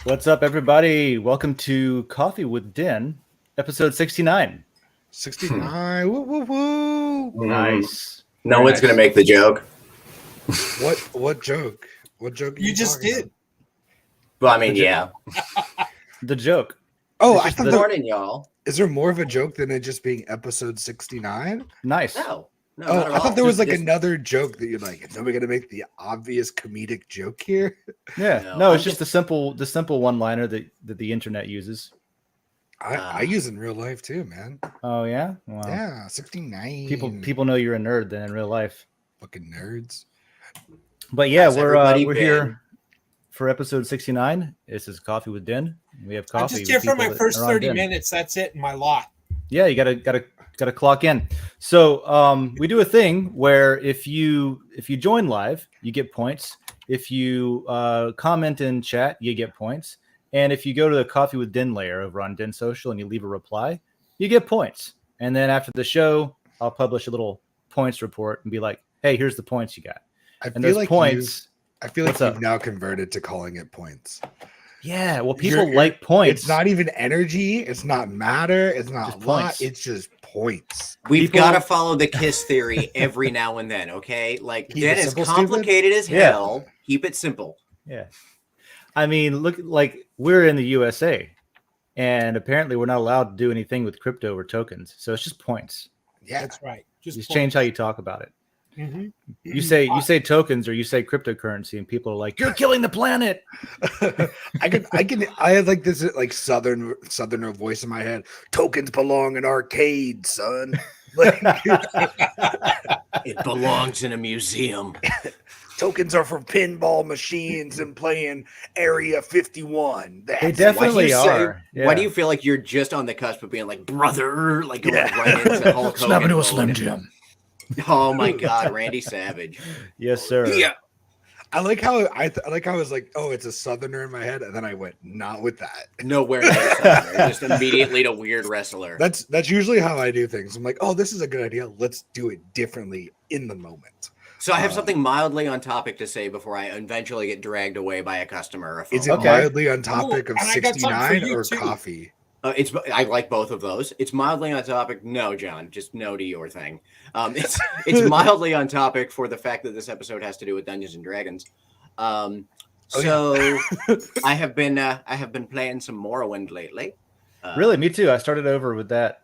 What's up, everybody? Welcome to Coffee with Den, episode 69. 69. Woo, woo, woo. Nice. No Very one's nice. gonna make the joke. What joke? What joke? Are You just talking did. about? Well, I mean, yeah. The joke. Oh, It's I just thought the- there, Morning, y'all. is there more of a joke than it just being episode 69? Nice. No, Oh, not at I all. thought there was like Just- another joke that you're like, is nobody gonna make the obvious comedic joke here? Yeah. No, No, I'm it's just the simple one-liner that the internet uses. I use it in real life too, man. Oh yeah. Wow. Yeah, 69. People know you're a nerd then in real life. fucking nerds. But yeah, How's everybody we're been? here for episode 69. This is Coffee with Den. We have coffee. I'm just with here for people my that first are on 30 Den. minutes. That's it in my lot. Yeah, you gotta clock in. So we do a thing where if you join live, you get points. If you comment in chat, you get points. And if you go to the Coffee with Den layer over on Den.social and you leave a reply, you get points. And then after the show, I'll publish a little points report and be like, "Hey, here's the points you got." I And feel those like points. I feel like What's you've up? now converted to calling it points. Yeah, well, people You're- like points. It's not even energy. It's not matter. It's not Just lot. points. It's just points. We've People- got to follow the KISS theory every now and then, okay? Like, Keep Den it is simple, complicated as Yeah. hell. Keep it simple. Yeah. I mean, look, like we're in the USA, and apparently we're not allowed to do anything with crypto or tokens. So it's just points. Yeah. That's right. Just change how you talk about it. Mhm. You say tokens or you say cryptocurrency, and people are like, "You're killing the planet." I have like this like southerner voice in my head. Tokens belong in arcades, son. Like, It belongs in a museum. tokens are for pinball machines and playing Area 51. They That's definitely Why do you say- are. Why do Yeah. you feel like you're just on the cusp of being like, brother, like going Yeah. right into Hulk Snap Hogan into a mode? Slim Jim. Oh my God, Randy Savage. Yes, sir. Yeah. I like how I was like, oh, it's a southerner in my head, and then I went, not with that. Nowhere near Southern. Just immediately to weird wrestler. That's usually how I do things. I'm like, oh, this is a good idea. Let's do it differently in the moment. So I have something mildly on topic to say before I eventually get dragged away by a customer. Or a Is it phone Okay. call. mildly on topic of and I got something for 69 you, or too. coffee? I like both of those. It's mildly on topic. No, John, just no to your thing. It's mildly on topic for the fact that this episode has to do with Dungeons and Dragons. So I have been playing some Morrowind lately. Really, me too. I started over with that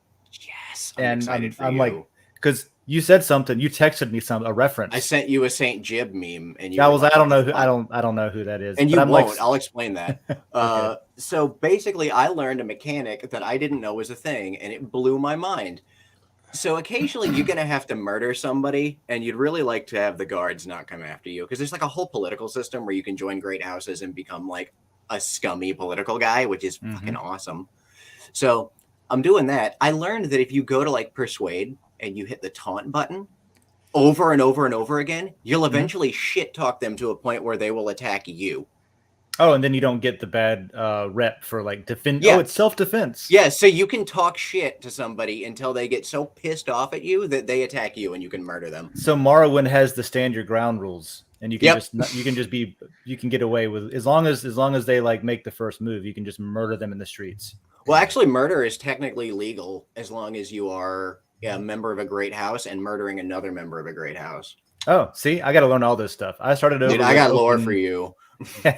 Yes, And excited for I'm you. like- because you said something. You texted me a reference. I sent you a Saint Jib meme, and you That were was like, I don't know who "What?" I don't know who that is. And but you I'm won't. like, I'll explain that. So basically, I learned a mechanic that I didn't know was a thing, and it blew my mind. So occasionally, you're going to have to murder somebody, and you'd really like to have the guards not come after you, because there's like a whole political system where you can join great houses and become like a scummy political guy, which is fucking awesome. So I'm doing that. I learned that if you go to like Persuade and you hit the taunt button over and over and over again, you'll eventually shit talk them to a point where they will attack you. oh, and then you don't get the bad rep for like defend. Yeah. Oh, it's self-defense. Yeah, so you can talk shit to somebody until they get so pissed off at you that they attack you and you can murder them. So Morrowind has the stand your ground rules, and you can Yep. you can get away with as long as they like make the first move, you can just murder them in the streets. Well, actually, murder is technically legal as long as you are a member of a great house and murdering another member of a great house. Oh, see, I got to learn all this stuff. I started over. Dude, I with got lore open- for you. I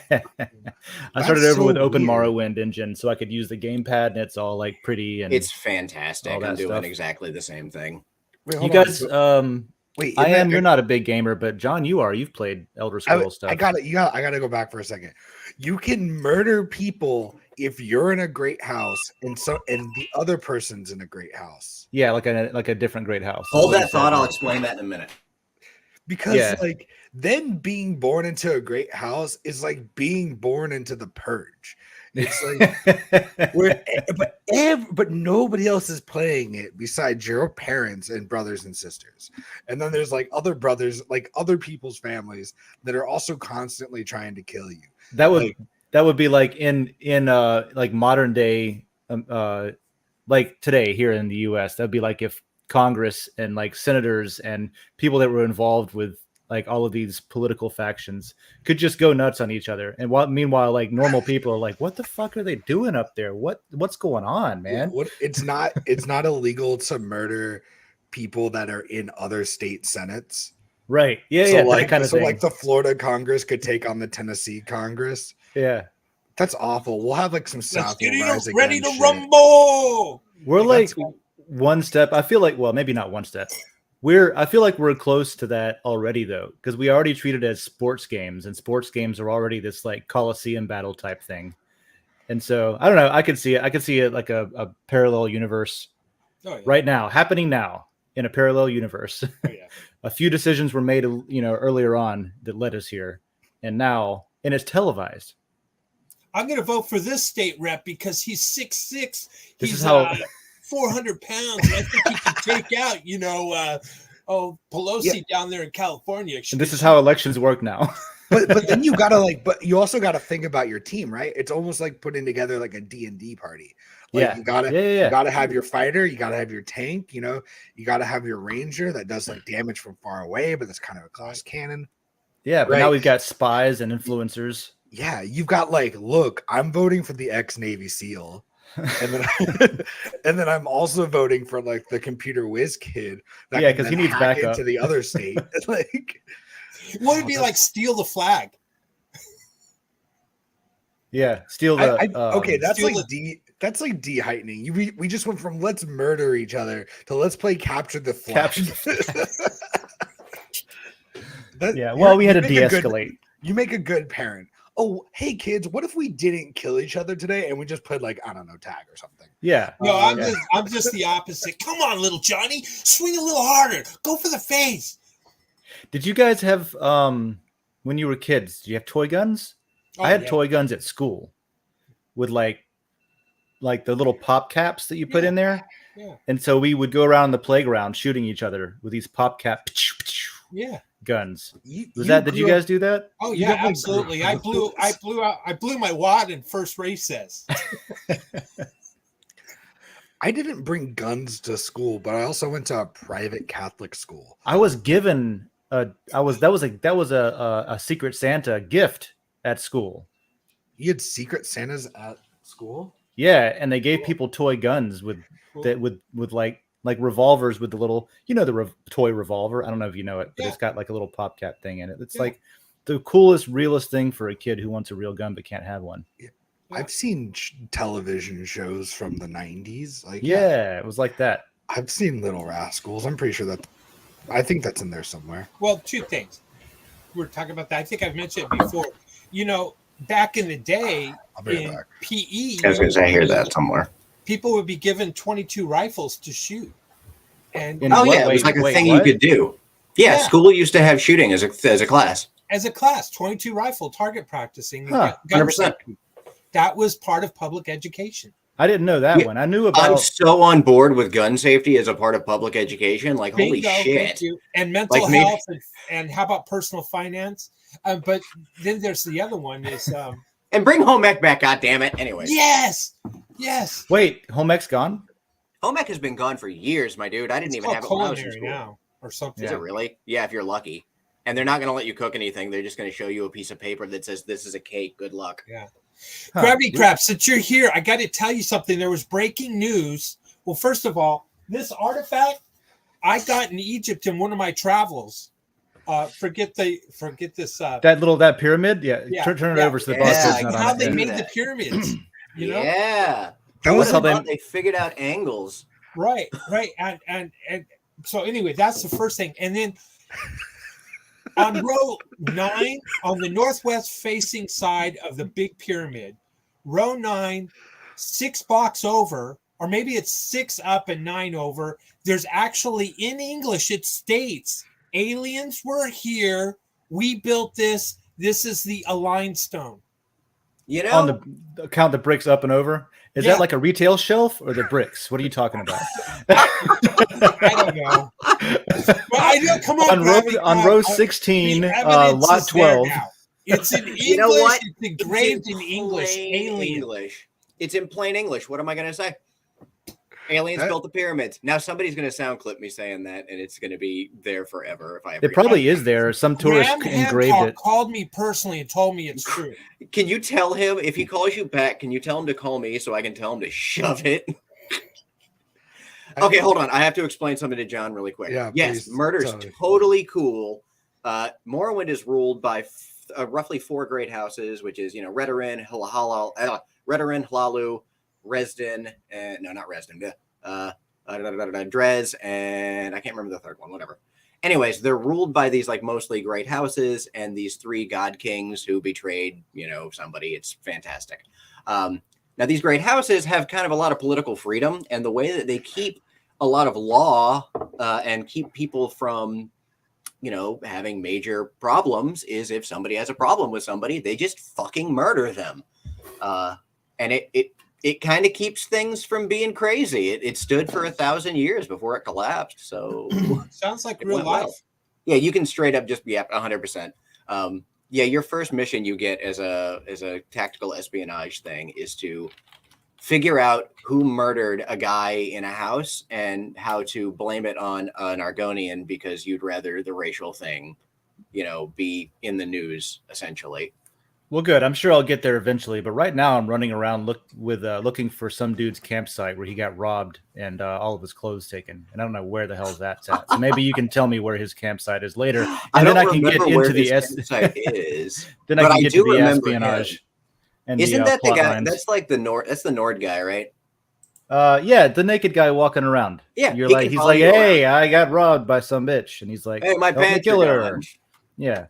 started That's over with so Open weird. Morrowind engine, so I could use the gamepad, and it's all like pretty and It's fantastic. all that I'm doing stuff. exactly the same thing. Wait, you hold on. guys. So- wait, I isn't am. that- You're not a big gamer, but John, you are. You've played Elder Scrolls stuff. I got it. I got to go back for a second. You can murder people if you're in a great house and the other person's in a great house. Yeah, like a different great house. Hold That's what that he thought. said. I'll explain that in a minute. Because Yeah. like then being born into a great house is like being born into the purge. It's like but nobody else is playing it besides your parents and brothers and sisters. And then there's like other brothers, like other people's families that are also constantly trying to kill you. That would be like in like modern day like today here in the US. That'd be like if Congress and like senators and people that were involved with like all of these political factions could just go nuts on each other, and meanwhile, like normal people are like, "What the fuck are they doing up there? What's going on, man?" It's not illegal to murder people that are in other state senates. Right? Yeah, So yeah, like, that kind of thing. like the Florida Congress could take on the Tennessee Congress. Yeah, That's awful. We'll have like some Let's South get will rise it ready again to shit. rumble. we're That's like one step. I feel like, well, maybe not one step. I feel like we're close to that already, though, because we already treat it as sports games, and sports games are already this like Coliseum battle type thing. And so I don't know. I could see it. I could see it like a parallel universe Oh, yeah. right now, happening now in a parallel universe. Oh, yeah. A few decisions were made, earlier on that led us here, and it's televised. I'm going to vote for this state rep because he's 6'6". This He's is how 400 pounds. And I think he can take out, Pelosi down there in California. and this is how elections work now. But then you you also gotta think about your team, right? It's almost like putting together like a D&D party. Like Yeah. you gotta Yeah. you gotta have your fighter, you gotta have your tank, you gotta have your ranger that does like damage from far away, but that's kind of a glass cannon. Yeah, but Right. now we've got spies and influencers. Yeah, you've got like, look, I'm voting for the ex-Navy SEAL. And then and then I'm also voting for like the computer whiz kid that Yeah, can 'cause then he needs hack backup. into the other state. Like What would it be like steal the flag? Yeah, steal the. okay, that's steal like de-heightening. We just went from let's murder each other to let's play capture the flag. Yeah, well, we had to you make a good- de-escalate. You make a good parent. Oh, hey kids, what if we didn't kill each other today and we just played like, I don't know, tag or something? Yeah. No, yeah. I'm just the opposite. Come on, little Johnny, swing a little harder. Go for the face. Did you guys have when you were kids? Did you have toy guns? Oh, I had yeah. toy guns at school with like the little pop caps that you put Yeah. in there. Yeah. And so we would go around the playground shooting each other with these pop cap Yeah. guns. Did Did you guys do that? Oh You yeah, definitely absolutely. grew up. I blew my wad in first recess. I didn't bring guns to school, but I also went to a private Catholic school. I was given that was a Secret Santa gift at school. You had Secret Santas at school? Yeah, and they gave people toy guns with Cool. that with like revolvers with the little, toy revolver. I don't know if you know it, but Yeah. it's got like a little pop cap thing in it. It's Yeah. like the coolest, realest thing for a kid who wants a real gun but can't have one. Yeah. I've seen television shows from the 90s. Like, Yeah, it was like that. I've seen Little Rascals. I'm pretty sure I think that's in there somewhere. Well, two things. We're talking about that. I think I've mentioned it before. Back in the day I'll be right in back. PE, I was going to say, I hear that somewhere. people would be given 22 rifles to shoot. And In Oh, what yeah, it was way- like a wait, thing what? you could do. Yeah, Yeah. school used to have shooting as a class. as a class, 22 rifle target practicing. Huh, gun 100%. safety. That was part of public education. I didn't know that Yeah, one. I knew I'm about so on board with gun safety as a part of public education. Like, holy Bingo, thank shit. you. And mental Like maybe- health and how about personal finance? But then there's the other one is And bring home ec back, goddammit. Anyway, yes. Wait, home ec's gone? home ec has been gone for years, my dude. I didn't It's even called have it when I was in culinary school. now or something. Is it really? Yeah, if you're lucky. And they're not going to let you cook anything. They're just going to show you a piece of paper that says, this is a cake. Good luck. Huh. Krabby Crap, since you're here, I got to tell you something. There was breaking news. Well, first of all, this artifact I got in Egypt in one of my travels. Forget this. That pyramid? Yeah. Yeah, Turn it yeah. over so the Yeah, boss is like not how on they it. made the pyramids. You know, Yeah. That was how they- They figured out angles. right, and so anyway, that's the first thing, and then on row 9 on the northwest facing side of the big pyramid, row 9, 6 blocks over, or maybe it's 6 up and 9 over. There's actually in English it states aliens were here. We built this. This is the aligned stone. You know, On the count the bricks up and over. Is Yeah. that like a retail shelf or the bricks? What are you talking about? I don't know. But I know. Come on, on row 16, the evidence lot is there 12. now. It's in English. You know what? It's engraved in English. plain Alien. English. It's in plain English. What am I going to say? Aliens built the pyramids. Now somebody's going to sound clip me saying that, and it's going to be there forever if I ever. It probably is there. Some tourist Graham engraved Hancock it. called me personally and told me it's true. Can you tell him if he calls you back? Can you tell him to call me so I can tell him to shove it? Okay, hold on. I have to explain something to John really quick. Yeah, yes, please, murder's totally cool. Morrowind is ruled by roughly 4 great houses, which is Redoran, Hlalu, Resden, and no, not Resden. Dres, and I can't remember the third one. Whatever. Anyways, they're ruled by these like mostly great houses and these 3 god kings who betrayed somebody. It's fantastic. Now, these great houses have kind of a lot of political freedom, and the way that they keep a lot of law and keep people from, having major problems is if somebody has a problem with somebody, they just fucking murder them. And it kind of keeps things from being crazy. It stood for 1,000 years before it collapsed. So sounds like real life. Well. Yeah, you can straight up just 100%. Yeah, your first mission you get as a tactical espionage thing is to figure out who murdered a guy in a house and how to blame it on an Argonian because you'd rather the racial thing, be in the news, essentially. Well, good. I'm sure I'll get there eventually. But right now I'm running around looking for some dude's campsite where he got robbed and all of his clothes taken. And I don't know where the hell that's at. So maybe you can tell me where his campsite is later. And then I can get into the campsite is. Then I can get to the espionage. And isn't that the guy? Lines. That's like the Nord. That's the Nord guy, right? Yeah, the naked guy walking around. Yeah, he's like, hey, I got robbed by some bitch, and he's like, hey, my pants killer. Yeah.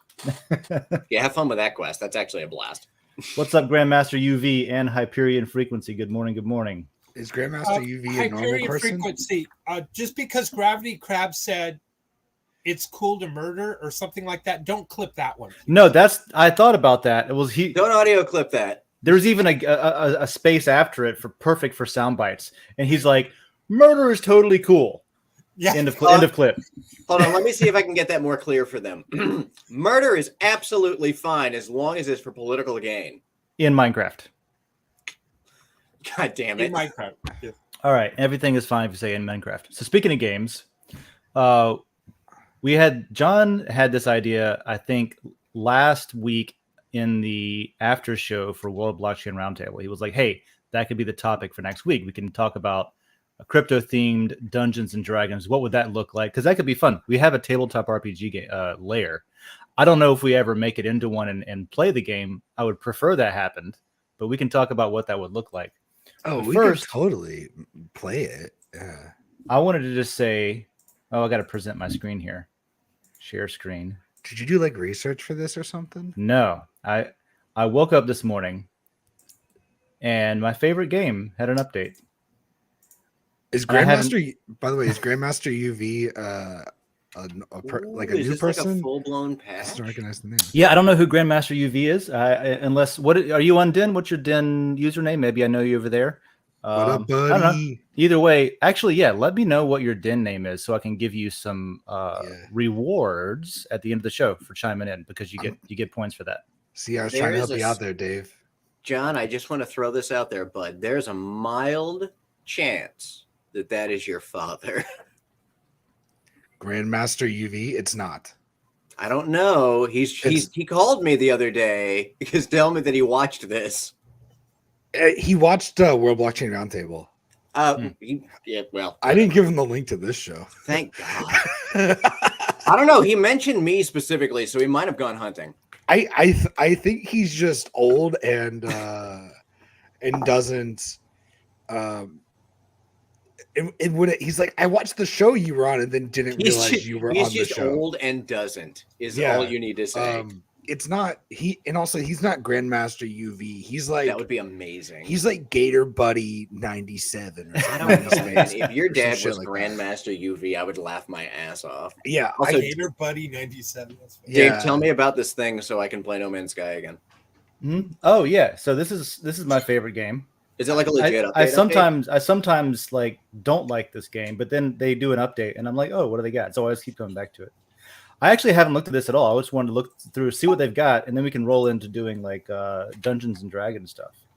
Yeah, have fun with that quest. That's actually a blast. What's up, Grandmaster UV and Hyperion Frequency? Good morning. Good morning. Is Grandmaster UV a normal person? Frequency. Just because Gravity Crab said it's cool to murder or something like that, don't clip that one. No, I thought about that. It was Don't audio clip that. There's even a space after it perfect for sound bites, and he's like, "Murder is totally cool." Yeah. End of clip. Hold on, let me see if I can get that more clear for them. Murder is absolutely fine as long as it's for political gain. In Minecraft. God damn it. In Minecraft. Yeah. All right, everything is fine if you say in Minecraft. So speaking of games, John had this idea, I think, last week in the after show for World Blockchain Roundtable. He was like, hey, that could be the topic for next week. We can talk about a crypto-themed Dungeons and Dragons. What would that look like? Because that could be fun. We have a tabletop RPG game, lair. I don't know if we ever make it into one and play the game. I would prefer that happened, but we can talk about what that would look like. Oh, we could totally play it. Yeah. I wanted to just say, I got to present my screen here. Share screen. Did you do like research for this or something? No, I woke up this morning and my favorite game had an update. Is Grandmaster, by the way, is Grandmaster UV a new person? Like a full-blown patch? I don't recognize the name. Yeah, I don't know who Grandmaster UV is. Unless are you on Den? What's your Den username? Maybe I know you over there. What up, buddy? I don't know. Either way, actually, yeah. Let me know what your Den name is so I can give you some rewards at the end of the show for chiming in because you get points for that. See, I was trying to help you out there, Dave. John, I just want to throw this out there, bud. There's a mild chance that is your father. Grandmaster UV, it's not. I don't know. He called me the other day because tell me that he watched this. He watched World Blockchain Roundtable. Yeah, well, I didn't give him the link to this show. Thank God. I don't know. He mentioned me specifically, so he might have gone hunting. I think he's just old and doesn't. He's like, I watched the show you were on and then didn't realize you were on the show. He's just old and doesn't all you need to say. It's not and also he's not Grandmaster UV. He's like, that would be amazing. He's like Gator Buddy 97 or something. I don't know, man. If your dad was like Grandmaster UV, I would laugh my ass off. Yeah. Also, Gator Buddy 97. Dave, tell me about this thing so I can play No Man's Sky again. Mm-hmm. Oh yeah. So this is my favorite game. Is it like a legit update? I sometimes like don't like this game, but then they do an update and I'm like, oh, what do they got? So I always keep coming back to it. I actually haven't looked at this at all. I just wanted to look through, see what they've got, and then we can roll into doing like Dungeons and Dragons stuff.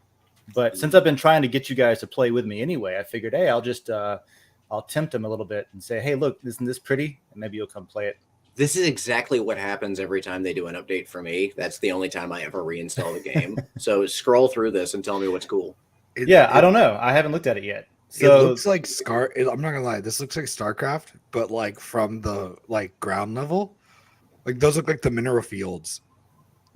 But since I've been trying to get you guys to play with me anyway, I figured, hey, I'll just I'll tempt them a little bit and say, hey, look, isn't this pretty? And maybe you'll come play it. This is exactly what happens every time they do an update for me. That's the only time I ever reinstall the game. So scroll through this and tell me what's cool. I don't know. I haven't looked at it yet. It So looks like I'm not gonna lie. This looks like StarCraft, but like from the ground level. Like those look like the mineral fields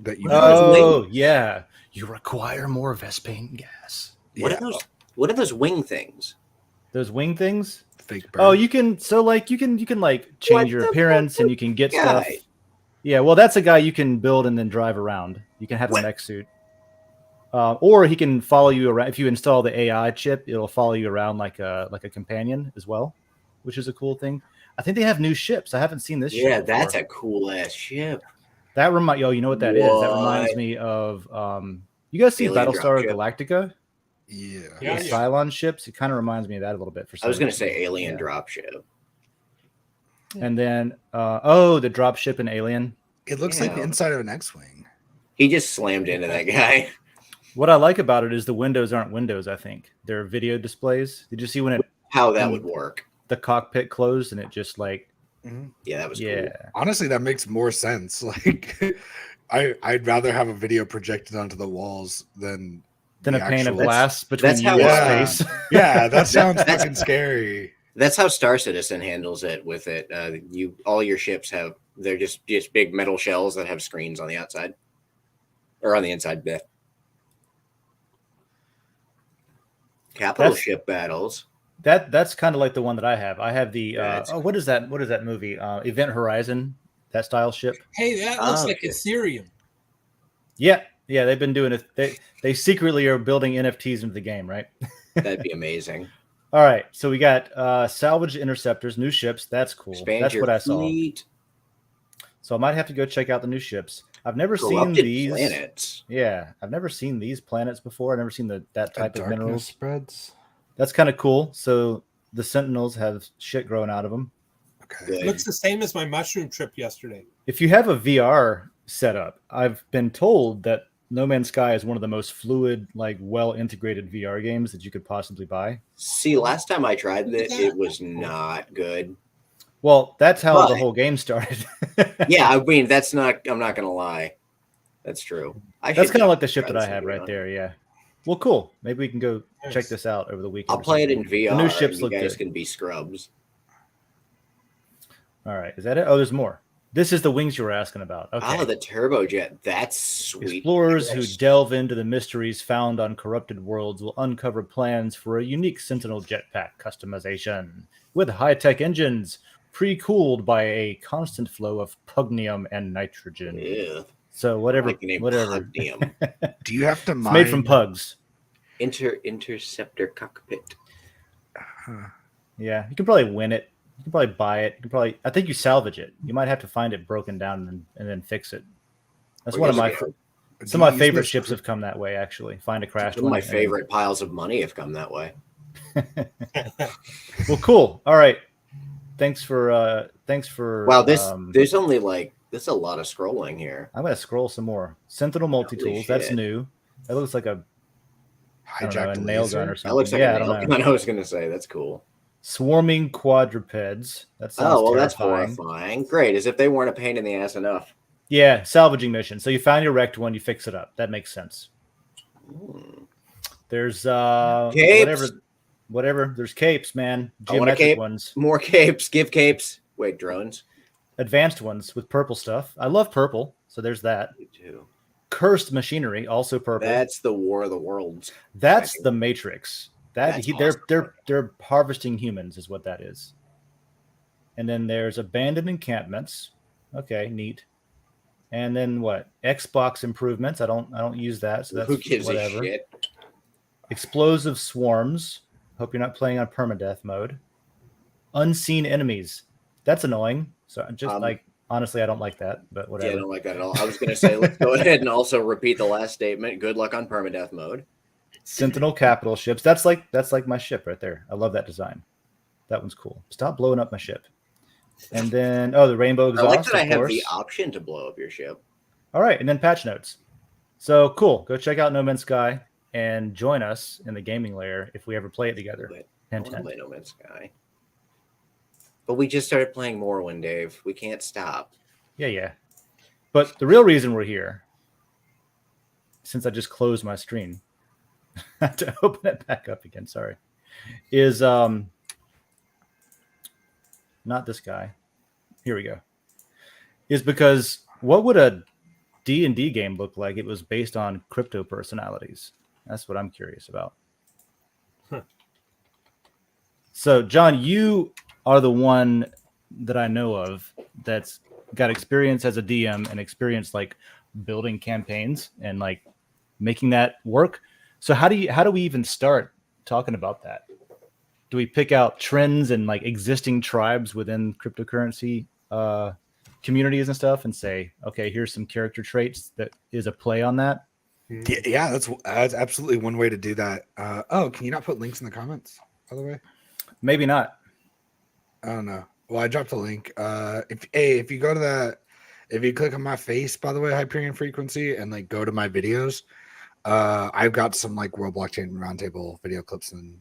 that you. yeah, you require more Vespane gas. What are those wing things? Those wing things. Fake bird. Oh, you can change your appearance and you can get stuff. Guy? Yeah, well, that's a guy you can build and then drive around. You can have a mech suit, or he can follow you around. If you install the AI chip, it'll follow you around like a companion as well, which is a cool thing. I think they have new ships. I haven't seen this. Yeah, ship that's before. a cool ass ship. That you know what that is? That reminds me of you guys see Alien Battlestar dropship. Galactica? Yeah. Yeah. The Cylon ships. It kind of reminds me of that a little bit. I was going to say alien dropship. And then the dropship in Alien. It looks like the inside of an X-wing. He just slammed into that guy. What I like about it is the windows aren't windows. I think they're video displays. Did you see when How that would work? the cockpit closed and it just like Yeah, that was yeah. cool. Honestly, that makes more sense. Like, I'd rather have a video projected onto the walls than Then the a pane of actual- glass between that's you how- and space. Yeah, that sounds fucking scary. That's how Star Citizen handles it with it. All your ships they're just big metal shells that have screens on the outside or on the inside. Capital ship battles. That's kind of like the one that I have. I have the That's what is that movie? Event Horizon, that style ship. Hey, that looks like Okay. Ethereum. Yeah, they've been doing it. They secretly are building NFTs into the game, right? That'd be amazing. All right, so we got salvaged interceptors, new ships. That's cool. Expand That's your what I saw. fleet. So I might have to go check out the new ships. I've never seen Corrupted these planets. Yeah, I've never seen these planets before. I've never seen that type of minerals. spreads. That's kind of cool. So the Sentinels have shit growing out of them. Okay. Good. Looks the same as my mushroom trip yesterday. If you have a VR setup, I've been told that No Man's Sky is one of the most fluid, like well integrated VR games that you could possibly buy. See, last time I tried it, it was not good. Well, that's how the But- whole game started. Yeah, I mean, I'm not gonna lie. That's true. That's kind of like the ship that I try this have right VR. there. Yeah. Well, cool. Maybe we can go check Nice. this out over the weekend. I'll or play it in something. VR. The new ships and look you guys good. can be scrubs. All right. Is that it? Oh, there's more. This is the wings you were asking about. Okay. Oh, the turbojet. That's sweet. Explorers who Yes. delve into the mysteries found on corrupted worlds will uncover plans for a unique Sentinel jetpack customization with high-tech engines pre-cooled by a constant flow of pugnium and nitrogen. Yeah. So I whatever, like the name whatever. Pugnium. Do you have to It's mine? made from pugs. Interceptor cockpit. Yeah, you can probably win it. You can probably buy it. I think you salvage it. You might have to find it broken down and then fix it. That's Or one of just my get- some of my favorite ships have come that way. Actually, find a crashed Some of one. my and- favorite piles of money have come that way. Well, cool. All right. Thanks for. Wow, there's only there's a lot of scrolling here. I'm gonna scroll some more. Sentinel multi tools. That's shit. new. That looks like a I don't know, Hijacked a nail laser? gun or That something. looks like Yeah, a I don't nail know. gun. I was gonna say that's cool. Swarming quadrupeds. That sounds Oh well, that's terrifying. horrifying. Great, as if they weren't a pain in the ass enough. Yeah, salvaging mission. So you find your wrecked one, you fix it up. That makes sense. Hmm. There's Capes. whatever. There's capes, man. I want a Geometric cape. ones. More capes. Give capes. Wait, drones. Advanced ones with purple stuff. I love purple, so there's that. You too. Cursed machinery, also purple. That's the War of the Worlds. That's the Matrix. That's They're harvesting humans, is what that is. And then there's abandoned encampments. Okay, neat. And then what? Xbox improvements. I don't use that, so that's Who gives whatever. a shit? Explosive swarms. Hope you're not playing on permadeath mode. Unseen enemies. That's annoying. So just honestly, I don't like that, but Yeah, whatever. I don't like that at all. I was gonna say let's go ahead and also repeat the last statement. Good luck on permadeath mode. Sentinel capital ships. That's like my ship right there. I love that design. That one's cool. Stop blowing up my ship. And then the rainbow I exhaust. like that I of have course. the option to blow up your ship. All right, and then patch notes. So cool. Go check out No Man's Sky. and join us in the gaming lair if we ever play it together. But I Hint, want to hint. play No Man's Sky. But we just started playing Morrowind, Dave. We can't stop. Yeah. But the real reason we're here, since I just closed my screen, I have to open it back up again. Sorry, is not this guy. Here we go. Is because what would a D&D game look like? It was based on crypto personalities. That's what I'm curious about. Huh. So, John, you are the one that I know of that's got experience as a DM and experience like building campaigns and like making that work. So how do we even start talking about that? Do we pick out trends and like existing tribes within cryptocurrency communities and stuff and say, okay, here's some character traits that is a play on that? Yeah, that's absolutely one way to do that. Can you not put links in the comments, by the way? Maybe not. I don't know. Well, I dropped a link. If you go to that, if you click on my face, by the way, Hyperion Frequency, and like go to my videos, I've got some like World Blockchain Roundtable video clips and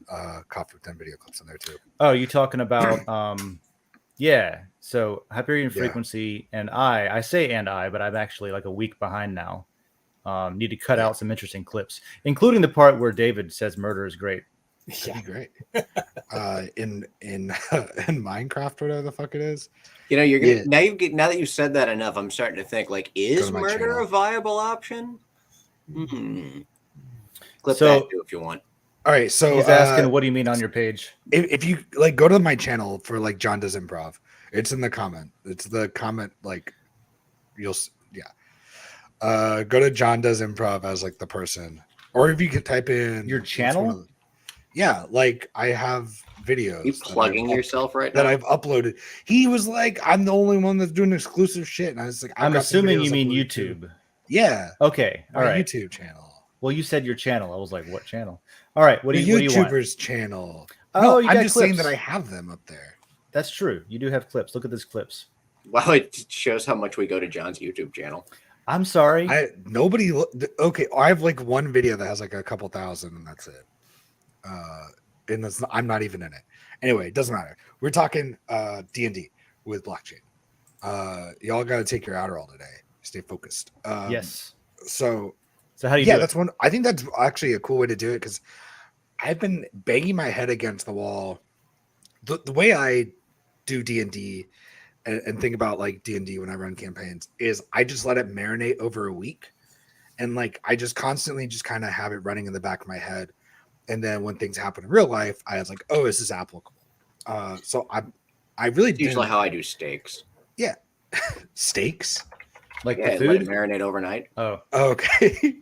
Coffee with 10 video clips in there too. Oh, you talking about yeah. So Hyperion Frequency and I say and I, but I'm actually like a week behind now. Need to cut out some interesting clips, including the part where David says murder is great. That'd be great. In Minecraft, whatever the fuck it is. You know, you're gonna now that you said that enough, I'm starting to think like, is murder channel. a viable option? Mm-hmm. Clip So- that too if you want. All right, so He's asking, what do you mean on your page? if you like go to my channel for like John Does Improv, it's in the comment. It's the comment like go to John Does Improv as like the person, or if you could type in Your channel. Yeah, like I have videos. You plugging yourself right now? that I've uploaded. He was like, I'm the only one that's doing exclusive shit, and I was like, I'm assuming you mean YouTube. Yeah. Okay, all My right. YouTube channel. Well, you said your channel. I was like, what channel? All right, what do The you want? YouTuber's channel. Oh, No, you I'm got just saying clips. that I have them up there. That's true. You do have clips. Look at these clips. Wow, it shows how much we go to John's YouTube channel. I'm sorry. Okay, I have like one video that has like a couple thousand, and that's it. And I'm not even in it. Anyway, it doesn't matter. We're talking D&D with blockchain. Y'all got to take your Adderall today. Stay focused. Yes. So how do you do it? that's one. I think that's actually a cool way to do it because I've been banging my head against the wall. The way I do D&D and think about like D&D when I run campaigns is I just let it marinate over a week, and like I just constantly just kind of have it running in the back of my head. And then when things happen in real life, I was like, "Oh, this is applicable." So I really It's usually how I do steaks. Yeah, steaks. Like Yeah, the let it food? marinate overnight. Oh, Okay,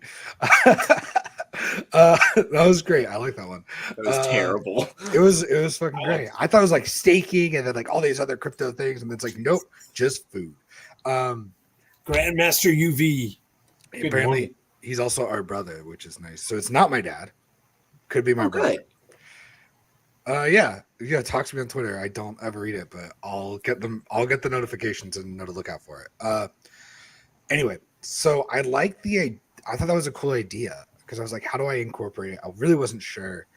that was great. I like that one. It was terrible. It was fucking great. I thought it was like staking and then like all these other crypto things, and it's like nope, just food. Grandmaster UV. Good Apparently, morning. he's also our brother, which is nice. So it's not my dad. Could be my Oh, brother. good. Yeah. Talk to me on Twitter. I don't ever read it, but I'll get the notifications and know to look out for it. Anyway, so I thought that was a cool idea because I was like, how do I incorporate it? I really wasn't sure.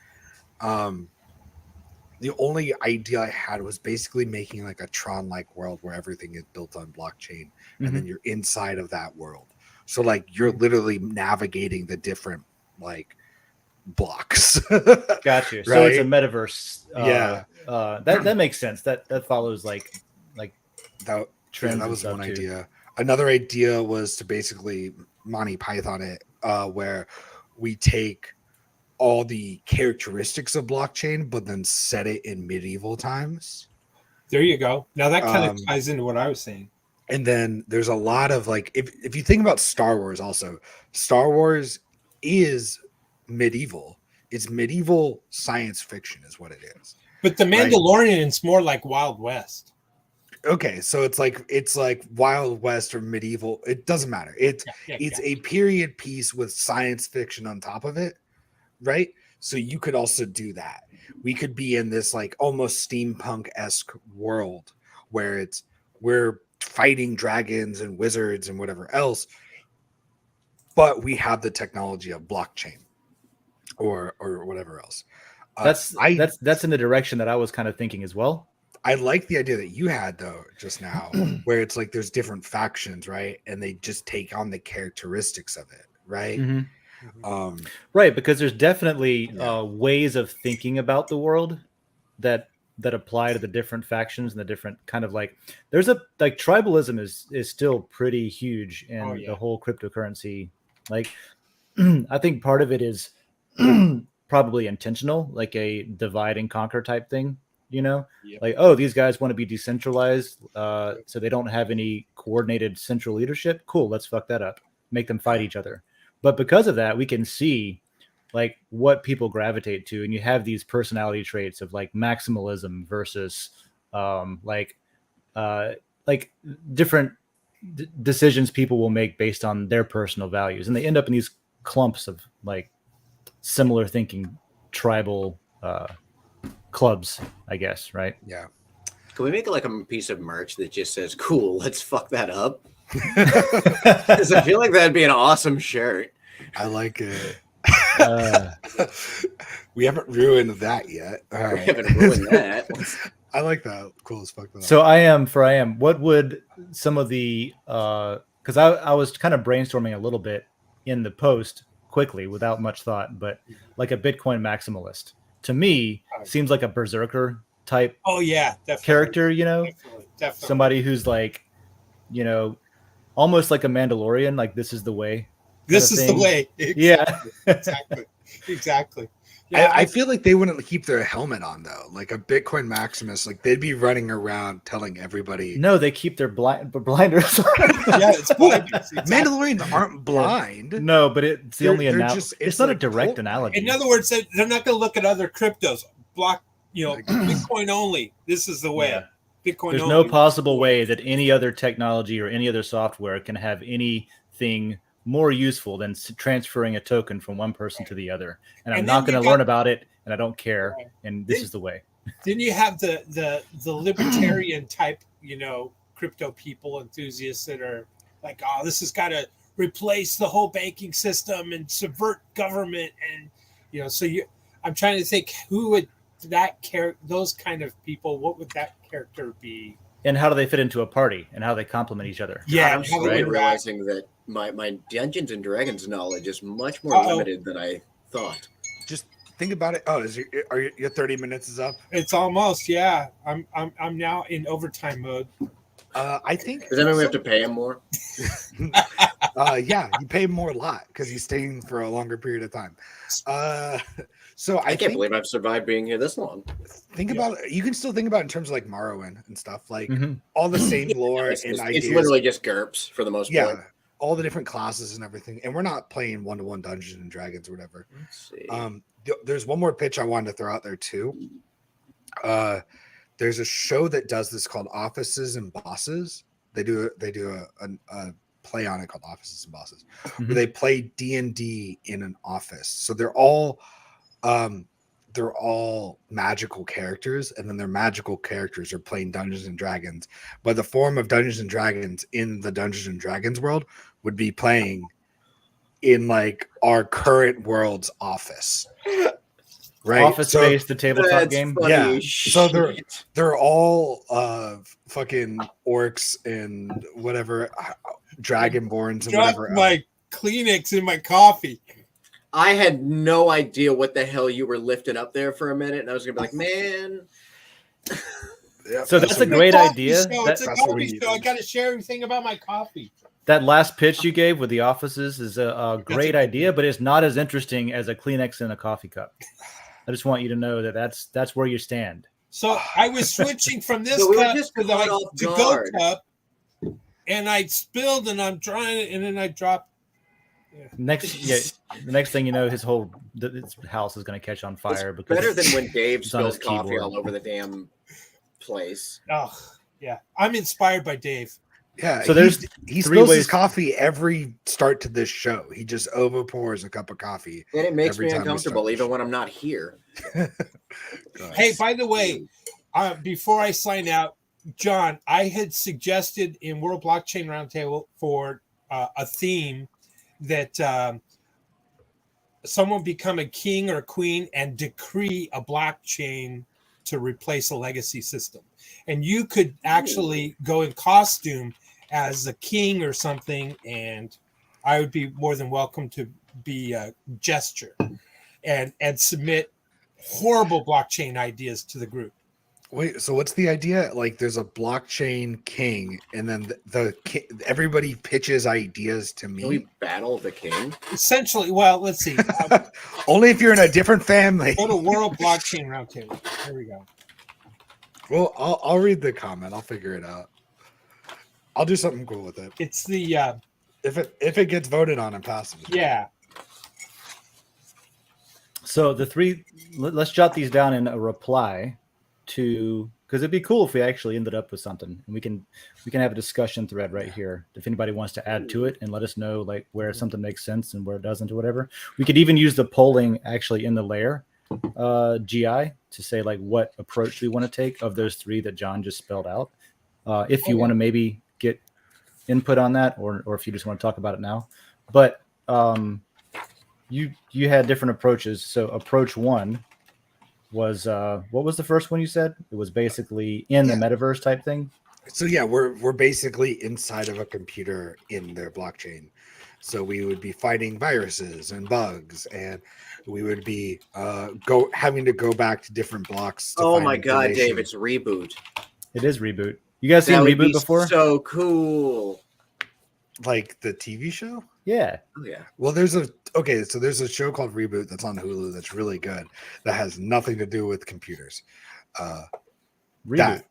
The only idea I had was basically making like a Tron-like world where everything is built on blockchain, and then you're inside of that world. So like you're literally navigating the different like blocks. got you. So Right? it's a metaverse. Yeah. That makes sense. That follows like trends. That was and one stuff, too. idea. Another idea was to basically Monty Python it, where we take all the characteristics of blockchain, but then set it in medieval times. There you go. Now that kind Um, of ties into what I was saying. And then there's a lot of like, if you think about Star Wars, also Star Wars is medieval. It's medieval science fiction, is what it is. But the Mandalorian's more like Wild West. Okay, so it's like Wild West or medieval. It doesn't matter. It's a period piece with science fiction on top of it, right? So you could also do that. We could be in this like almost steampunk-esque world where we're fighting dragons and wizards and whatever else, but we have the technology of blockchain. or whatever else. That's in the direction that I was kind of thinking as well. I like the idea that you had though just now, where it's like there's different factions, right? And they just take on the characteristics of it, right? Mm-hmm. Right, because there's definitely ways of thinking about the world that apply to the different factions and the different kind of like. There's a like tribalism is still pretty huge in the whole cryptocurrency. Like, I think part of it is probably intentional, like a divide and conquer type thing. Like, oh, these guys want to be decentralized, so they don't have any coordinated central leadership. Cool, let's fuck that up. Make them fight each other. But because of that, we can see like what people gravitate to, and you have these personality traits of like maximalism versus like different decisions people will make based on their personal values, and they end up in these clumps of like similar thinking tribal clubs, I guess, right? Yeah. Can we make like a piece of merch that just says "Cool, let's fuck that up"? Because I feel like that'd be an awesome shirt. I like it. We haven't ruined that yet. All right. We haven't ruined that. I like that. Cool as fuck. So I am. What would some of the because I was kind of brainstorming a little bit in the post quickly without much thought, but like a Bitcoin maximalist to me seems like a berserker type. Oh yeah, definitely. Character, definitely. Somebody who's like, almost like a Mandalorian. Like this is the way. This is the way. Exactly. Exactly. Yeah, I feel like they wouldn't keep their helmet on though. Like a Bitcoin Maximus, like they'd be running around telling everybody. No, they keep their blinders. Yeah, it's blinders. Exactly. Mandalorians aren't blind. No, but it's the only analogy. It's not like a direct analogy. In other words, they're not going to look at other cryptos. Bitcoin only. This is the way. Yeah. Bitcoin. There's only. no possible way that any other technology or any other software can have anything more useful than transferring a token from one person to the other. And I'm not going to learn about it, and I don't care. Right. And this is the way. Then you have the libertarian type, crypto people, enthusiasts that are like, oh, this has got to replace the whole banking system and subvert government, and I'm trying to think who would those kind of people. What would that character be? And how do they fit into a party, and how they complement each other? Yeah, I'm slowly realizing that my Dungeons and Dragons knowledge is much more limited than I thought. Just think about it. Oh, your 30 minutes is up? It's almost, yeah. I'm now in overtime mode. I think. Does that mean we have to pay him more? Yeah, you pay him more a lot because he's staying for a longer period of time. So I can't believe I've survived being here this long. Think about it. You can still think about it in terms of like Morrowind and stuff, like all the same lore and ideas. It's literally just GURPS for the most part. Yeah, all the different classes and everything. And we're not playing 1-to-1 Dungeons and Dragons or whatever. Let's see. There's one more pitch I wanted to throw out there too. There's a show that does this called Offices and Bosses. They do a play on it called Offices and Bosses, where they play D&D in an office. So they're all magical characters, and then their magical characters are playing Dungeons and Dragons. But the form of Dungeons and Dragons in the Dungeons and Dragons world would be playing in like our current world's office. Right. Office Space, the tabletop game. Yeah. So they're all fucking orcs and whatever, dragonborns and whatever. My Kleenex in my coffee. I had no idea what the hell you were lifting up there for a minute, and I was gonna be like, man. Yeah, so that's a great idea. It's a coffee show. I gotta share everything about my coffee. That last pitch you gave with the offices is a great idea, but it's not as interesting as a Kleenex in a coffee cup. I just want you to know that that's where you stand. So I was switching from this cup to the to-go cup, and I spilled, and I'm trying it, and then I dropped. Yeah. The next thing you know, his house is going to catch on fire. It's better than when Dave spills coffee all over the damn place. Oh, yeah. I'm inspired by Dave. Yeah, so he spills his coffee every start to this show. He just overpours a cup of coffee. And it makes me uncomfortable even when I'm not here. Hey, by the way, before I sign out, John, I had suggested in World Blockchain Roundtable for a theme that someone become a king or queen and decree a blockchain to replace a legacy system. And you could actually go in costume as a king or something, and I would be more than welcome to be a gesture and submit horrible blockchain ideas to the group. Wait, so what's the idea? Like, there's a blockchain king, and then everybody pitches ideas to Can me. we battle the king? Essentially, well, let's see. Only if you're in a different family. Go to World Blockchain Roundtable. There we go. Well, I'll read the comment. I'll figure it out. I'll do something cool with it. It's the If it gets voted on and passes. yeah. So the three, let's jot these down in a reply to, because it'd be cool if we actually ended up with something, and we can have a discussion thread right here if anybody wants to add to it and let us know like where something makes sense and where it doesn't or whatever. We could even use the polling actually in the lair GI to say like what approach we want to take of those three that John just spelled out. If you want to maybe get input on that, or if you just want to talk about it now. But you had different approaches. So approach one was what was the first one you said? It was basically in the metaverse type thing. So yeah, we're basically inside of a computer in their blockchain. So we would be fighting viruses and bugs, and we would be having to go back to different blocks. To Oh find my god, information. Dave! It's Reboot. It is Reboot. You guys seen That would Reboot be before? So cool. Like the TV show. Yeah. Oh yeah. Well, there's a show called Reboot that's on Hulu that's really good. That has nothing to do with computers. Reboot.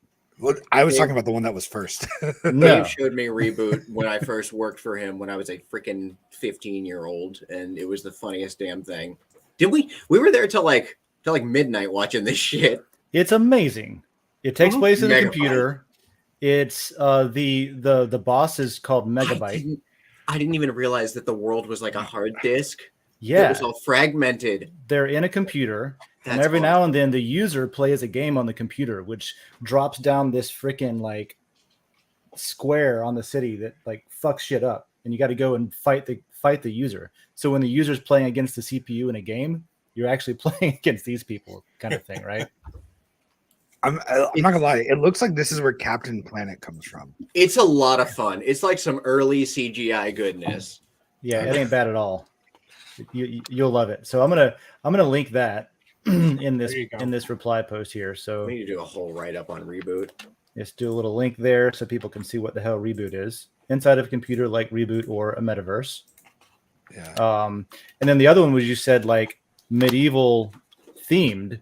I was talking about the one that was first. No. Dave showed me Reboot when I first worked for him when I was a freaking 15-year-old, and it was the funniest damn thing. Did we were there till like midnight watching this shit. It's amazing. It takes place in a Megabyte. computer. It's the boss is called Megabyte. I didn't even realize that the world was like a hard disk. It Yeah, was all fragmented. they're in a computer, and That's every awesome. now and then the user plays a game on the computer, which drops down this freaking like square on the city that like fucks shit up, and you got to go and fight the user. So when the user's playing against the CPU in a game, you're actually playing against these people, kind of thing, right? I'm not gonna lie. It looks like this is where Captain Planet comes from. It's a lot of fun. It's like some early CGI goodness. Yeah, it ain't bad at all. You'll love it. So I'm gonna link that in There you go. this reply post here. So We need to do a whole write-up on Reboot. let's do a little link there so people can see what the hell Reboot is inside of a computer like Reboot or a metaverse. Yeah. And then the other one was you said like medieval themed,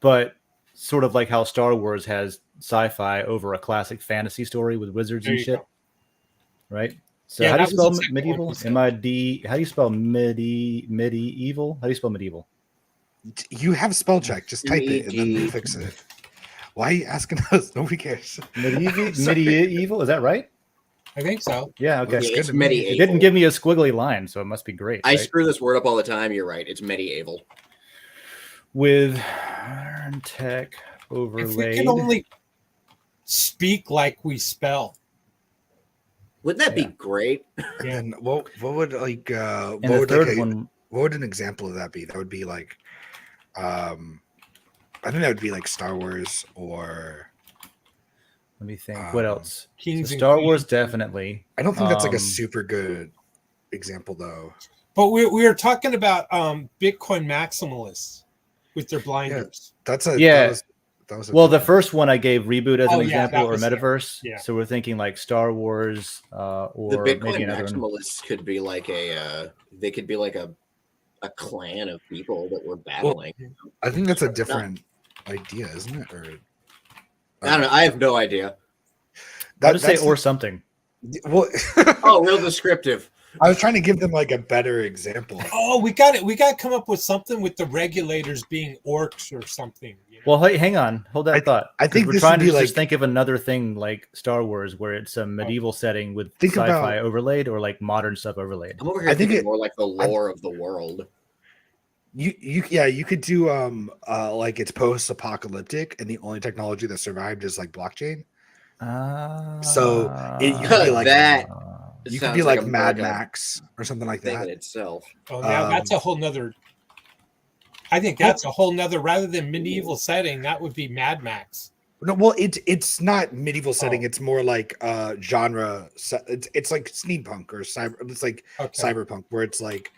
but sort of like how Star Wars has sci-fi over a classic fantasy story with wizards There and you shit, go. right? So Yeah, how do you that was spell exactly what medieval? we said. M-I-D. How do you spell medieval? How do you spell medieval? You have spell check. Just type it and then MED. fix it. Why are you asking us? Nobody cares. Medieval? Sorry. Medieval? Is that right? I think so. Yeah. Okay. Looks Yeah, good it's to me. medieval. It didn't give me a squiggly line, so it must be great. I right? screw this word up all the time. You're right. It's medieval. With modern tech If we overlaid. can only speak like we spell. Wouldn't that be great? And then what would like and what the would third like one, what would an example of that be? That would be like I think that would be like Star Wars or let me think. What Um, else? Kings So and Star Wars, queens. definitely. I don't think that's like a Um, super good example though. But we were talking about Bitcoin maximalists with their blinders. That's a Yeah. that was a Well, the different- first one I gave Reboot as Oh, an yeah, example, that or was- Metaverse. yeah. So we're thinking like Star Wars, The or Bitcoin maybe another one. maximalists could be like they could be like a clan of people that were battling. I think that's a different idea, isn't it? Or I don't know. I have no idea. I'll just say that's- or something. well, Oh, real descriptive. I was trying to give them like a better example. Oh, we got it. We got to come up with something with the regulators being orcs or something. You know? Well, hey, hang on, hold that thought. I 'cause think we're this trying would to be just like- think of another thing like Star Wars, where it's a medieval setting with Think sci-fi about- overlaid, or like modern stuff overlaid. I'm over here I think thinking it- more like the lore of the world. You could do like it's post-apocalyptic and the only technology that survived is like blockchain. So, you could be like- That You could be like Mad Max or something like thing that. in itself. Oh, now that's a whole nother. I think that's a whole nother, rather than medieval setting, that would be Mad Max. No, well, it's not medieval setting. It's more like genre. It's like steampunk or cyber. It's like cyberpunk, where it's like,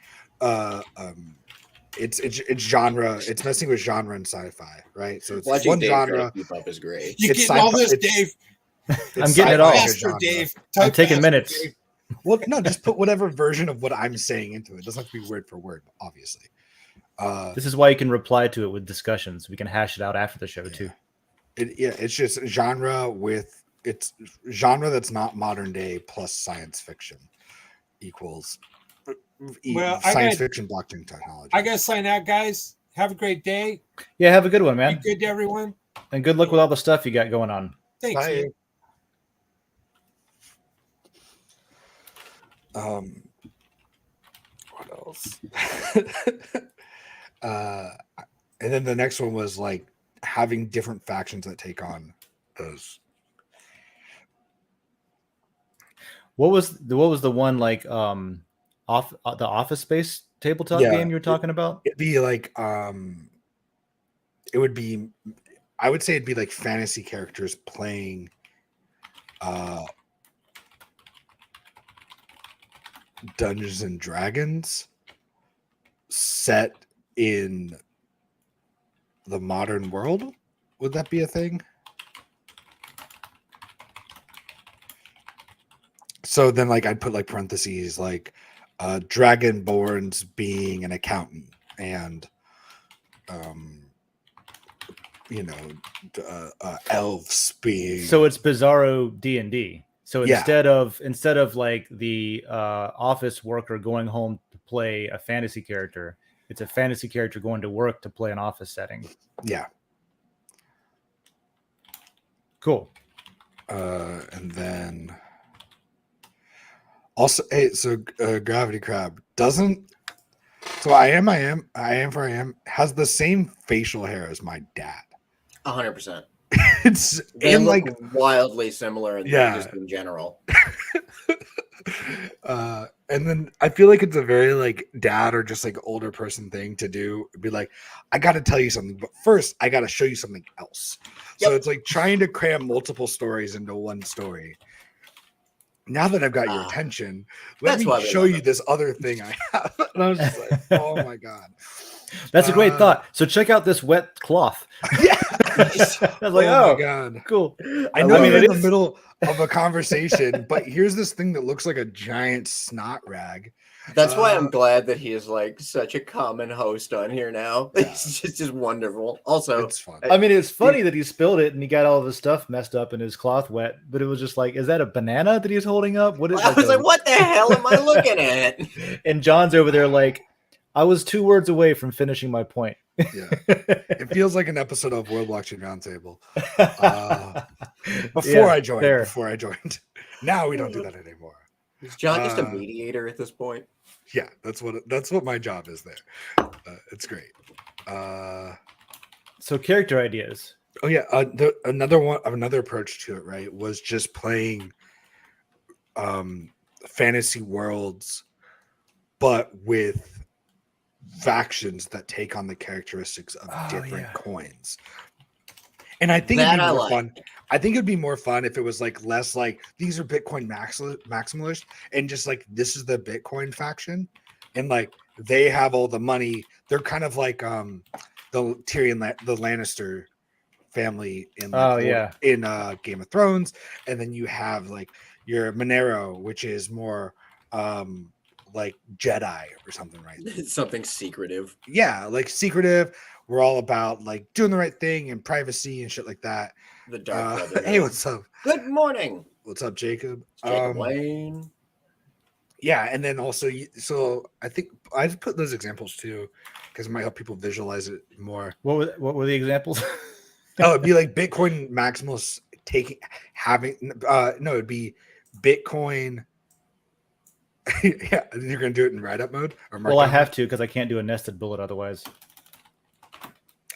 it's genre. It's messing with genre and sci-fi, right? So it's Watching one Dave genre. keep up is great. You getting all this, Dave? I'm getting it all. Faster, Dave. I'm taking minutes. Dave. Well, no, just put whatever version of what I'm saying into it. It doesn't have to be word for word, obviously. This is why you can reply to it with discussions. We can hash it out after the show too. It's just genre that's not modern day plus science fiction equals science fiction blockchain technology. I gotta sign out, guys. Have a great day. Yeah, have a good one, man. Be good to everyone. And good luck with all the stuff you got going on. Thanks. Bye. What else? And then the next one was like having different factions that take on those. What was the one like the Office Space tabletop game you were talking about? It'd be like it would be, I would say it'd be like fantasy characters playing Dungeons and Dragons set in the modern world. Would that be a thing? So then like I'd put like parentheses like Dragonborns being an accountant and elves being, so it's Bizarro D&D. So instead of like the office worker going home to play a fantasy character, it's a fantasy character going to work to play an office setting. Yeah. Cool. And then also, hey, so Gravity Crab doesn't. So I am has the same facial hair as my dad. 100%. It's They and look like wildly similar, just in general. And then I feel like it's a very like dad or just like older person thing to do. Be like, I got to tell you something, but first I got to show you something else. So it's like trying to cram multiple stories into one story. Now that I've got your attention, let me show you this other thing I have. And I was just like, oh my God. That's a great thought. So check out this wet cloth. Yeah. I was like, oh my God. Cool. I know you're in the middle of a conversation, but here's this thing that looks like a giant snot rag. That's why I'm glad that he is like such a common host on here now. Yeah. It's just wonderful. Also, it's fun. I mean, it's funny that he spilled it and he got all the stuff messed up and his cloth wet, but it was just like, is that a banana that he's holding up? What is I was like, what the hell am I looking at? And John's over there like, I was 2 words away from finishing my point. Yeah, it feels like an episode of World Blockchain Roundtable. Before I joined. Now we don't do that anymore. Is John just a mediator at this point? Yeah, that's what my job is there. It's great. So character ideas. Oh yeah, another approach to it, right, was just playing fantasy worlds, but with factions that take on the characteristics of different coins. And I think it'd be more fun. I think it'd be more fun if it was like less like these are Bitcoin maximalist and just like this is the Bitcoin faction and like they have all the money. They're kind of like the Tyrion, the Lannister family in in Game of Thrones, and then you have like your Monero, which is more like Jedi or something, right? It's something secretive. Yeah, like secretive. We're all about like doing the right thing and privacy and shit like that. The Dark Brother. Hey, what's up? Good morning. What's up, Jacob? Jacob Wayne. Yeah, and then also, so I think I've put those examples too because it might help people visualize it more. What were the examples? It'd be like Bitcoin Maximus it'd be Bitcoin. Yeah, you're gonna do it in write-up mode, or well, I have to because I can't do a nested bullet otherwise.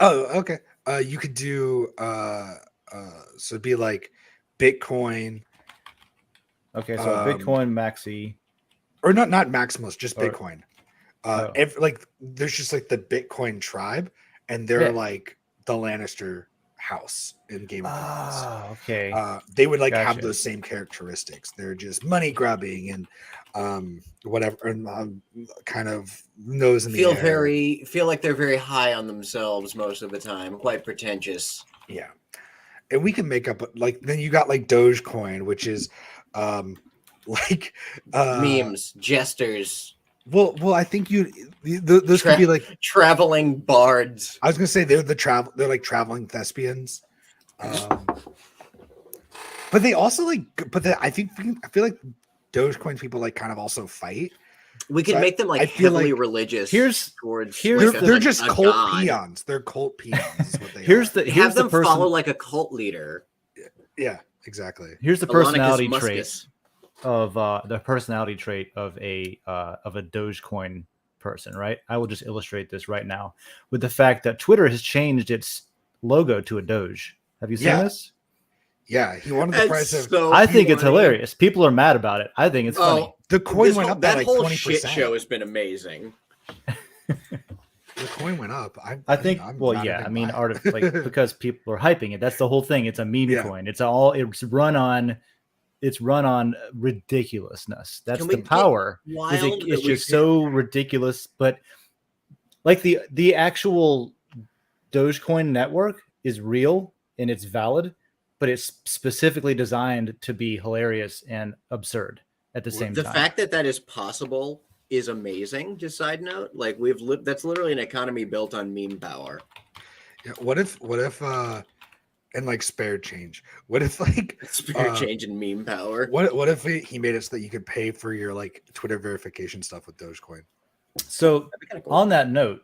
Oh, okay. You could do so it'd be like Bitcoin Okay, so Bitcoin Maxi. Or not Maximus, just Or- Bitcoin. Oh. Like there's just like the Bitcoin tribe, and they're Yeah. like the Lannister house in Game of Thrones. Oh, okay. They would like have Gotcha. those same characteristics. They're just money grubbing and whatever, and kind of nose in the air. Feel like they're very high on themselves most of the time, quite pretentious. Yeah, and we can make up like then you got like Dogecoin, which is like Memes, jesters, Well, I think those could be like traveling bards. I was gonna say they're they're like traveling thespians, but they also like I feel like Dogecoin people like kind of also fight. We could So make them I like feel heavily like religious. here's They're just a cult god. peons. They're cult peons. Is what they Here's are. the Have them person. follow like a cult leader. Yeah, exactly. Here's the Alonicus personality Muscus. trait of the personality trait of a Dogecoin person, right? I will just illustrate this right now with the fact that Twitter has changed its logo to a Doge. Have you seen Yeah. this? Yeah, he wanted the That's price of so I think it's funny. hilarious. People are mad about it. I think it's funny. the coin This went whole- up by that like whole 20%. shit show has been amazing. The coin went up. I think. I'm Well, not yeah. even I mean, buying it. because people are hyping it. That's the whole thing. It's a meme Yeah. coin. It's run on ridiculousness. That's Can we the get power. wild It's that we just so ridiculous. But like the actual Dogecoin network is real and it's valid, but it's specifically designed to be hilarious and absurd at the same The time. fact that that is possible is amazing. Just side note, like that's literally an economy built on meme power. Yeah, what if and like spare change? What if like Spare change and meme power. what if he made it so that you could pay for your like Twitter verification stuff with Dogecoin? So That'd be kinda cool. on that note,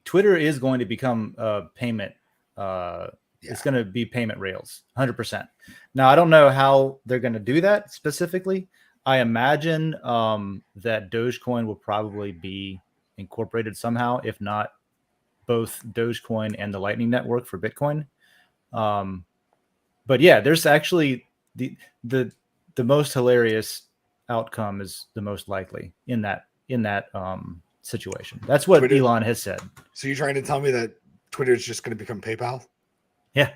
Twitter is going to become a payment. It's going to be payment rails, 100%. Now I don't know how they're going to do that specifically. I imagine that Dogecoin will probably be incorporated somehow, if not both Dogecoin and the Lightning Network for Bitcoin. But yeah, there's actually the most hilarious outcome is the most likely in that situation. That's what Twitter- Elon has said. So you're trying to tell me that Twitter is just going to become PayPal? Yeah.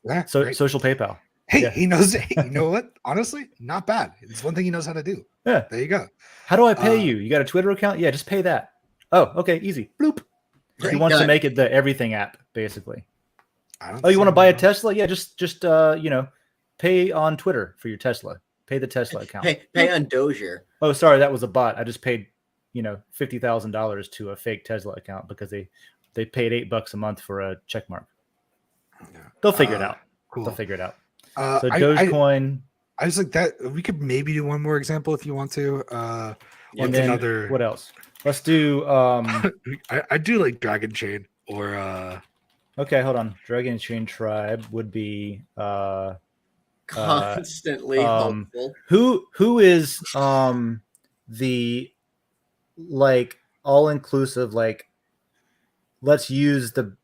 Yeah. So great. social PayPal. Hey, yeah. he knows. Hey, you know what? Honestly, not bad. It's one thing he knows how to do. Yeah. There you go. How do I pay you? You got a Twitter account? Yeah, just pay that. Oh, okay, easy. Bloop. He wants to make it the everything app, basically. I don't You want to see buy a why not. Tesla? Yeah, just pay on Twitter for your Tesla. Pay the Tesla account. Pay on Dozier. Oh, sorry, that was a bot. I just paid, $50,000 to a fake Tesla account because they paid $8 a month for a check mark. Yeah. They'll figure it out. Cool. They'll figure it out. So So Dogecoin, I was like that. We could maybe do one more example if you want to. and What's then another? what else? Let's do. I do like Dragon Chain or Okay, hold on. Dragonchain tribe would be Constantly hopeful. who is the like all inclusive, like let's use the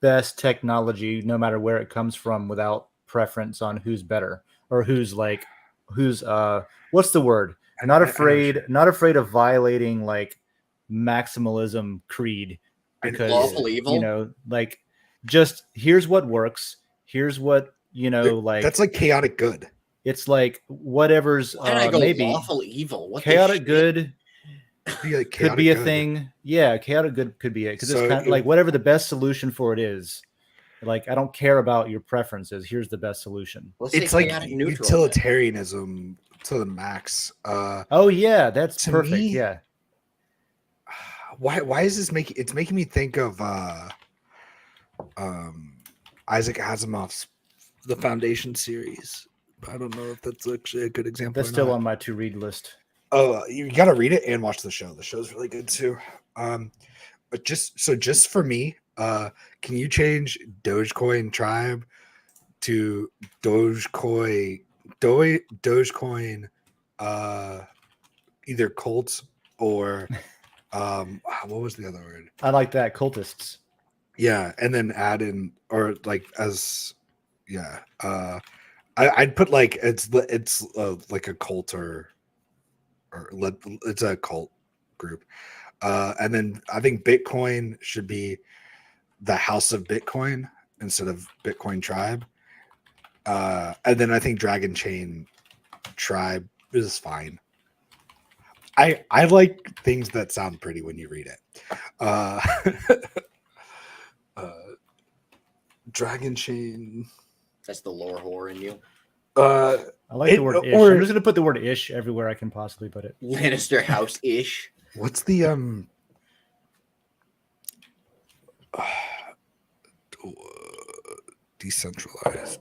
best technology no matter where it comes from without preference on who's better or who's what's the word? Not afraid of violating like maximalism creed because Lawful evil? like just here's what works, here's what like that's like chaotic good. it's like whatever's Why did I go maybe lawful evil? What the chaotic shit? good Be like could be a chaotic good. thing. Yeah, chaotic good could be it because So it's kind of like whatever the best solution for it is. Like I don't care about your preferences. Here's the best solution. Let's say It's like chaotic neutral. utilitarianism to the max. Oh yeah, that's To perfect. me, Yeah. Why is this making? It's making me think of Isaac Asimov's The Foundation series. I don't know if that's actually a good example. That's or still not. on my to read list. Oh, you got to read it and watch the show. The show's really good too. But just for me, can you change Dogecoin tribe to Dogecoin, either cults or what was the other word? I like that. Cultists. Yeah, and then add in or like as I'd put like it's like a cult it's a cult group. And then I think Bitcoin should be the House of Bitcoin instead of Bitcoin Tribe. And then I think Dragon Chain Tribe is fine. I like things that sound pretty when you read it. Dragon Chain. That's the lore whore in you. I like the word ish. I'm just gonna put the word ish everywhere I can possibly put it. Lannister house ish. What's the decentralized,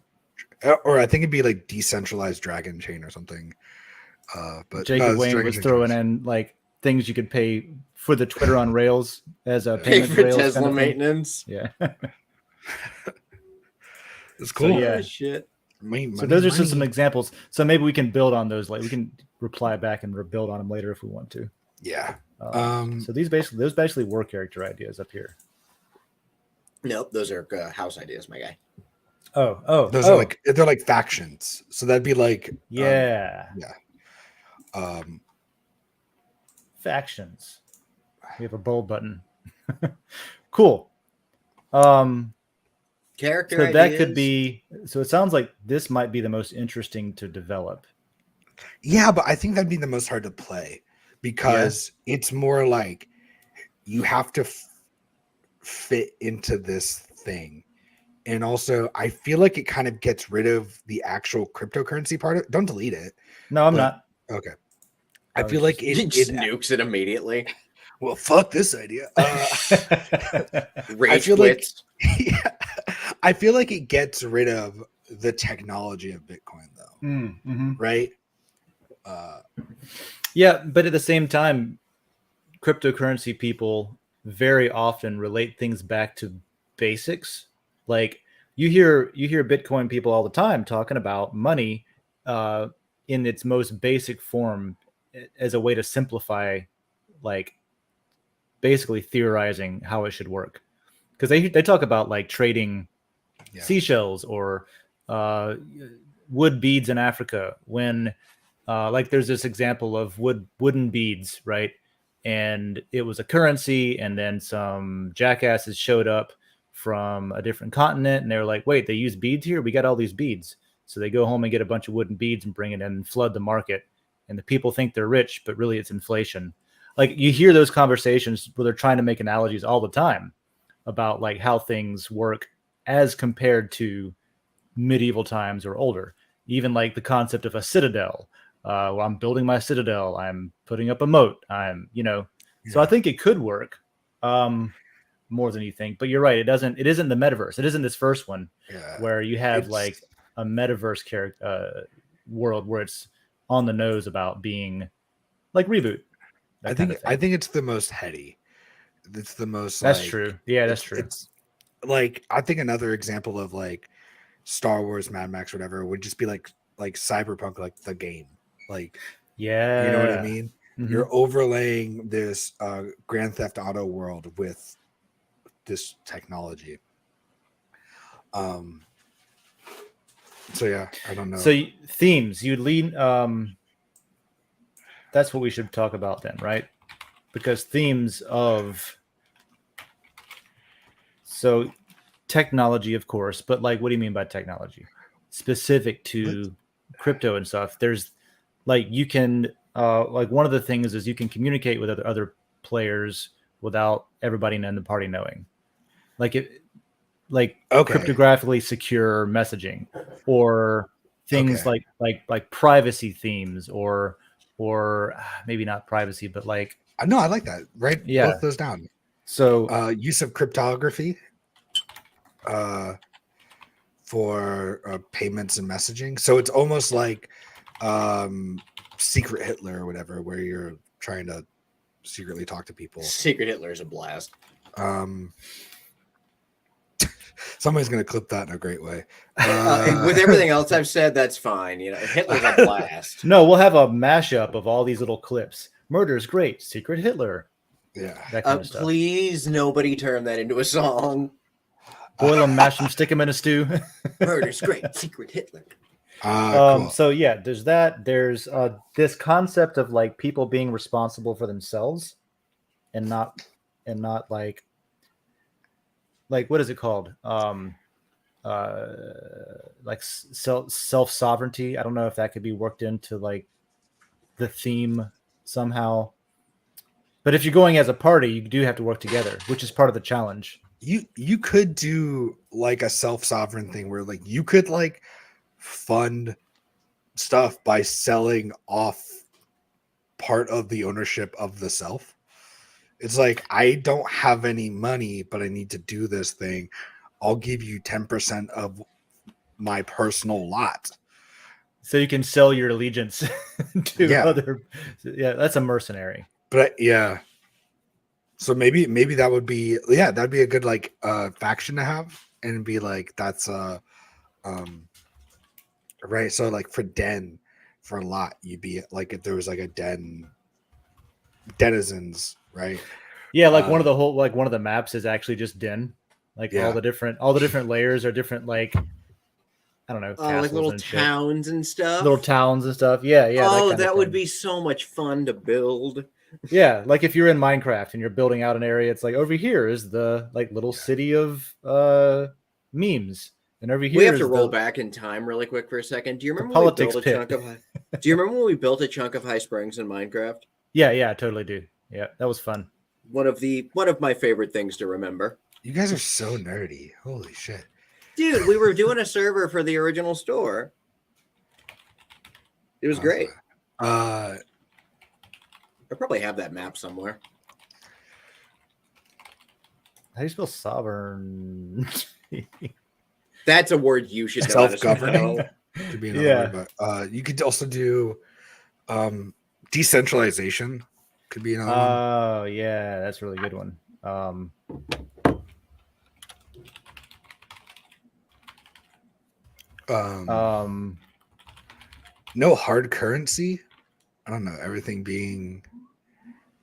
or I think it'd be like decentralized Dragon Chain or something. But Jacob Wayne was throwing in like things you could pay for the Twitter on Rails as a payment for rails Tesla kind of maintenance. Yeah. It's cool. So, yeah. Oh, shit. So those are just some examples. So maybe we can build on those. Like we can reply back and rebuild on them later if we want to. Yeah. So those basically war character ideas up here. Nope, those are house ideas, my guy. Those are like they're like factions. So that'd be like factions. We have a bold button. Cool. Character so ideas. that could be. So it sounds like this might be the most interesting to develop. Yeah, but I think that'd be the most hard to play because it's more like you have to fit into this thing. And also, I feel like it kind of gets rid of the actual cryptocurrency part of it. Don't delete it. No, I'm not. Okay. I feel like it just nukes it immediately. Well, fuck this idea. Rage quits. I feel like it gets rid of the technology of Bitcoin, though. Right? Yeah, but at the same time, cryptocurrency people very often relate things back to basics. Like you hear Bitcoin people all the time talking about money in its most basic form as a way to simplify, like basically theorizing how it should work. Because they talk about like trading seashells or wood beads in Africa when like there's this example of wooden beads, right? And it was a currency, and then some jackasses showed up from a different continent, and they were like, wait, they use beads here? We got all these beads. So they go home and get a bunch of wooden beads and bring it in and flood the market. And the people think they're rich, but really it's inflation. Like you hear those conversations where they're trying to make analogies all the time about like how things work as compared to medieval times or older. Even like the concept of a citadel. Well, I'm building my citadel. I'm putting up a moat. So I think it could work more than you think. But you're right. It isn't the metaverse. It isn't this first one where you have like a metaverse character world where it's on the nose about being like Reboot. I think it's the most heady. It's the most. That's true. Yeah, that's true. It's like I think another example of like Star Wars, Mad Max, whatever would just be like Cyberpunk, like the game. Like, you know what I mean? Mm-hmm. You're overlaying this Grand Theft Auto world with this technology. So yeah, I don't know. So themes, you'd lean. That's what we should talk about then, right? Because themes of technology, of course, but like, what do you mean by technology? Specific to crypto and stuff. There's like you can like one of the things is you can communicate with other players without everybody in the party knowing. Cryptographically secure messaging or things like privacy themes or maybe not privacy, but like no, I like that. Write both those down. So use of cryptography for payments and messaging. So it's almost like Secret Hitler or whatever, where you're trying to secretly talk to people. Secret Hitler is a blast. Somebody's going to clip that in a great way. With everything else I've said, that's fine. You know, Hitler's a blast. No, we'll have a mashup of all these little clips. Murder's great. Secret Hitler. Yeah. That kind of stuff. Please, nobody turn that into a song. Boil them, mash them, stick them in a stew. Murder's great. Secret Hitler. Cool. So yeah, there's that. There's this concept of like people being responsible for themselves and not like what is it called? Like self sovereignty. I don't know if that could be worked into like the theme somehow. But if you're going as a party, you do have to work together, which is part of the challenge. You could do like a self-sovereign thing where like you could like fund stuff by selling off part of the ownership of the self. It's like, I don't have any money, but I need to do this thing. I'll give you 10% of my personal lot. So you can sell your allegiance to Yeah. other. Yeah, that's a mercenary. But yeah. So maybe that would be, yeah, that'd be a good like faction to have, and be like, that's right. So like for a lot, you'd be like, if there was like a denizens, right? Yeah, like one of the maps is actually just Den. Like Yeah. all the different layers are different, like I don't know, castles like little and shit. towns and stuff. Little towns and stuff. Yeah, Oh, that that would thing. be so much fun to build. Yeah, like if you're in Minecraft and you're building out an area, it's like over here is the like little city of memes, and over here We have is to roll the back in time really quick for a second. Do you remember when we politics built a pit. chunk of Do you remember when we built a chunk of High Springs in Minecraft? Yeah, I totally do. Yeah, that was fun. One of my favorite things to remember. You guys are so nerdy. Holy shit. Dude, we were doing a server for the original store. It was great. I probably have that map somewhere. How do you spell sovereign? That's a word you should know. Self-governing could be another word, but you could also do decentralization. Could be another one. Oh yeah, that's a really good one. No hard currency. I don't know. Everything being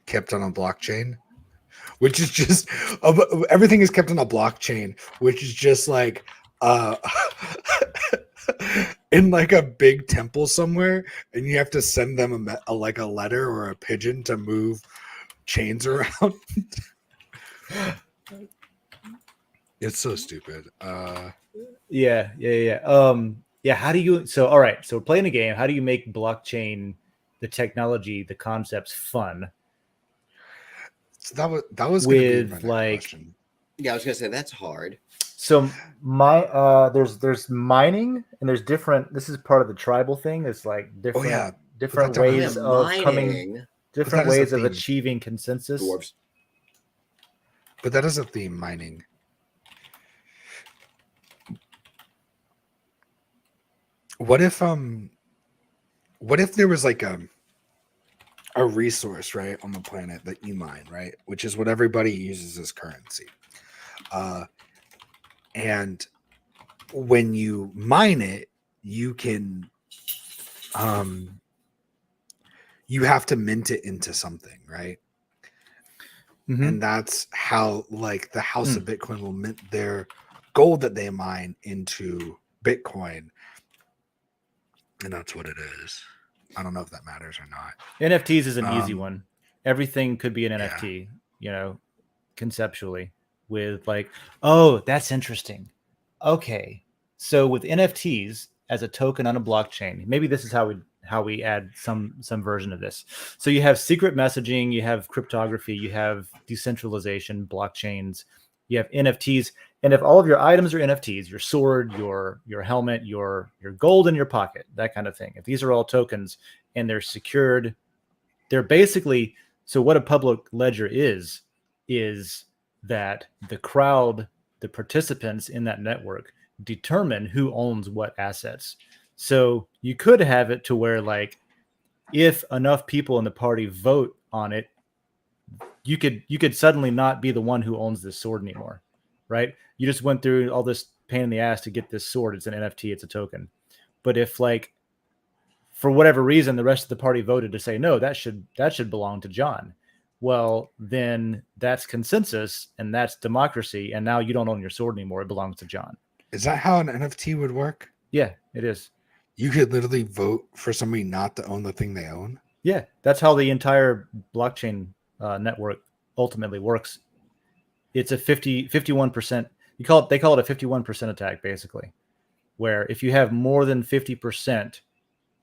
kept on a blockchain, which is just everything is kept on a blockchain, which is just like in like a big temple somewhere, and you have to send them a letter or a pigeon to move chains around. It's so stupid. Yeah. How do you? So all right. So we're playing a game. How do you make blockchain, the technology, the concepts fun? So that was with gonna be like. question. Yeah, I was gonna say that's hard. So there's mining and there's different. This is part of the tribal thing. It's like different ways of coming, different ways of achieving consensus. Dwarves. But that is a theme, mining. What if there was like a resource, right, on the planet that you mine, right, which is what everybody uses as currency, and when you mine it, you can you have to mint it into something, right? Mm-hmm. And that's how like the House of Bitcoin will mint their gold that they mine into Bitcoin. And that's what it is. I don't know if that matters or not. NFTs is an easy one. Everything could be an NFT, conceptually, with like, oh, that's interesting. Okay. So with NFTs as a token on a blockchain, maybe this is how we add some version of this. So you have secret messaging, you have cryptography, you have decentralization, blockchains, you have NFTs. And if all of your items are NFTs, your sword, your helmet, your gold in your pocket, that kind of thing, if these are all tokens and they're secured, they're basically, so what a public ledger is that the crowd, the participants in that network determine who owns what assets. So you could have it to where like, if enough people in the party vote on it, you could suddenly not be the one who owns this sword anymore, right? You just went through all this pain in the ass to get this sword. It's an NFT, it's a token. But if like, for whatever reason, the rest of the party voted to say, no, that should belong to John. Well, then that's consensus and that's democracy. And now you don't own your sword anymore. It belongs to John. Is that how an NFT would work? Yeah, it is. You could literally vote for somebody not to own the thing they own. Yeah, that's how the entire blockchain network ultimately works. It's a 51%. They call it a 51% attack, basically, where if you have more than 50%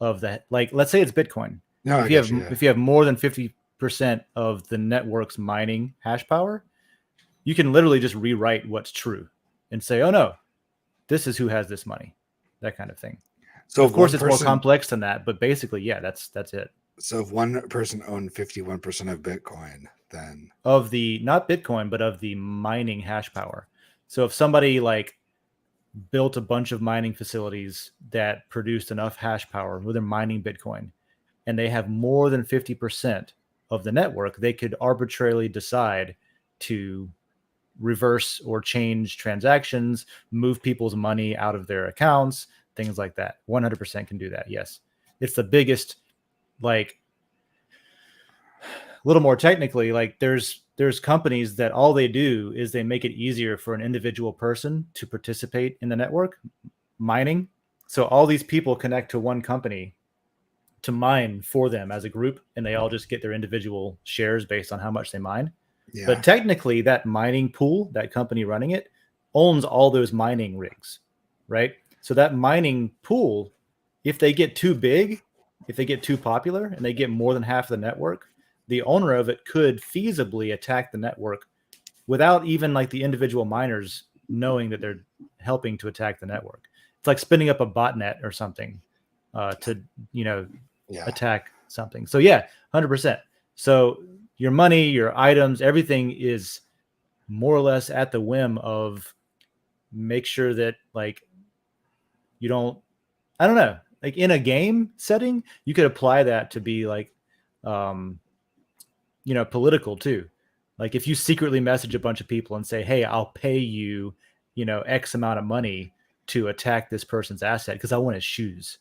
of that, like let's say it's Bitcoin. No, if you have more than 50% of the network's mining hash power, you can literally just rewrite what's true and say, oh no, this is who has this money, that kind of thing. So of course it's more complex than that, but basically, yeah, that's it. So if one person owned 51% of Bitcoin, then of the not Bitcoin, but of the mining hash power. So if somebody like built a bunch of mining facilities that produced enough hash power where they're mining Bitcoin, and they have more than 50% of the network, they could arbitrarily decide to reverse or change transactions, move people's money out of their accounts, things like that. 100% can do that. Yes. It's the biggest, like a little more technically, like there's companies that all they do is they make it easier for an individual person to participate in the network mining. So all these people connect to one company to mine for them as a group, and they all just get their individual shares based on how much they mine. Yeah. But technically that mining pool, that company running it, owns all those mining rigs, right? So that mining pool, if they get too big, if they get too popular and they get more than half of the network, the owner of it could feasibly attack the network without even like the individual miners knowing that they're helping to attack the network. It's like spinning up a botnet or something to, attack something. So yeah, 100%. So your money, your items, everything is more or less at the whim of make sure that like you don't, I don't know, like in a game setting, you could apply that to be like, political too. Like if you secretly message a bunch of people and say, hey, I'll pay you, X amount of money to attack this person's asset because I want his shoes.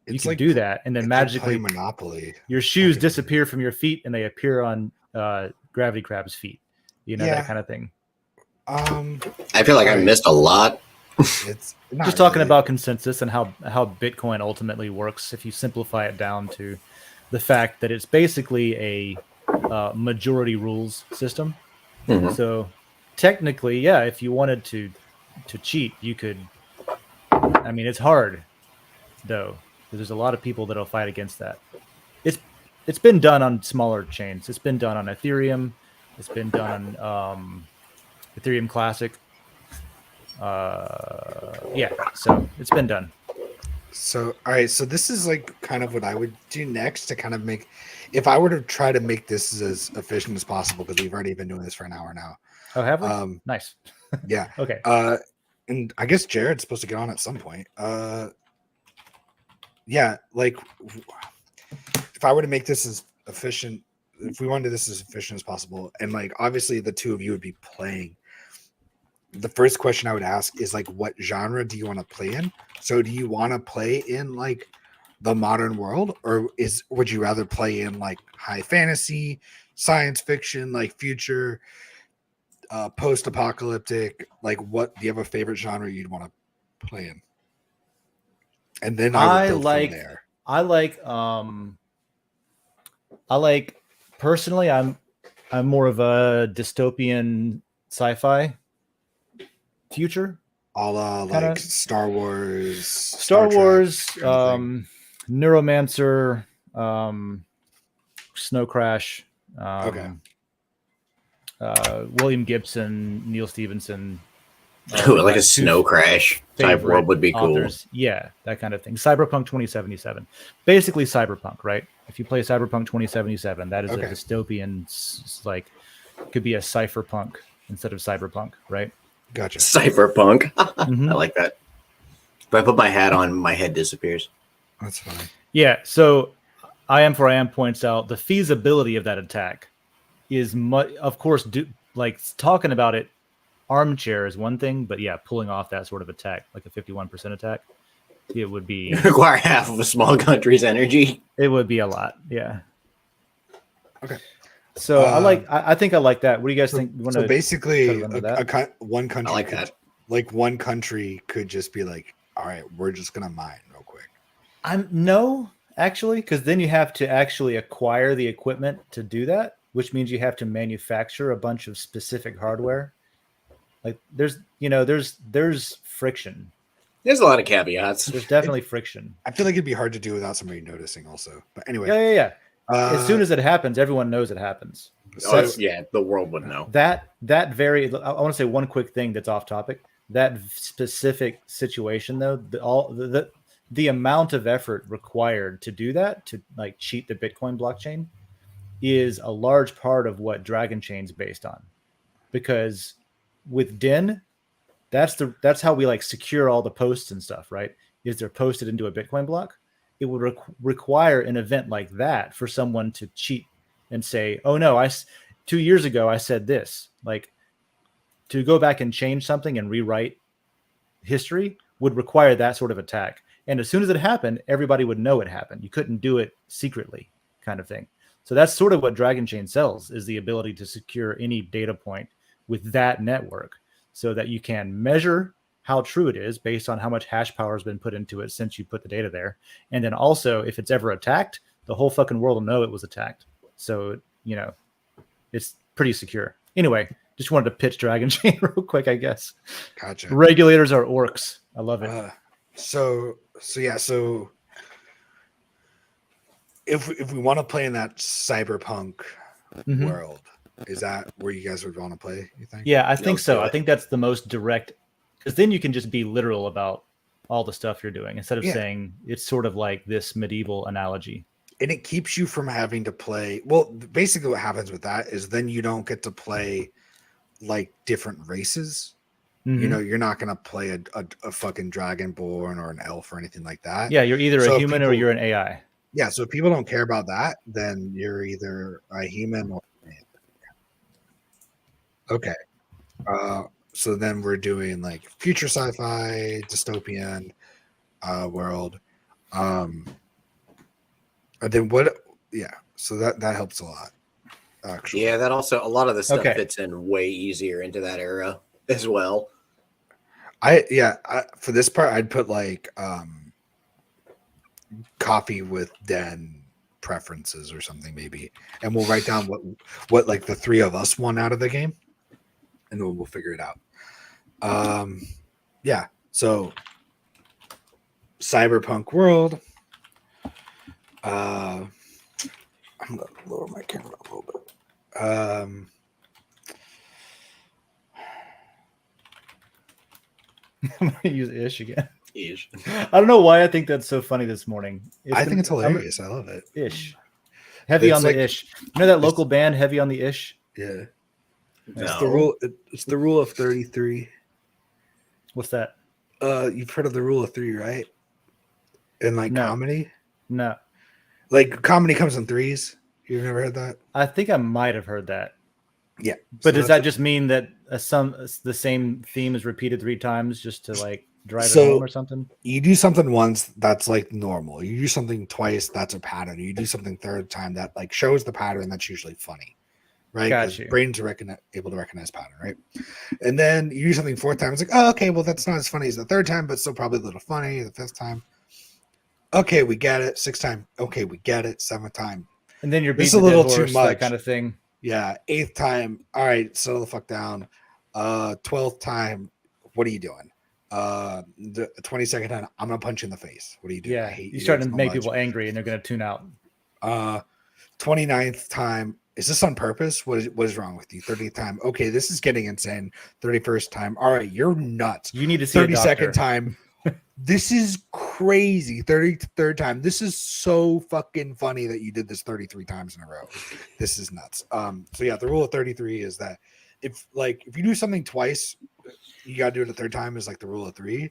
You can do that, and then magically Monopoly. Your shoes disappear from your feet and they appear on Gravity Crab's feet. That kind of thing. I feel like I missed a lot. It's just talking about consensus and how Bitcoin ultimately works. If you simplify it down to the fact that it's basically a majority rules system. Mm-hmm. So technically, yeah, if you wanted to cheat, you could. I mean, it's hard though. There's a lot of people that'll fight against that. It's been done on smaller chains. It's been done on Ethereum. It's been done on Ethereum Classic. So it's been done. So all right, so this is like kind of what I would do next to kind of make, if I were to try to make this as efficient as possible, because we've already been doing this for an hour now. Oh, have we? Nice. Yeah. Okay. And I guess Jared's supposed to get on at some point. Yeah, like if I were to make this as efficient, if we wanted this as efficient as possible, and like obviously the two of you would be playing, the first question I would ask is like, what genre do you want to play in? So do you want to play in like the modern world, or would you rather play in like high fantasy, science fiction, like future, post-apocalyptic? Like, what do you have a favorite genre you'd want to play in? And then I like personally, I'm more of a dystopian sci-fi future. A la like Star Wars, Neuromancer, Snow Crash, William Gibson, Neil Stevenson. Like a Snow Crash type world would be authors. Cool. Yeah, that kind of thing. Cyberpunk 2077. Basically cyberpunk, right? If you play Cyberpunk 2077, that is a dystopian, like, could be a cypherpunk instead of cyberpunk, right? Gotcha. Cypherpunk. Mm-hmm. I like that. If I put my hat on, my head disappears. That's fine. Yeah, so I Am For I Am points out the feasibility of that attack is of course, like talking about it, armchair is one thing, but yeah, pulling off that sort of attack, like a 51% attack, it would be require half of a small country's energy. It would be a lot, yeah. Okay. So I think I like that. What do you guys think? So basically, one country, I like that. Like one country could just be like, all right, we're just gonna mine real quick, I'm no, actually, because then you have to actually acquire the equipment to do that, which means you have to manufacture a bunch of specific hardware. Like there's friction. There's a lot of caveats. There's definitely friction. I feel like it'd be hard to do without somebody noticing also. But anyway. Yeah. As soon as it happens, everyone knows it happens. So yeah, the world would know. That very I want to say one quick thing that's off topic. That specific situation though, the amount of effort required to do that, to like cheat the Bitcoin blockchain, is a large part of what Dragonchains based on. Because with Den, that's how we like secure all the posts and stuff, right? Is they're posted into a Bitcoin block. It would require an event like that for someone to cheat and say, "Oh no, 2 years ago I said this." Like, to go back and change something and rewrite history would require that sort of attack. And as soon as it happened, everybody would know it happened. You couldn't do it secretly, kind of thing. So that's sort of what Dragonchain sells, is the ability to secure any data point with that network, so that you can measure how true it is based on how much hash power has been put into it since you put the data there. And then also, if it's ever attacked, the whole fucking world will know it was attacked. So, it's pretty secure. Anyway, just wanted to pitch Dragonchain real quick, I guess. Gotcha. Regulators are orcs. I love it. So if we want to play in that cyberpunk world, is that where you guys would want to play, you think? Yeah, I think so. I think that's the most direct, because then you can just be literal about all the stuff you're doing instead of saying it's sort of like this medieval analogy. And it keeps you from having to play. Well, basically what happens with that is then you don't get to play like different races. Mm-hmm. You're not going to play a fucking dragonborn or an elf or anything like that. Yeah, you're either a human or you're an AI. Yeah, so if people don't care about that, then you're either a human or okay. So then we're doing like future sci-fi, dystopian world. And then what? Yeah, so that helps a lot. Actually, yeah, that also, a lot of the stuff fits in way easier into that era as well. For this part, I'd put like coffee with Den preferences or something maybe, and we'll write down what like the three of us want out of the game, and then we'll figure it out. Yeah, so cyberpunk world. I'm gonna lower my camera a little bit. I'm gonna use ish again. Ish. I don't know why I think that's so funny this morning. I think it's hilarious. I love it. Ish. Heavy on the ish. You know that local band, Heavy on the Ish? Yeah. No. It's the rule of 33. What's that? You've heard of the rule of 3, right? In like comedy? No. Like comedy comes in threes. You've never heard that? I think I might have heard that. Yeah. But does that just mean that the same theme is repeated 3 times just to like drive it home or something? You do something once, that's like normal. You do something twice, that's a pattern. You do something third time, that like shows the pattern. That's usually funny, right? Because brains are able to recognize pattern, right? And then you do something fourth time. It's like, oh, okay, well, that's not as funny as the third time, but still probably a little funny. The fifth time, okay, we get it. Sixth time, okay, we get it. Seventh time, and then you're beating a little too much, that kind of thing. Yeah. Eighth time, all right, settle the fuck down. 12th time, what are you doing? The 22nd time, I'm gonna punch you in the face. What are you doing? Yeah, you're starting to make people angry, and they're gonna tune out. 29th time, is this on purpose? What is wrong with you? 30th time, okay, this is getting insane. 31st time, all right, you're nuts. You need to see 32nd time, this is crazy. 33rd time, this is so fucking funny that you did this 33 times in a row. This is nuts. So yeah, the rule of 33 is that if you do something twice, you gotta do it a third time, is like the rule of 3.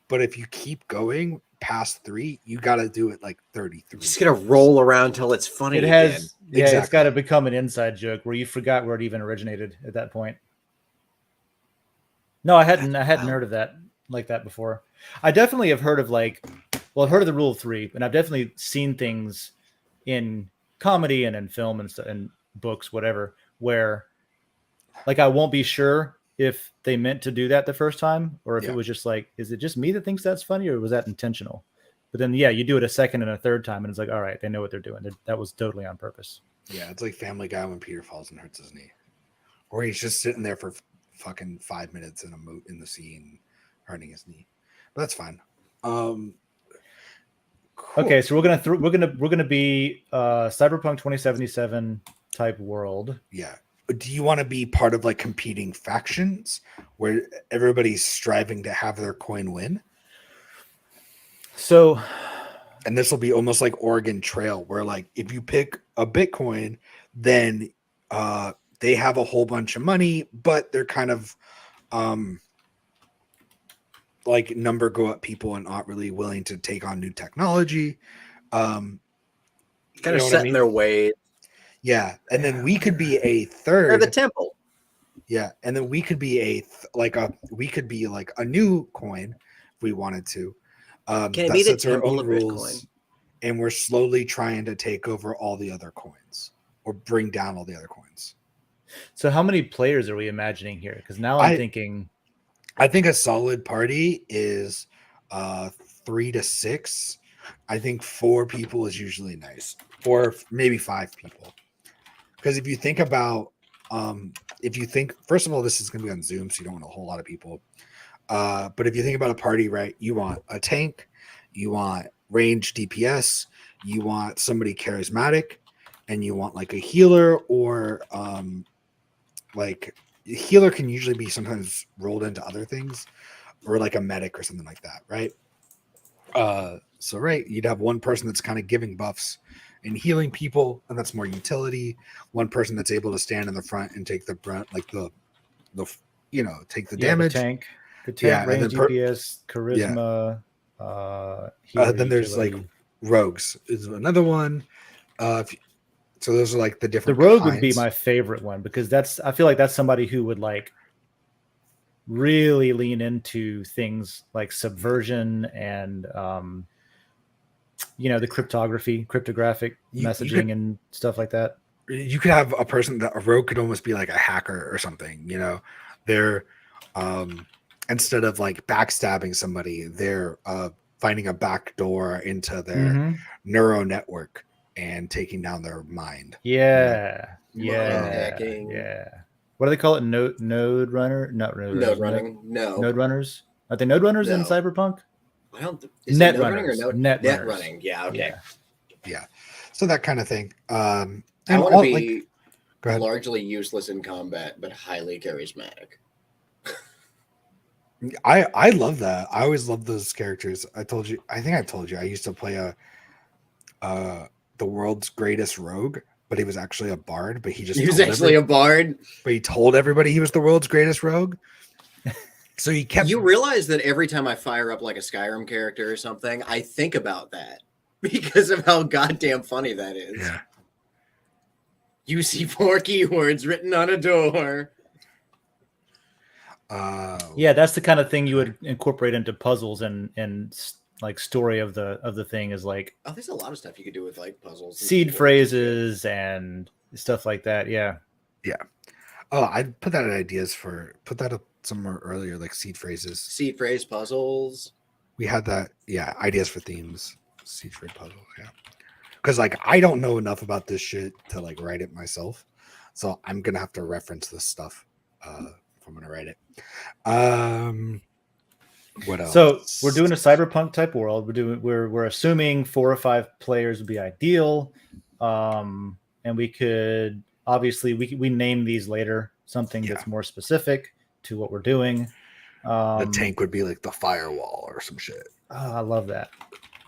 But if you keep going past 3, you gotta do it like 33. It's gonna roll around till it's funny. It has again. Yeah, exactly. It's got to become an inside joke where you forgot where it even originated at that point. No, I hadn't heard of that like that before. I definitely have heard of I've heard of the rule of 3, and I've definitely seen things in comedy and in film and stuff and books, whatever, where like I won't be sure if they meant to do that the first time, or if it was just like, is it just me that thinks that's funny, or was that intentional? But then, yeah, you do it a second and a third time, and it's like, all right, they know what they're doing. That was totally on purpose. Yeah, it's like Family Guy when Peter falls and hurts his knee, or he's just sitting there for fucking 5 minutes in the scene, hurting his knee. But that's fine. Cool. Okay, so we're gonna be Cyberpunk 2077 type world. Yeah. Do you want to be part of like competing factions where everybody's striving to have their coin win? So, and this will be almost like Oregon Trail, where like if you pick a Bitcoin, then they have a whole bunch of money, but they're kind of like number go up people and not really willing to take on new technology. Kind of set in their way. Yeah, and then we could be a third. Or the temple. Yeah, and then we could be a new coin if we wanted to. Can it be the temple of rules, and we're slowly trying to take over all the other coins or bring down all the other coins. So how many players are we imagining here? Because now I'm thinking. I think a solid party is 3 to 6. I think 4 people is usually nice, or maybe 5 people. Because if you think about, first of all, this is going to be on Zoom, so you don't want a whole lot of people. But if you think about a party, right, you want a tank, you want range DPS, you want somebody charismatic, and you want like a healer, or like healer can usually be sometimes rolled into other things, or like a medic or something like that, right? So right, you'd have one person that's kind of giving buffs and healing people, and that's more utility. One person that's able to stand in the front and take the brunt, like the take the damage. The tank, range, DPS, charisma. Then there's like rogues is another one. So those are like the different. The rogue kinds. would be my favorite one, because I feel like that's somebody who would like really lean into things like subversion and the cryptographic messaging and stuff like that. You could have a rogue could almost be like a hacker or something. They're instead of like backstabbing somebody, they're finding a back door into their neural network and taking down their mind. Yeah. Mind hacking. Yeah. What do they call it? Node runner? Not node runners. Node running. No. Node runners? Are they node runners in Cyberpunk? Net runners. Net running. Yeah. Okay. Yeah. So that kind of thing. I want to be largely useless in combat, but highly charismatic. I love that. I always love those characters. I think I told you I used to play the world's greatest rogue, but he was actually a bard. But he told everybody he was the world's greatest rogue. So he kept. You realize that every time I fire up like a Skyrim character or something, I think about that because of how goddamn funny that is. Yeah. You see 4 keywords written on a door. Yeah, that's the kind of thing you would incorporate into puzzles and like story of the thing is like. Oh, there's a lot of stuff you could do with like puzzles, seed phrases and stuff like that. Yeah. Yeah. Oh, I'd put that up somewhere earlier, like seed phrases. Seed phrase puzzles. We had that. Yeah. Ideas for themes. Seed phrase puzzles. Yeah. Because like I don't know enough about this shit to like write it myself. So I'm gonna have to reference this stuff if I'm gonna write it. What else? So we're doing a cyberpunk type world. We're assuming 4 or 5 players would be ideal. And we could obviously we name these later, something that's more specific to what we're doing. The tank would be like the firewall or some shit. Oh, I love that.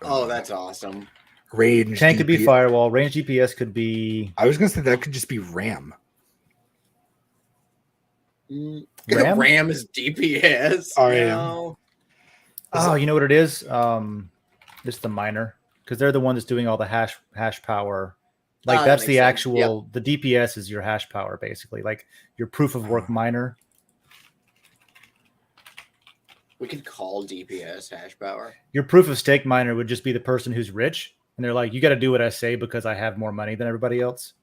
Oh, that's awesome. Range tank could be firewall. Range GPS could be. I was gonna say that could just be RAM. RAM is DPS. No. Oh, you know what it is? It's the miner, because they're the one that's doing all the hash power. Like that's the actual. Yep. The DPS is your hash power, basically, like your proof of work miner. We could call DPS hash power. Your proof of stake miner would just be the person who's rich, and they're like, "You got to do what I say because I have more money than everybody else."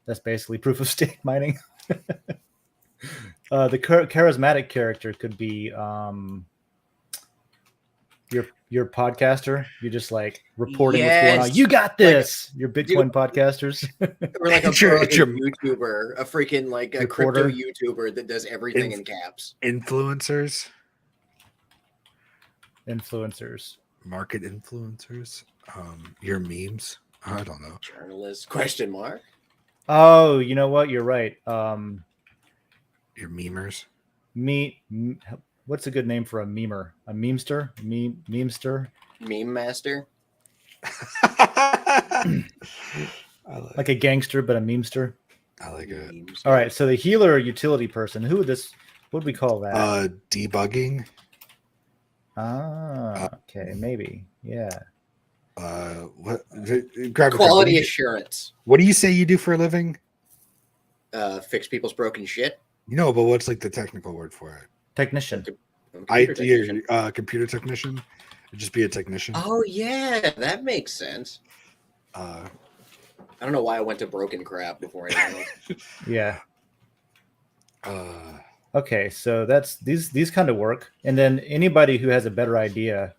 That's basically proof of stake mining. The charismatic character could be you're a podcaster. You're just like reporting what's going on. Yes. You got this. You're Bitcoin podcasters. Or like a It's your- YouTuber, a freaking like a crypto Reporter. YouTuber that does everything in caps. Influencers, Influencers. market influencers, your memes. I don't know. Journalist? Question mark. Oh, you know what? You're right. Your memers. What's a good name for a memer? A memester? Memester? Meme master. I Like a gangster, but a memester. like it. Memes. All right. So the healer utility person. What would we call that? Debugging. Okay, maybe. Yeah. What? Grab Quality assurance. What do you say you do for a living? Fix people's broken shit. No, but what's like the technical word for it? Technician. Computer technician. Computer technician. Just be a technician. Oh yeah, that makes sense. Uh, I don't know why I went to broken crap before anything else. Yeah. uh, Okay, so that's these kind of work, and then anybody who has a better idea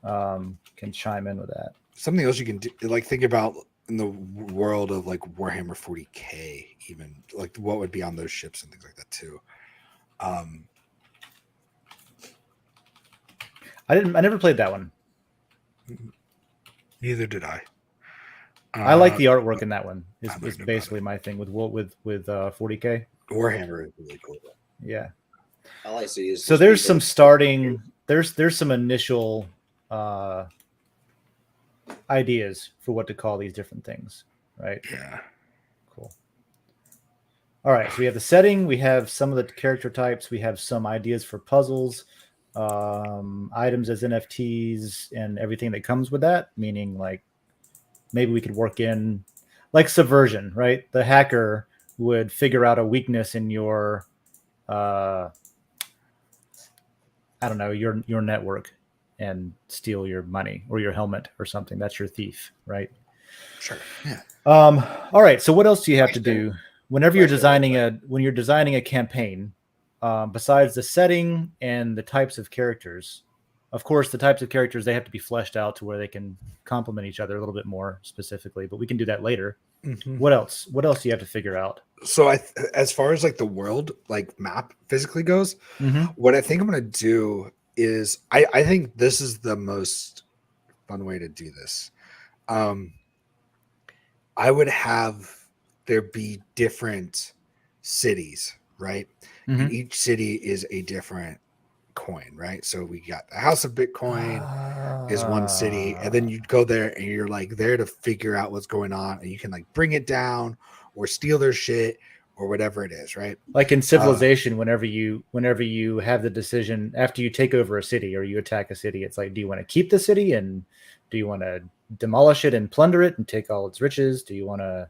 can chime in with that. something else you can do, like think about in the world of like Warhammer 40K, even like what would be on those ships and things like that too. I never played that one. Neither did I. I like the artwork in that one. I Is learned about basically my thing with 40K. Warhammer is really cool. Yeah. All I see is So there's some starting. There's some initial ideas for what to call these different things, right? Yeah. Cool. All right, so we have the setting, we have some of the character types, we have some ideas for puzzles, items as NFTs, and everything that comes with that, meaning like maybe we could work in like subversion, right? The hacker would figure out a weakness in your I don't know, your network and steal your money or your helmet or something. That's your thief, right? Sure. Yeah. All right. So what else do you have to Question. do whenever you're designing a campaign? Besides the setting and the types of characters, of course, the types of characters, they have to be fleshed out to where they can complement each other a little bit more specifically. But we can do that later. Mhm. What else? What else do you have to figure out? So as far as like the world like map physically goes, what I think I'm going to do is I think this is the most fun way to do this. I would have there be different cities, right? And each city is a different coin, right? So we got the House of Bitcoin is one city, and then you go there and you're like there to figure out what's going on, and you can like bring it down or steal their shit or whatever it is, right? Like in Civilization, whenever you have the decision after you take over a city or you attack a city, it's like, do you want to keep the city and do you want to demolish it and plunder it and take all its riches? Do you want to?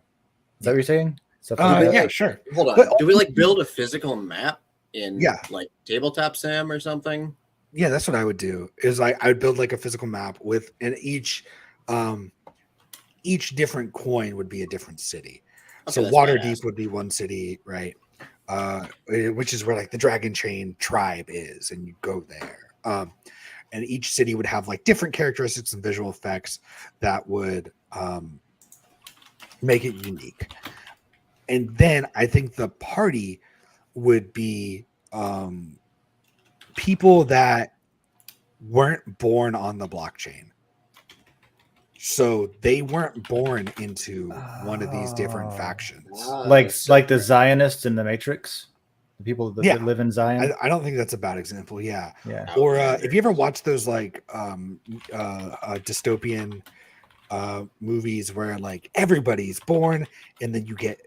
Is that what you're saying? Stuff like that? Yeah, sure. Hold on. But- Do we like build a physical map in Yeah. like tabletop sim or something? Yeah, that's what I would do. Is I would build like a physical map with, and each different coin would be a different city. Okay, So that's Waterdeep badass. would be one city, right? Which is where like the Dragonchain tribe is, and you go there. And each city would have like different characteristics and visual effects that would make it unique. And then I think the party would be people that weren't born on the blockchain. So they weren't born into one of these different factions. Like the Zionists in the Matrix, the people that live in Zion. I don't think that's a bad example. Yeah. Yeah. Or if you ever watch those like dystopian movies where like everybody's born and then you get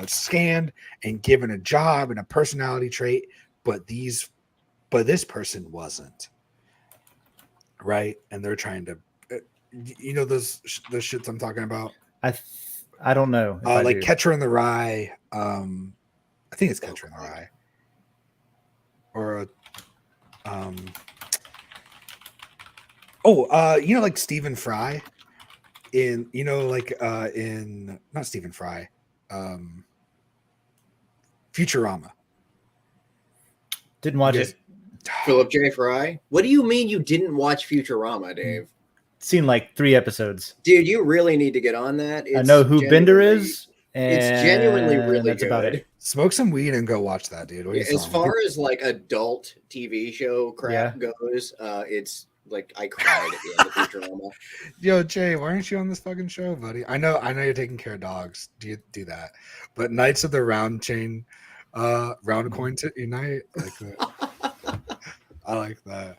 scanned and given a job and a personality trait, but this person wasn't, right? And they're trying to, those shits I'm talking about. I don't know. If I Like do. Catcher in the Rye. I think it's Catcher in the Rye. Or like Stephen Fry in not Stephen Fry, Futurama. Didn't watch Yes. it. Philip J. Fry. What do you mean you didn't watch Futurama, Dave? Seen like 3 episodes. Dude, you really need to get on that. I know who Bender genuinely- is. And It's genuinely really that's about good. it. Smoke some weed and go watch that, dude. What are you As talking far as like adult TV show crap goes, it's like I cried at the end of Futurama. Yo, Jay, why aren't you on this fucking show, buddy? I know you're taking care of dogs. Do that. But Knights of the Round Chain, Round Coin to Unite, like that. I like that.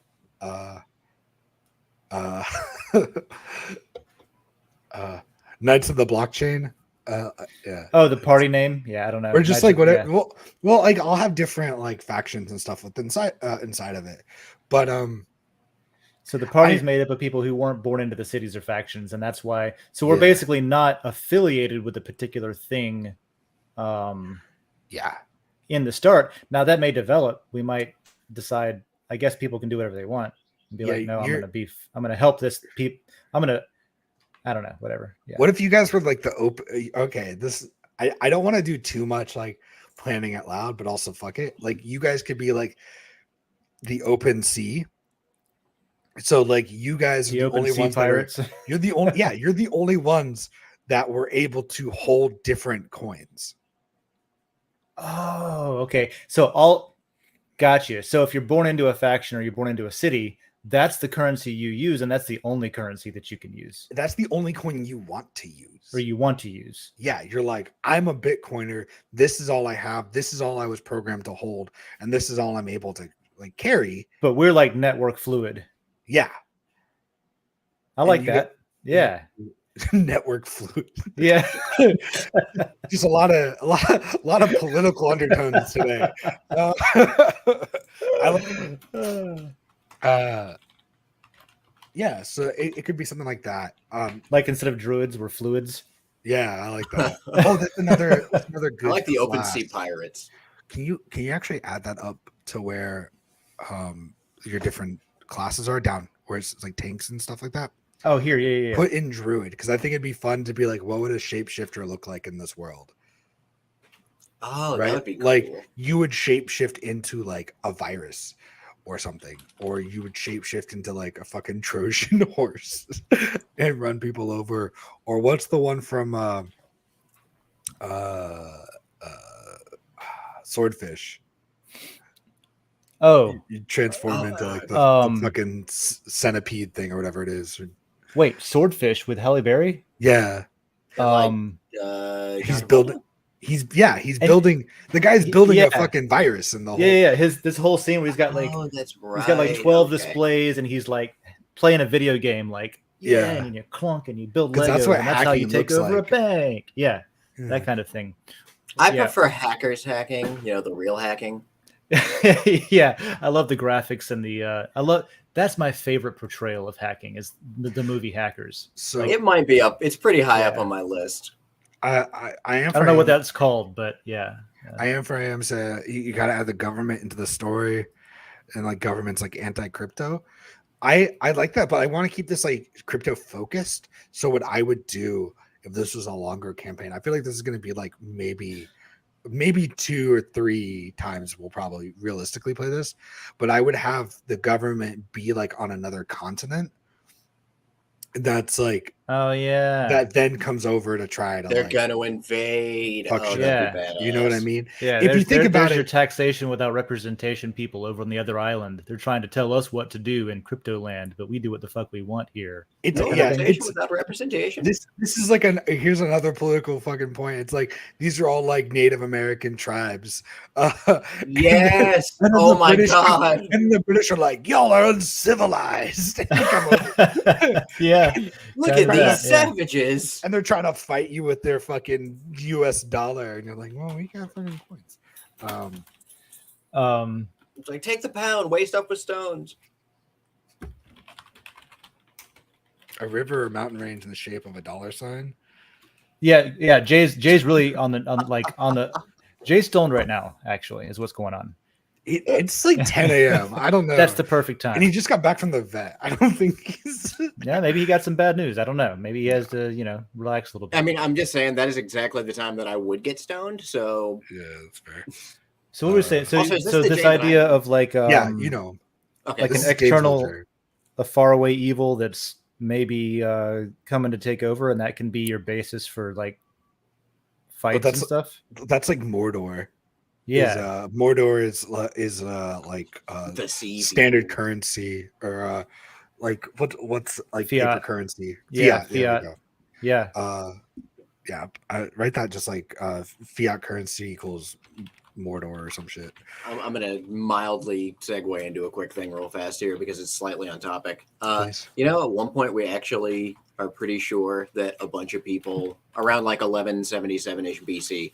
Knights of the Blockchain. Yeah. Oh, the party name? Yeah, I don't know. Or just Knights like of- whatever. yeah. Well, like I'll have different like factions and stuff with inside of it. But So the party's made up of people who weren't born into the cities or factions, and that's why. So we're basically not affiliated with a particular thing. Yeah. In the start, now that may develop. We might decide. I guess people can do whatever they want. And be like, no, I'm gonna help this people. I don't know, whatever. Yeah. What if you guys were like the open? Okay, I don't want to do too much like planning out loud, but also fuck it. Like you guys could be like the open sea. So like you guys are The the open only sea ones pirates. you're the only you're the only ones that were able to hold different coins. Oh, okay. So all gotcha. So if you're born into a faction or you're born into a city, that's the currency you use, and that's the only currency that you can use. That's the only coin you want to use. Or you want to use. Yeah, you're like, I'm a Bitcoiner. This is all I have. This is all I was programmed to hold, and this is all I'm able to like carry. But we're like network fluid. Yeah, I like that. Yeah. network fluid. Yeah. Just a lot of political undertones today. Yeah, so it could be something like that. Like instead of druids, we're fluids. Yeah, I like that. Oh, that's another good. I like the open class. sea pirates. Can you actually add that up to where your different classes are down, where it's like tanks and stuff like that? Oh, here, yeah. Put in druid, because I think it'd be fun to be like, what would a shapeshifter look like in this world? Oh, Right? that would be cool. Like you would shapeshift into like a virus or something, or you would shapeshift into like a fucking Trojan horse and run people over. Or what's the one from Swordfish? Oh, You transform into like the fucking centipede thing or whatever it is. wait, swordfish with Halle Berry? Yeah. He's John building. Travolta? He's building. The guy's building a fucking virus in the whole. Yeah. This whole scene where he's got like that's right. he's got like 12 Okay. displays, and he's like playing a video game, like and you clunk and you build 'Cause Lego, that's what and that's how you hacking take looks over like. a bank. Yeah, Yeah. that kind of thing. I Yeah. prefer hackers hacking. You know, the real hacking. Yeah, I love the graphics and the that's my favorite portrayal of hacking is the movie Hackers. So It might be up. It's pretty high up Yeah. on my list. I am. I don't know what that's called, but yeah. I am for AM. So you got to add the government into the story, and like government's like anti-crypto. I like that, but I want to keep this like crypto focused. So what I would do if this was a longer campaign, I feel like this is going to be like maybe 2 or 3 times we'll probably realistically play this, but I would have the government be like on another continent. That's like Oh yeah. that then comes over to try to They're like, gonna invade. fuck Oh, shit that'd up. be you know what I badass. mean? Yeah, If you think about there's your it- taxation without representation people over on the other island. They're trying to tell us what to do in crypto land, but we do what the fuck we want here. It's No yeah, representation it's without representation. this is like here's another political fucking point. It's like these are all like Native American tribes. Yes. and then Oh the my British- god. And the British are like, y'all are uncivilized. And they come over, Yeah. Look Right, at right, these yeah. savages. and they're trying to fight you with their fucking US dollar, and you're like, well, we got fucking points. It's like take the pound, waste up with stones. A river or mountain range in the shape of a dollar sign. Yeah. Jay's really on the Jay's stoned right now, actually, is what's going on. It's like 10 a.m. I don't know. That's the perfect and he time. just got back from the vet. I don't think he's. Yeah, maybe he got some bad news. I don't know. Maybe he has to, relax a little bit. I mean, I'm just saying that is exactly the time that I would get stoned. So Yeah, that's fair. So what we're saying, so Also, is this so the this Jade that idea I- of like yeah, you know, Okay, like this an is Gabe's external, filter. a faraway evil that's maybe coming to take over, and that can be your basis for like fights and that's- stuff. That's like Mordor. Yeah, Mordor is like the sea standard people. currency or like what's like Fiat. paper currency? Yeah, Fiat. There we fiat. go. yeah. Yeah, I write that just like fiat currency equals Mordor or some shit. I'm gonna mildly segue into a quick thing real fast here because it's slightly on topic. Please. You know, at one point we actually are pretty sure that a bunch of people around like 1177-ish BC,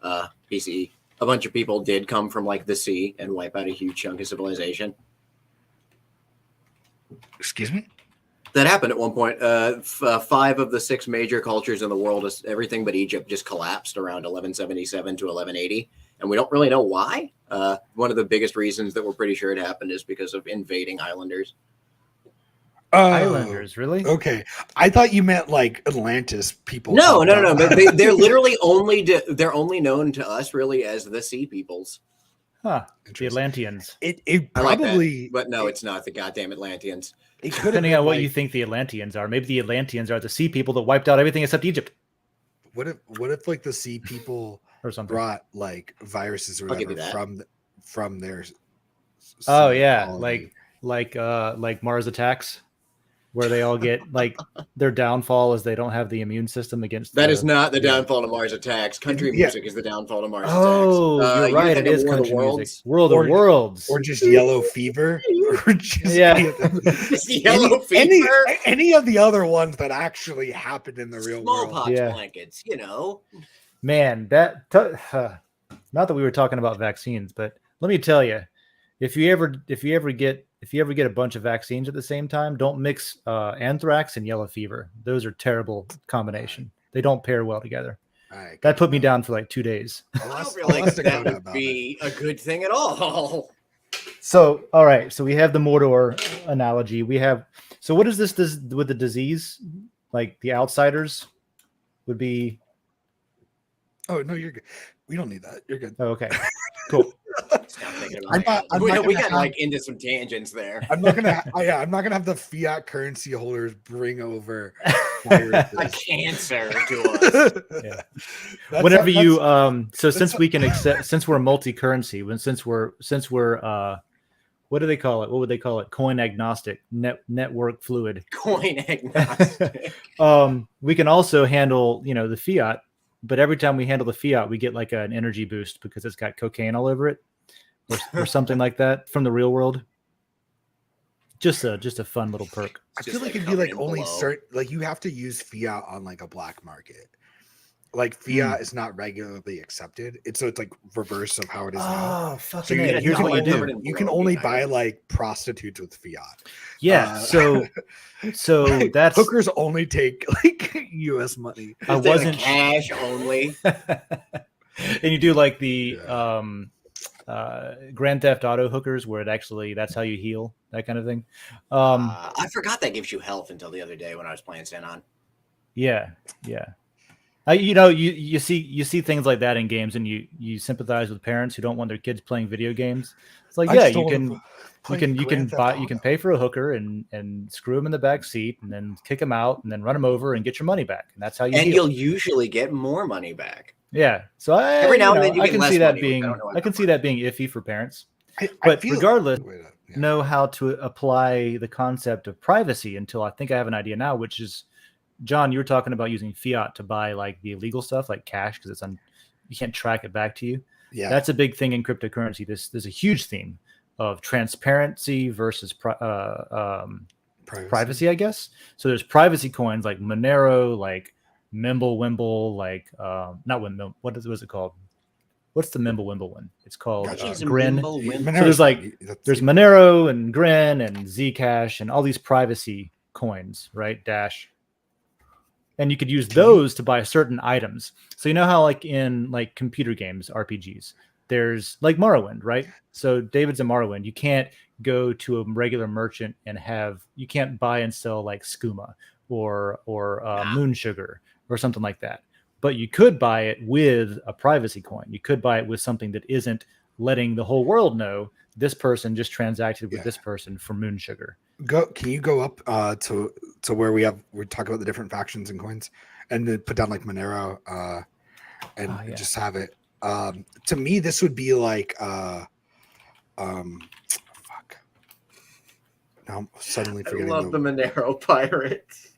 a bunch of people did come from like the sea and wipe out a huge chunk of civilization. Excuse me? That happened at one point. 5 of the 6 major cultures in the world, everything but Egypt, just collapsed around 1177 to 1180. And we don't really know why. One of the biggest reasons that we're pretty sure it happened is because of invading islanders. Islanders, really? Okay, I thought you meant like Atlantis people. No. popped up. But they're literally they're only known to us really as the sea peoples. Huh. The Interesting. Atlanteans. It I like that, probably, but no, it's not the goddamn Atlanteans. it could have Depending been on what like, you think the Atlanteans are, maybe the Atlanteans are the sea people that wiped out everything except Egypt What if like the sea people or something. brought like viruses or I'll give you whatever that. from their Oh sea yeah, colony? like Mars attacks, where they all get like their downfall is they don't have the immune system against. That is not the yeah. downfall to Mars attacks. Country Yeah. music is the downfall to Mars Oh, attacks. you're right. It thinking is War of the country music. Worlds? World Or- of Worlds. or just yellow fever or just Yeah. It's the yellow fever. any of the other ones that actually happened in the real world. Smallpox Yeah. blankets, you know. Man, not that we were talking about vaccines, but let me tell you, if you ever get a bunch of vaccines at the same time, don't mix anthrax and yellow fever. Those are terrible combination. They don't pair well together. All right, That put me good. down for like 2 days. I'll I ask- don't feel I'll like ask Dakota that would about be a good thing at all. So, all right. So we have the Mordor analogy. We have. So what is this with the disease? Like the outsiders would be. Oh no, you're good. We don't need that. You're good. Oh, okay. Cool. Stop thinking about I'm that. not We gonna got have- like into some tangents there. I'm not gonna. I'm not gonna have the fiat currency holders bring over A viruses. cancer to us. Yeah. That's- Whenever that's- you so since we can accept, since we're multi-currency, since we're what do they call it? What would they call it? Coin agnostic, network fluid. Coin agnostic. We can also handle, the fiat, but every time we handle the fiat, we get like an energy boost because it's got cocaine all over it, or something like that from the real world. Just a fun little perk. I Just feel like like it'd be like covered in only blow. certain, like you have to use fiat on like a black market. Like fiat is not regularly accepted. It's like reverse of how it is now. Oh, fucking So A. here's no, what you covered do: in you can blow, only yeah. buy like prostitutes with fiat. Yeah, so Like, that's hookers only take like U.S. money. I Is there wasn't cash only. and you do like the Grand Theft Auto hookers where it actually that's how you heal, that kind of thing. I forgot that gives you health until the other day when I was playing San On. Yeah. You see things like that in games, and you sympathize with parents who don't want their kids playing video games. It's like, I yeah, just you don't can wanna you play can Grand Theft buy you Auto. can pay for a hooker and screw them in the back seat and then kick them out and then run them over and get your money back, and that's how you And heal. you'll usually get more money back. Yeah. So Every now and then you I get can less see that money, which I being don't know I can see that being iffy for parents. I But feel- regardless, Wait up, yeah. know how to apply the concept of privacy until I think I have an idea now, which is, John, you were talking about using fiat to buy like the illegal stuff like cash because it's you can't track it back to you. Yeah, That's a big thing in cryptocurrency. There's a huge theme of transparency versus privacy, I guess. So there's privacy coins like Monero, like Mimblewimble, like not Wimble. What was it called? What's the Mimblewimble one? It's called Jeez, Grin. Mimblewimble. Monero's So there's like fine. That's- there's Monero and Grin and Zcash and all these privacy coins, right? Dash. And you could use those to buy certain items. So you know how like in like computer games, RPGs, there's like Morrowind, right? So David's a Morrowind. You can't go to a regular merchant and you can't buy and sell like skooma or moon sugar or something like that. But you could buy it with a privacy coin. You could buy it with something that isn't letting the whole world know this person just transacted with Yeah. this person for moon sugar. Can you go up to where we talk about the different factions and coins, and then put down like Monero and Oh, yeah. just have it. To me, this would be like fuck. Now I'm suddenly I forgetting. love the Monero pirates.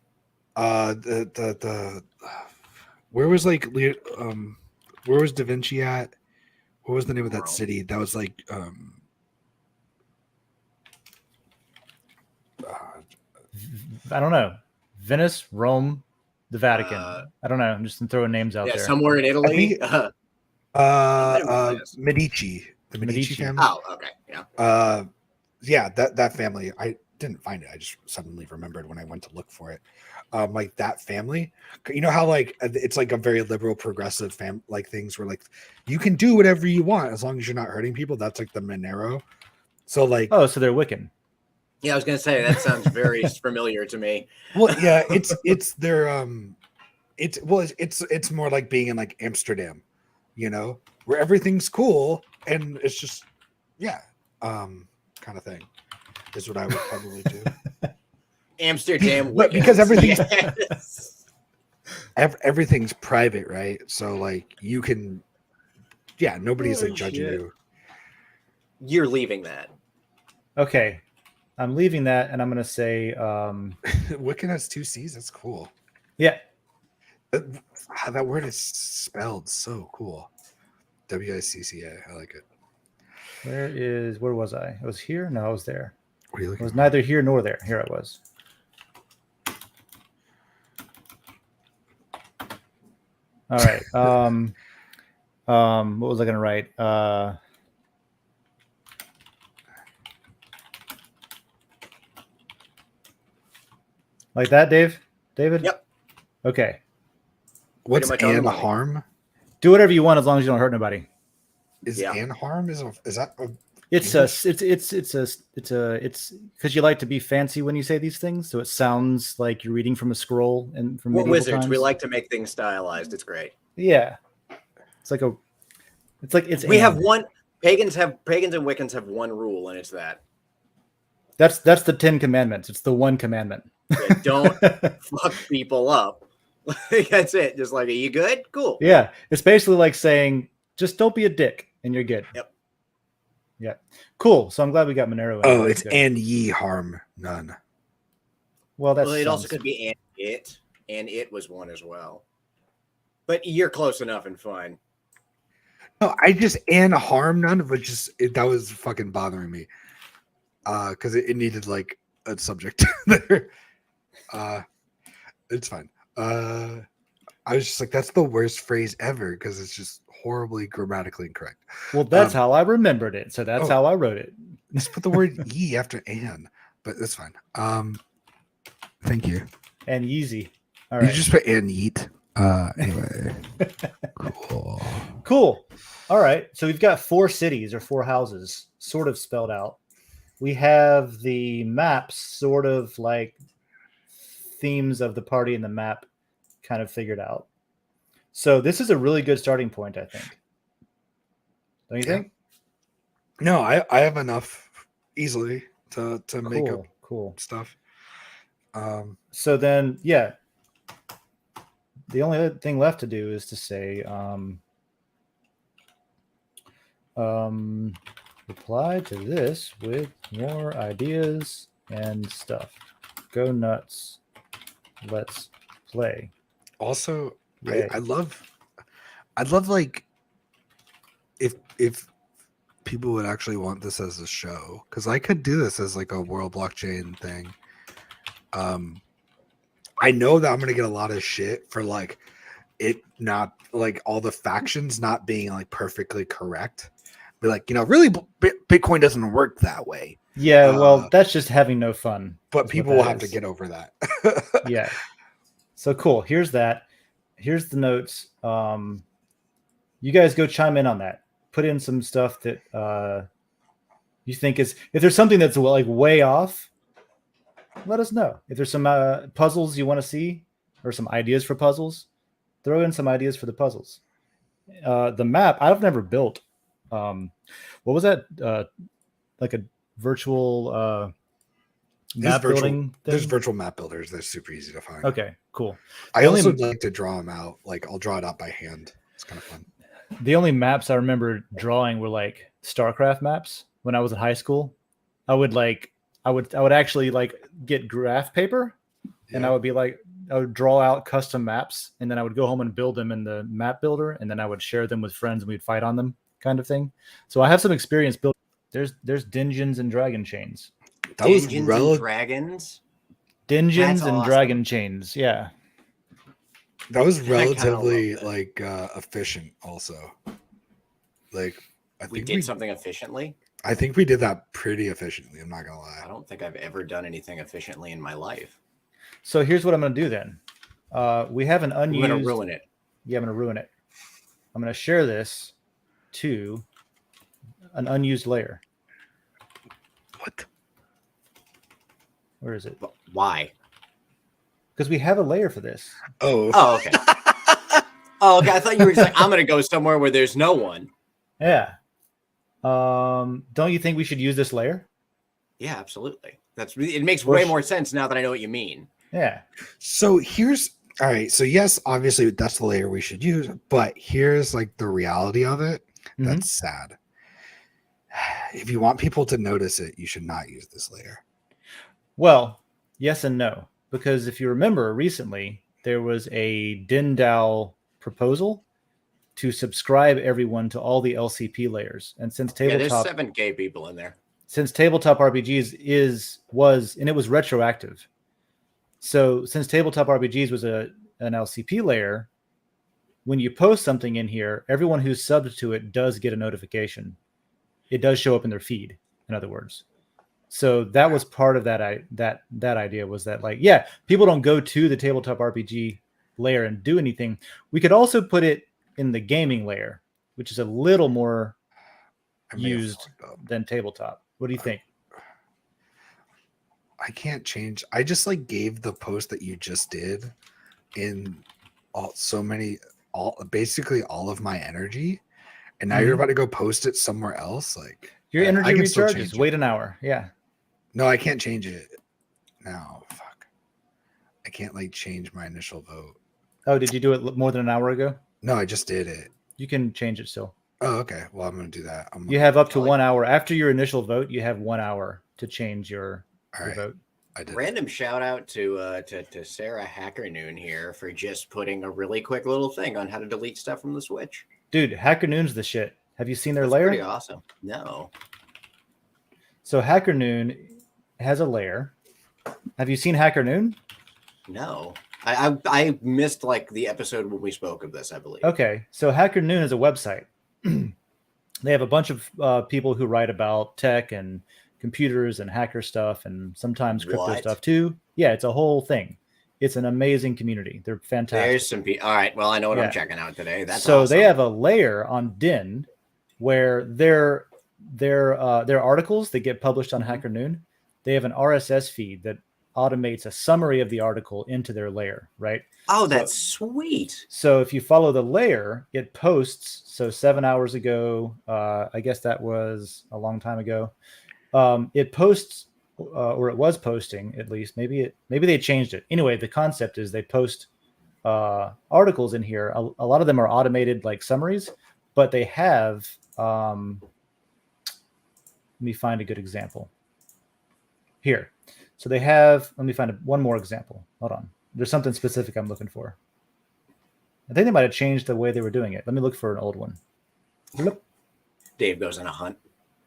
The where was like where was Da Vinci at? What was the name of that Rome. city? That was like I don't know. Venice, Rome, the Vatican. Uh, I don't know. I'm just throwing names out Yeah, there. somewhere in Italy. think- Medici. The Medici Medici. family. Oh, okay. Yeah. Yeah, that family. I didn't find it. I just suddenly remembered when I went to look for it. Like that family, you know how like it's like a very liberal, progressive like things where like you can do whatever you want as long as you're not hurting people. That's like the Monero. So like, Oh, so they're Wiccan. Yeah, I was gonna say that sounds very familiar to me. well, yeah, it's their it's more like being in like Amsterdam, you know, where everything's cool and it's just kind of thing is what I would probably do. Amsterdam, But because everything's yes. everything's private, right? So like you can, nobody's Oh, like judging shit. you. You're leaving that. Okay. I'm leaving that and I'm going to say, Wiccan has 2 C's. That's cool. yeah. That word is spelled so cool. WICCA. I like it. Where was I? I was here? No, I was there. What are you I looking was for? neither here nor there. Here I was. All right. What was I going to write? Like that, David? Yep. Okay. What's much on the an money. harm? Do whatever you want as long as you don't hurt nobody. Is Yeah. an harm? Is that a It's English? it's because you like to be fancy when you say these things, so it sounds like you're reading from a scroll and from We're medieval wizards. times. We like to make things stylized. It's great. Yeah. We have one. Pagans and Wiccans have one rule, and it's that That's the 10 commandments. It's the one commandment. yeah, don't fuck people up. That's it. Just like, are you good? Cool. Yeah, it's basically like saying just don't be a dick and you're good. Yep. Yeah. Cool. So I'm glad we got Monero. in. Oh, That's it's good. and ye harm none. Well, that's Well, it also could be and it was one as well. But you're close enough and fine. No, I just and harm none, but that was fucking bothering me. Because it needed like a subject there. It's fine. I was just like, that's the worst phrase ever because it's just horribly grammatically incorrect. Well, that's how I remembered it. So that's oh. how I wrote it. Just put the word ye after an, but that's fine. Thank you. And Yeezy. All You right. just put and yeet. Anyway. Cool. Cool. All right. So we've got 4 cities or 4 houses sort of spelled out. We have the maps sort of like themes of the party in the map kind of figured out. So this is a really good starting point, I think. Don't you think? No, I have enough easily to make up Cool. stuff. So then, yeah, the only other thing left to do is to say, reply to this with more ideas and stuff. Go nuts. Let's play. Also, Yay. I'd love like if people would actually want this as a show, because I could do this as like a world blockchain thing. I know that I'm gonna get a lot of shit for like it not like all the factions not being like perfectly correct. Be like, really, Bitcoin doesn't work that way. Yeah, well, that's just having no fun. But is people what will that have to is. get over that. Yeah. So cool. Here's that. Here's the notes. You guys go chime in on that. Put in some stuff that you think is, if there's something that's like way off, let us know. If there's some puzzles you want to see or some ideas for puzzles, throw in some ideas for the puzzles. The map, I've never built What was that? Like a virtual map building There's thing? virtual map builders. They're super easy to find. Okay, cool. I The also only- like to draw them out. Like I'll draw it out by hand. It's kind of fun. The only maps I remember drawing were like StarCraft maps when I was in high school. I would actually like get graph paper and I would draw out custom maps and then I would go home and build them in the map builder and then I would share them with friends and we'd fight on them kind of thing. So I have some experience building. There's Dengeons and Dragonchains. That was Dengeons and relative. Dragons. Dengeons That's and awesome. Dragonchains. Yeah. That was I kinda relatively love like efficient. Also, like I We think did something efficiently. I think we did that pretty efficiently. I'm not gonna I lie. don't think I've ever done anything efficiently in my life. So here's what I'm going to do then. We have an I'm unused. gonna ruin it. Yeah, I'm going to ruin it. I'm going to share this to an unused layer. What? Where is it? Why? Because we have a layer for this. Oh. Oh, okay. Oh, okay. I thought you were just like, I'm gonna go somewhere where there's no one. Yeah. Don't you think we should use this layer? Yeah, absolutely. It makes way more sense now that I know what you mean. Yeah. So here's all right. So yes, obviously that's the layer we should use, but here's like the reality of it. Mhm. That's sad. If you want people to notice it, you should not use this layer. Well, yes and no. Because if you remember recently, there was a Den.social proposal to subscribe everyone to all the LCP layers. And since Yeah, there's tabletop 7 gay people in there. since tabletop RPGs was and it was retroactive. So since tabletop RPGs was an LCP layer, when you post something in here, everyone who's subbed to it does get a notification. It does show up in their feed, in other words. So that was part of that idea was that like, yeah, people don't go to the tabletop RPG layer and do anything. We could also put it in the gaming layer, which is a little more I may have used fucked up. than tabletop. What do you think? I can't change. I just like gave the post that you just did in basically all of my energy, and now you're about to go post it somewhere else. Like Your I energy can still recharges. change it. Wait an hour. Yeah. No, I can't change it now. Fuck. I can't like change my initial vote. Oh, did you do it more than an hour ago? No, I just did it. You can change it still. Oh, okay. Well, I'm gonna do that. You have up to Kelly. 1 hour after your initial vote. You have 1 hour to change your All right. vote. I did. Random shout out to Sarah Hackernoon here for just putting a really quick little thing on how to delete stuff from the Switch. Dude, Hacker Noon's the shit. Have you seen their That's layer? pretty awesome. No. So Hacker Noon has a layer. Have you seen Hacker Noon? No. I missed like the episode when we spoke of this, I believe. Okay, so Hacker Noon is a website. They have a bunch of people who write about tech and computers and hacker stuff and sometimes crypto What? stuff too. Yeah, it's a whole thing. It's an amazing community. They're fantastic. There's some people. All right. Well, I know what Yeah. I'm checking out today. That's so awesome. they have a layer on Den where their articles that get published on Hacker Noon, they have an RSS feed that automates a summary of the article into their layer, right? Oh, that's sweet. So if you follow the layer, it posts. So 7 hours ago, I guess that was a long time ago. It posts, or it was posting at least. Maybe they changed it. Anyway, the concept is they post articles in here. A lot of them are automated like summaries, but they have. Let me find a good example. Here, so they have. Let me find one more example. Hold on. There's something specific I'm looking for. I think they might have changed the way they were doing it. Let me look for an old one. Look. Dave goes on a hunt.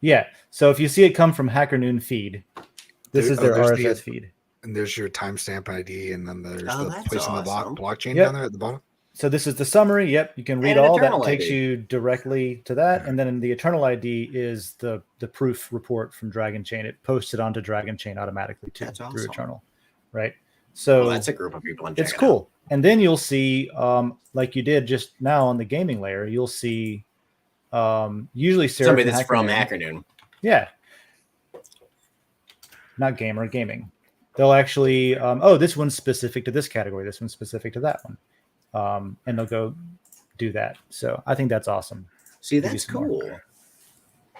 Yeah. So if you see it come from Hacker Noon feed, this is their there's RSS feed. And there's your timestamp ID, and then there's Oh, the that's place on the awesome. blockchain Yep. down there at the bottom. So this is the summary. Yep. You can read And an all that. eternal Takes ID. you directly to that. And then in the eternal ID is the proof report from Dragonchain. It posts it onto Dragonchain automatically too That's through awesome. Eternal. Right. So Well, that's a group of people. it's cool. And then you'll see, like you did just now on the gaming layer, you'll see usually Sarah Somebody that's from Hacker Noon. Hackernoon. Yeah. Not gamer, gaming. They'll actually, this one's specific to this category. This one's specific to that one. And they'll go do that. So I think that's awesome. See, you that's some more. cool.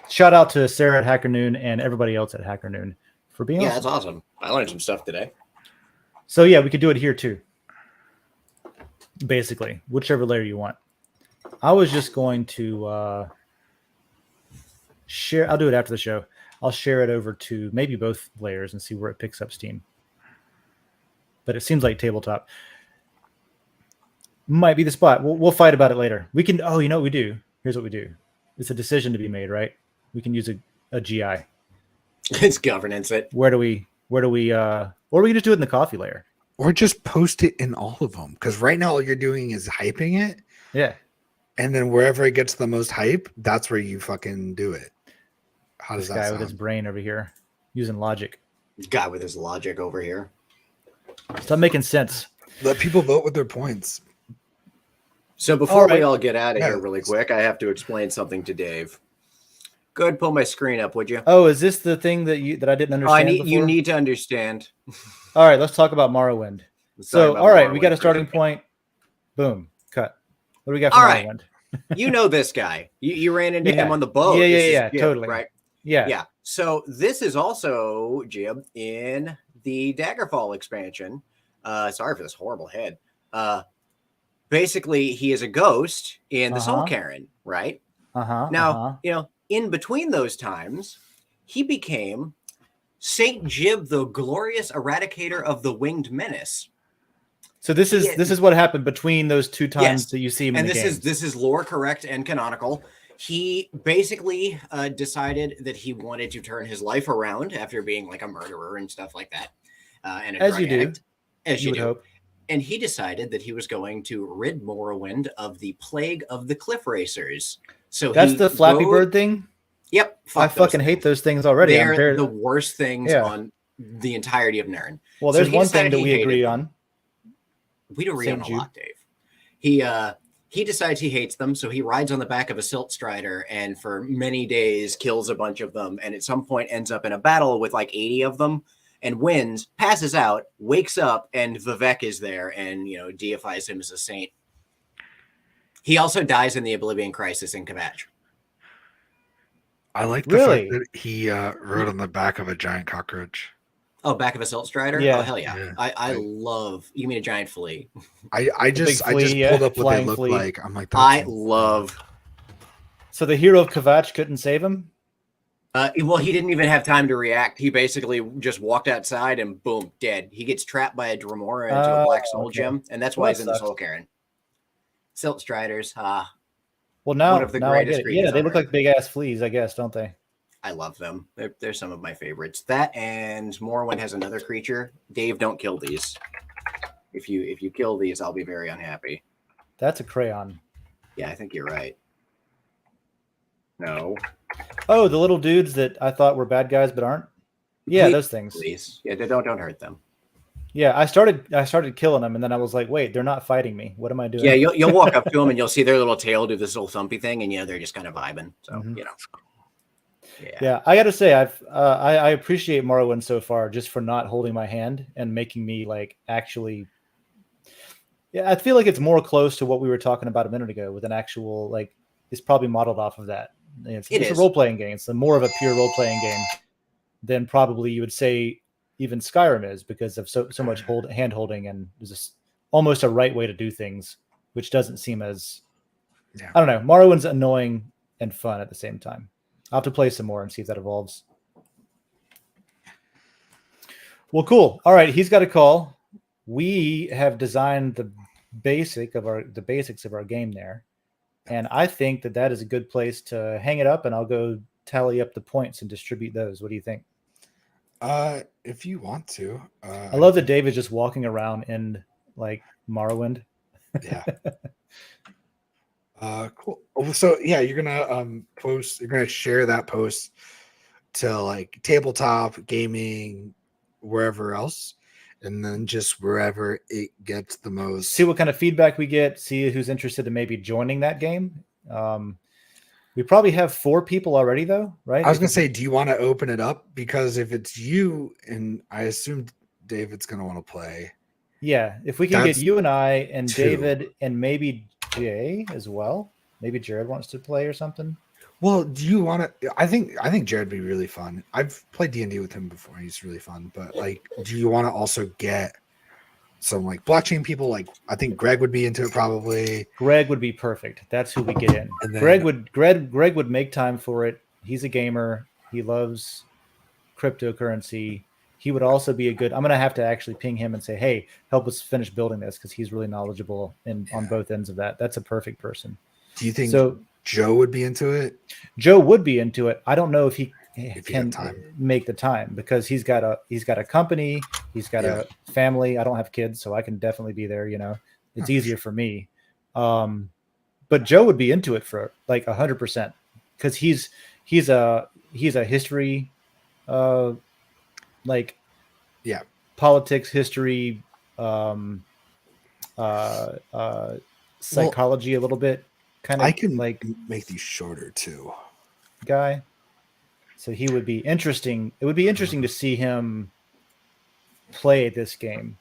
shout out to Sarah at Hacker Noon and everybody else at Hacker Noon for being Yeah, awesome. that's awesome. I learned some stuff today. So yeah, we could do it here too. Basically, whichever layer you want. I was just going to share. I'll do it after the show. I'll share it over to maybe both layers and see where it picks up steam. But it seems like tabletop might be the spot. We'll fight about it later. We can. Oh, you know what we do? Here's what we do. It's a decision to be made, right? We can use a GI. It's governance. Where do we? Or we can just do it in the coffee layer. Or just post it in all of them. Because right now all you're doing is hyping it. Yeah. And then wherever it gets the most hype, that's where you fucking do it. How does This that guy sound? with his brain over here using logic. Guy with his logic over here. Stop making sense. Let people vote with their points. So before All right. we all get out of Yeah. here really quick, I have to explain something to Dave. Go ahead and pull my screen up, would you? Oh, is this the thing that I didn't Oh, understand? you before? need to understand. All right, let's talk about Morrowind. Let's talk So, about all right, we got a Morrowind. starting point. Boom, cut. What do we got for All right. Morrowind? You know this guy. You ran into Yeah. him on the boat. Yeah, This is yeah, Jib, totally. Right. Yeah. Yeah. So this is also Jib in the Daggerfall expansion. Sorry for this horrible head. Basically, he is a ghost in the Soul Uh-huh. Cairn, right? Uh-huh. Now, in between those times, he became Saint Jib, the glorious eradicator of the winged menace. So this is what happened between those two times Yes. that you see him And in the this is lore correct and canonical. He basically decided that he wanted to turn his life around after being like a murderer and stuff like that. And a As drug you do. addict, as you would do. hope. And he decided that he was going to rid Morrowind of the plague of the cliff racers. So That's he the Flappy rode- Bird thing. Yep, I fuck those fucking things. hate those things already. They're the worst things Yeah. on the entirety of Nern. Well, so there's he one thing decided that he we hated agree them. on. We don't agree Same on a Jew. lot, Dave. He decides he hates them, so he rides on the back of a silt strider and for many days kills a bunch of them, and at some point ends up in a battle with like 80 of them and wins, passes out, wakes up, and Vivek is there and deifies him as a saint. He also dies in the Oblivion Crisis in Kvatch. I like the Really? fact that he rode on the back of a giant cockroach. Oh, back of a silt strider? Yeah. Oh, hell yeah. Yeah. I love, you mean a giant flea. I just flea, yeah, pulled up what they flying look flea. like. I'm like, I that's love. So the hero of Kvatch couldn't save him? Well, he didn't even have time to react. He basically just walked outside and boom, dead. He gets trapped by a Dremora into a black soul okay. gem, and that's Well, why that he's in the sucks. Soul Cairn. Silt Striders, Well, now, One of the now I greatest get it. Yeah, creatures they on look Earth. like big ass fleas, I guess, don't they? I love them. They're some of my favorites. That and Morrowind has another creature. Dave, don't kill these. If you kill these, I'll be very unhappy. That's a crayon. Yeah, I think you're right. No, Oh, the little dudes that I thought were bad guys but aren't. Yeah, Please- those things. please. Yeah, don't hurt them. Yeah, I started killing them, and then I was like, wait, they're not fighting me. What am I doing? Yeah, you'll walk up to them and you'll see their little tail do this little thumpy thing, and they're just kind of vibing. So Mhm. Yeah. Yeah, I got to say, I appreciate Morrowind so far just for not holding my hand and making me like actually. Yeah, I feel like it's more close to what we were talking about a minute ago with an actual like. It's probably modeled off of that. It's It a is. role playing game. It's more of a pure role playing game than probably you would say even Skyrim is because of so much hand holding and there's this almost a right way to do things, which doesn't seem as. Yeah. I don't know. Morrowind's annoying and fun at the same time. I'll have to play some more and see if that evolves. Well, cool. All right, he's got a call. We have designed the basics of our game there, and I think that is a good place to hang it up. And I'll go tally up the points and distribute those. What do you think? if you want to. I love that Dave is just walking around in like Morrowind. Yeah. Cool. So yeah, you're gonna you're gonna share that post to like tabletop gaming, wherever else, and then just wherever it gets the most. See what kind of feedback we get. See who's interested in maybe joining that game. We probably have 4 people already, though, right? I was gonna say, do you want to open it up? Because if it's you, and I assume David's gonna want to play. Yeah, if we can That's get you and I and 2. David and maybe Jay as well. Maybe Jared wants to play or something. Well, do you want to? I think Jared would be really fun. I've played D&D with him before. He's really fun. But like, do you want to also get some like blockchain people? Like, I think Greg would be into it probably. Greg would be perfect. That's who we get in. And then, Greg would make time for it. He's a gamer. He loves cryptocurrency. He would also be a good. I'm gonna have to actually ping him and say, "Hey, help us finish building this," because he's really knowledgeable on both ends of that. That's a perfect person. Do you think so? Joe would be into it? Joe would be into it. I don't know if he can make the time because he's got a company, he's got a family. I don't have kids, so I can definitely be there. You know, it's easier for me. But Joe would be into it for like 100% because he's a history, politics, history, psychology a little bit. Kind of, I can like make these shorter too. Guy, so he would be interesting. It would be interesting to see him play this game.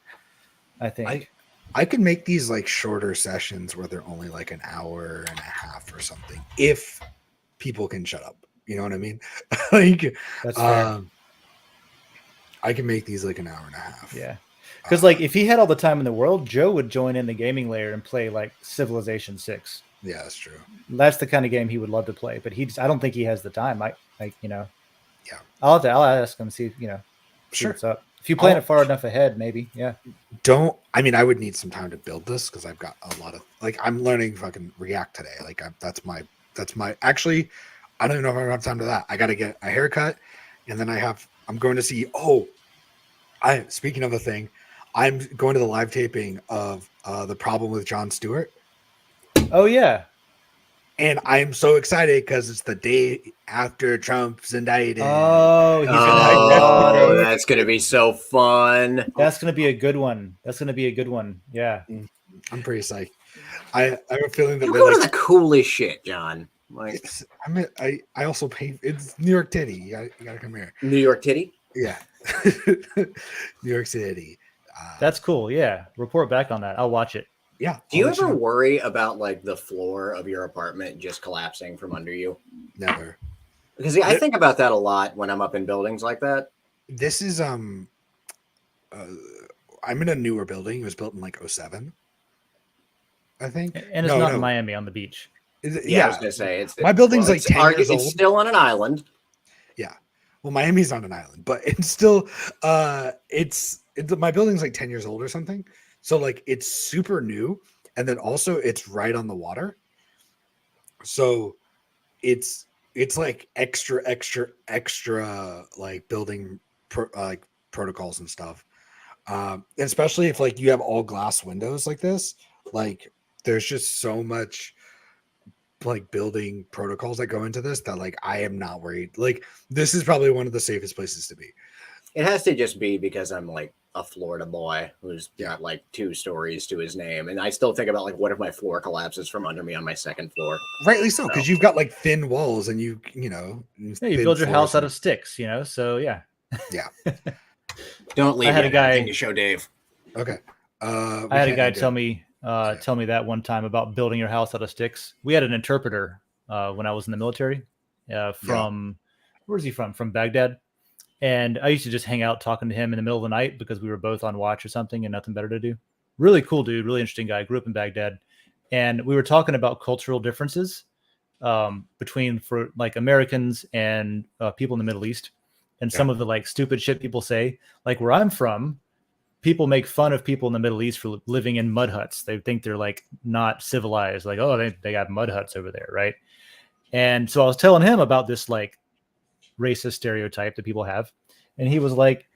I think I could make these like shorter sessions where they're only like an hour and a half or something, if people can shut up. You know what I mean? Like, that's fair. I can make these like an hour and a half. Yeah, because like if he had all the time in the world, Joe would join in the gaming layer and play like Civilization 6. Yeah, that's true. That's the kind of game he would love to play, but I don't think he has the time. Yeah. I'll ask him, see Sure. What's up. If you plan it far enough ahead, maybe. Yeah. I would need some time to build this because I've got a lot of like I'm learning fucking React today. Like that's my actually I don't even know if I have time to that. I got to get a haircut, and then I'm going to see. Speaking of a thing, I'm going to the live taping of The Problem with Jon Stewart. Oh yeah. And I'm so excited because it's the day after Trump's indicted. Oh, that's going to be so fun. That's going to be a good one. Yeah. I'm pretty psyched. I have a feeling that You're going to the coolest shit, John. Like, I also pay. It's New York City. You gotta come here. New York City? Yeah. New York City. That's cool. Yeah. Report back on that. I'll watch it. Yeah. Do you ever worry about like the floor of your apartment just collapsing from under you? Never. Because I think about that a lot when I'm up in buildings like that. This is I'm in a newer building. It was built in like 2007, I think. And it's not in Miami on the beach. Yeah, I was gonna say my building's like 10 years old. It's still on an island. Yeah. Well, Miami's on an island, but it's still it's my building's like 10 years old or something. So like it's super new, and then also it's right on the water. So it's like extra like building protocols and stuff. Especially if like you have all glass windows like this, like there's just so much like building protocols that go into this that like I am not worried. Like this is probably one of the safest places to be. It has to just be because I'm like a Florida boy who's got like 2 stories to his name, and I still think about like what if my floor collapses from under me on my second floor. Rightly so, because you've got like thin walls and you build your house out of sticks, so yeah. Don't leave. I had a guy to show Dave. Okay. I had a guy tell me that one time about building your house out of sticks. We had an interpreter when I was in the military where's he from? From Baghdad. And I used to just hang out talking to him in the middle of the night because we were both on watch or something and nothing better to do. Really cool dude, really interesting guy. Grew up in Baghdad. And we were talking about cultural differences between for like Americans and people in the Middle East. And some of the like stupid shit people say, like where I'm from, people make fun of people in the Middle East for living in mud huts. They think they're like not civilized. Like, oh, they got mud huts over there. Right. And so I was telling him about this like racist stereotype that people have. And he was like,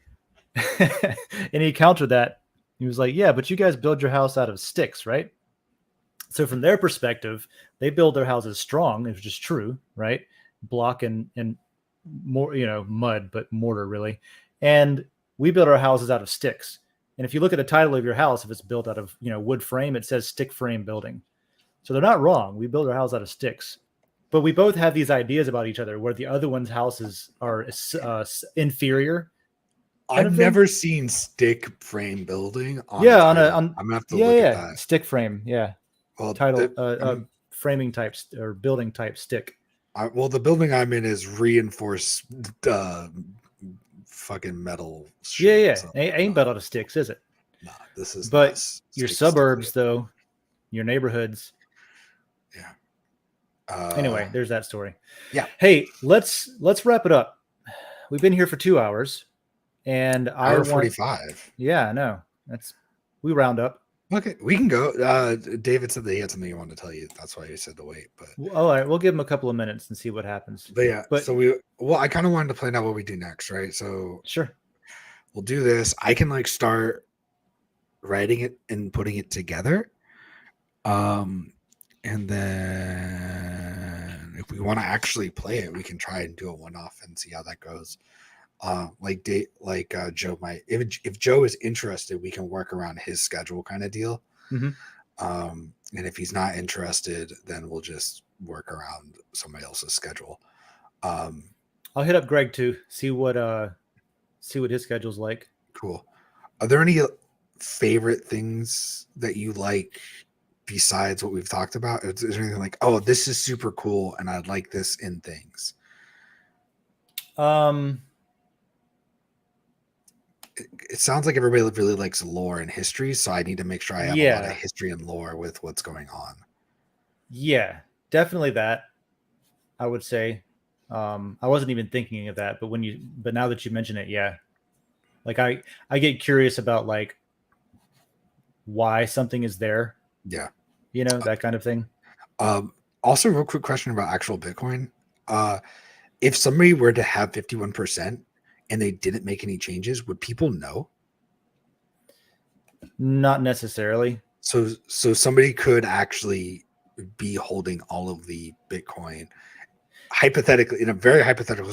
and he countered that. He was like, yeah, but you guys build your house out of sticks, right? So from their perspective, they build their houses strong, which is true, right? Block and more, mud, but mortar really. And we build our houses out of sticks. And if you look at the title of your house, if it's built out of, wood frame, it says stick frame building. So they're not wrong. We build our house out of sticks. But we both have these ideas about each other where the other one's houses are inferior. I've never seen stick frame building. I'm gonna have to look at that. Stick frame. Yeah. Well, framing types or building type stick. Well, the building I'm in is reinforced fucking metal shit. Yeah. So, Ain't but out of sticks, is it? nah, this is But not your stick suburbs, to though, your neighborhoods. it. Yeah. Anyway, there's that story. Yeah. Hey, let's wrap it up. We've been here for 2 hours, and I Hour want. 45. Yeah, I know. We round up. Okay, we can go. David said that he had something he wanted to tell you. That's why he said to wait. But All right, we'll give him a couple of minutes and see what happens. yeah, But so I kind of wanted to plan out what we do next, right? So sure. we'll do this. I can like start writing it and putting it together. And then if we want to actually play it, we can try and do a one-off and see how that goes. Joe might, if Joe is interested, we can work around his schedule kind of deal. Mhm. And if he's not interested, then we'll just work around somebody else's schedule. I'll hit up Greg too. See what his schedule's like. Cool. Are there any favorite things that you like besides what we've talked about? Is there anything like, oh, this is super cool and I'd like this in things? It sounds like everybody really likes lore and history, so I need to make sure I have a lot of history and lore with what's going on. Yeah, definitely that. I would say. I wasn't even thinking of that, but now that you mention it, yeah. Like I get curious about like why something is there. Yeah. That kind of thing. Also, real quick question about actual Bitcoin. If somebody were to have 51% and they didn't make any changes, would people know? Not necessarily. So somebody could actually be holding all of the Bitcoin. Hypothetically, in a very hypothetical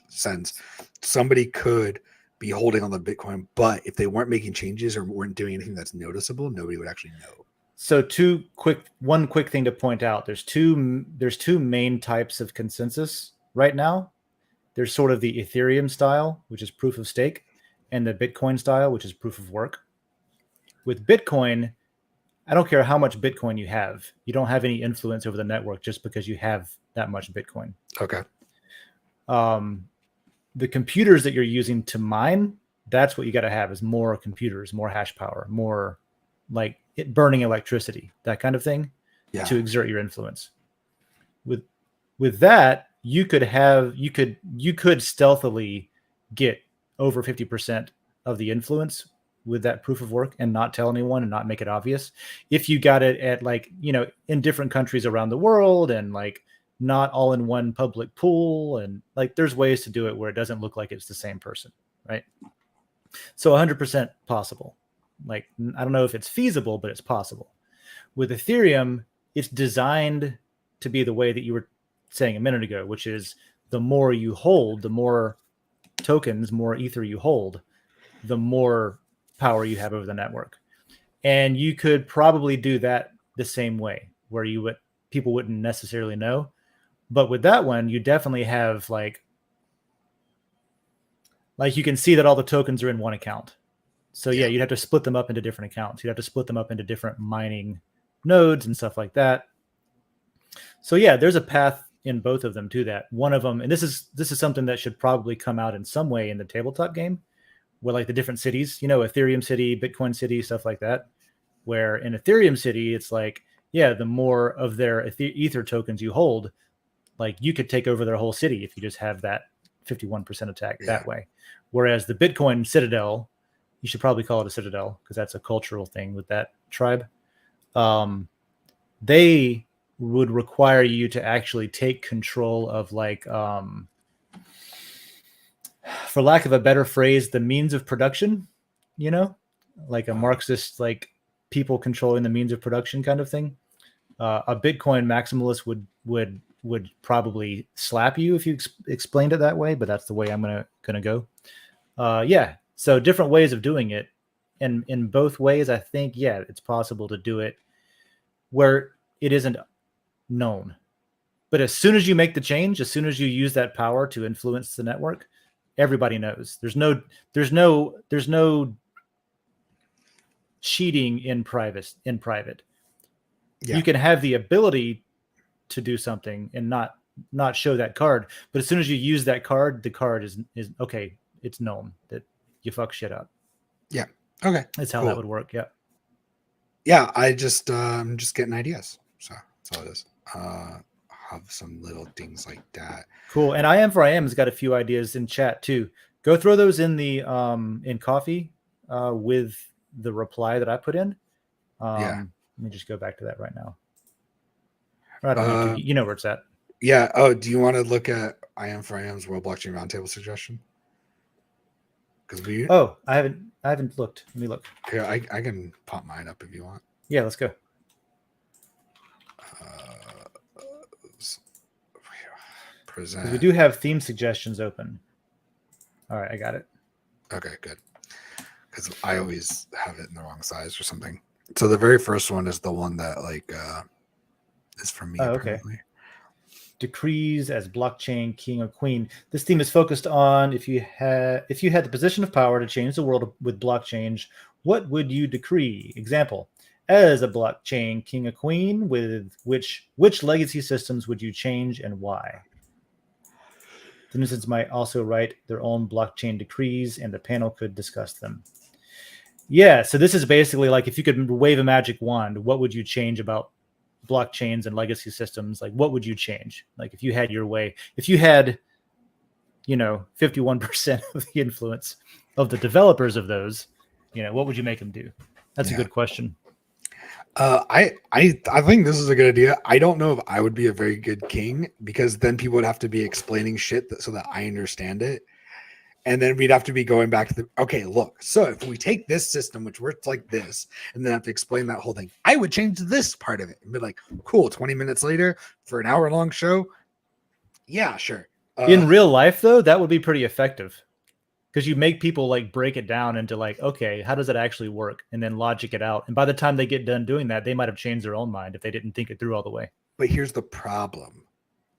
sense, somebody could be holding on the Bitcoin, but if they weren't making changes or weren't doing anything that's noticeable, nobody would actually know. So one quick thing to point out. There's two main types of consensus right now. There's sort of the Ethereum style, which is proof of stake, and the Bitcoin style, which is proof of work. With Bitcoin, I don't care how much Bitcoin you have. You don't have any influence over the network just because you have that much Bitcoin. Okay. The computers that you're using to mine, that's what you got to have is more computers, more hash power, more like it burning electricity, that kind of thing, to exert your influence. With that, you could stealthily get over 50% of the influence with that proof of work and not tell anyone and not make it obvious. If you got it at like, in different countries around the world and like not all in one public pool, and like there's ways to do it where it doesn't look like it's the same person, right? So 100% possible. Like, I don't know if it's feasible, but it's possible. With Ethereum, it's designed to be the way that you were saying a minute ago, which is the more you hold, the more tokens, more ether you hold, the more power you have over the network. And you could probably do that the same way, where people wouldn't necessarily know. But with that one, you definitely have like you can see that all the tokens are in one account. So yeah, you'd have to split them up into different accounts. You'd have to split them up into different mining nodes and stuff like that. So yeah, there's a path in both of them to that. One of them, and this is something that should probably come out in some way in the tabletop game, where like the different cities, Ethereum City, Bitcoin City, stuff like that. Where in Ethereum City, it's like, yeah, the more of their ether tokens you hold, like you could take over their whole city if you just have that 51% attack that way. Whereas the Bitcoin Citadel, you should probably call it a citadel because that's a cultural thing with that tribe. They would require you to actually take control of like, for lack of a better phrase, the means of production, like a Marxist, like people controlling the means of production kind of thing. A Bitcoin maximalist would probably slap you if you explained it that way, but that's the way I'm gonna go. So different ways of doing it, and in both ways, I think it's possible to do it where it isn't known. But as soon as you make the change, as soon as you use that power to influence the network, everybody knows. There's no cheating in private. You can have the ability to do something and not not show that card. But as soon as you use that card, the card is okay. It's known that you fuck shit up. Yeah. Okay. That's how Cool. that would work. Yeah. Yeah. I'm just getting ideas. So that's all it is. Have some little things like that. Cool. And I am for I am has got a few ideas in chat too. Go throw those in the in coffee with the reply that I put in. Yeah. Let me just go back to that right now. I don't need to. You know where it's at. Yeah. Oh, do you want to look at I am for I am's World Blockchain Roundtable suggestion? Because we. Oh, I haven't looked. Let me look. Here, I can pop mine up if you want. Yeah, let's go. Present. We do have theme suggestions open. All right, I got it. Okay, good. Because I always have it in the wrong size or something. So the very first one is the one that is for me. Oh, okay. Decrees as blockchain king or queen. This theme is focused on if you had the position of power to change the world with blockchain, what would you decree? Example: as a blockchain king or queen, with which legacy systems would you change and why? The citizens might also write their own blockchain decrees, and the panel could discuss them. Yeah, so this is basically like if you could wave a magic wand, what would you change about blockchains and legacy systems? Like, what would you change? Like, if you had your way, if you had, 51% of the influence of the developers of those, what would you make them do? That's a good question. I think this is a good idea. I don't know if I would be a very good king because then people would have to be explaining shit so that I understand it. And then we'd have to be going back to okay, look, so if we take this system, which works like this, and then have to explain that whole thing, I would change this part of it and be like, cool, 20 minutes later for an hour-long show. Yeah, sure. In real life, though, that would be pretty effective because you make people break it down into okay, how does it actually work? And then logic it out. And by the time they get done doing that, they might have changed their own mind if they didn't think it through all the way. But here's the problem.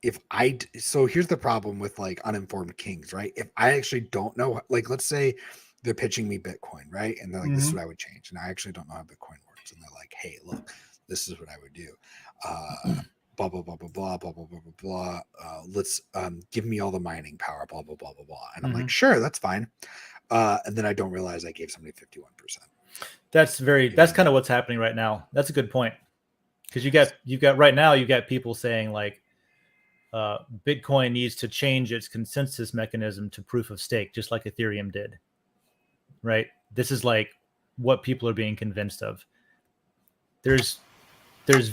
Here's the problem with uninformed kings, right? If I actually don't know, let's say they're pitching me Bitcoin, right? And they're like, this is what I would change. And I actually don't know how Bitcoin works. And they're like, hey, look, this is what I would do. Blah, blah, blah, blah, blah, blah, blah, blah, blah, blah. Let's give me all the mining power, blah, blah, blah, blah, blah. And I'm like, sure, that's fine. And then I don't realize I gave somebody 51%. That's kind of what's happening right now. That's a good point. Because you got people saying Bitcoin needs to change its consensus mechanism to proof of stake, just like Ethereum did. Right? This is what people are being convinced of.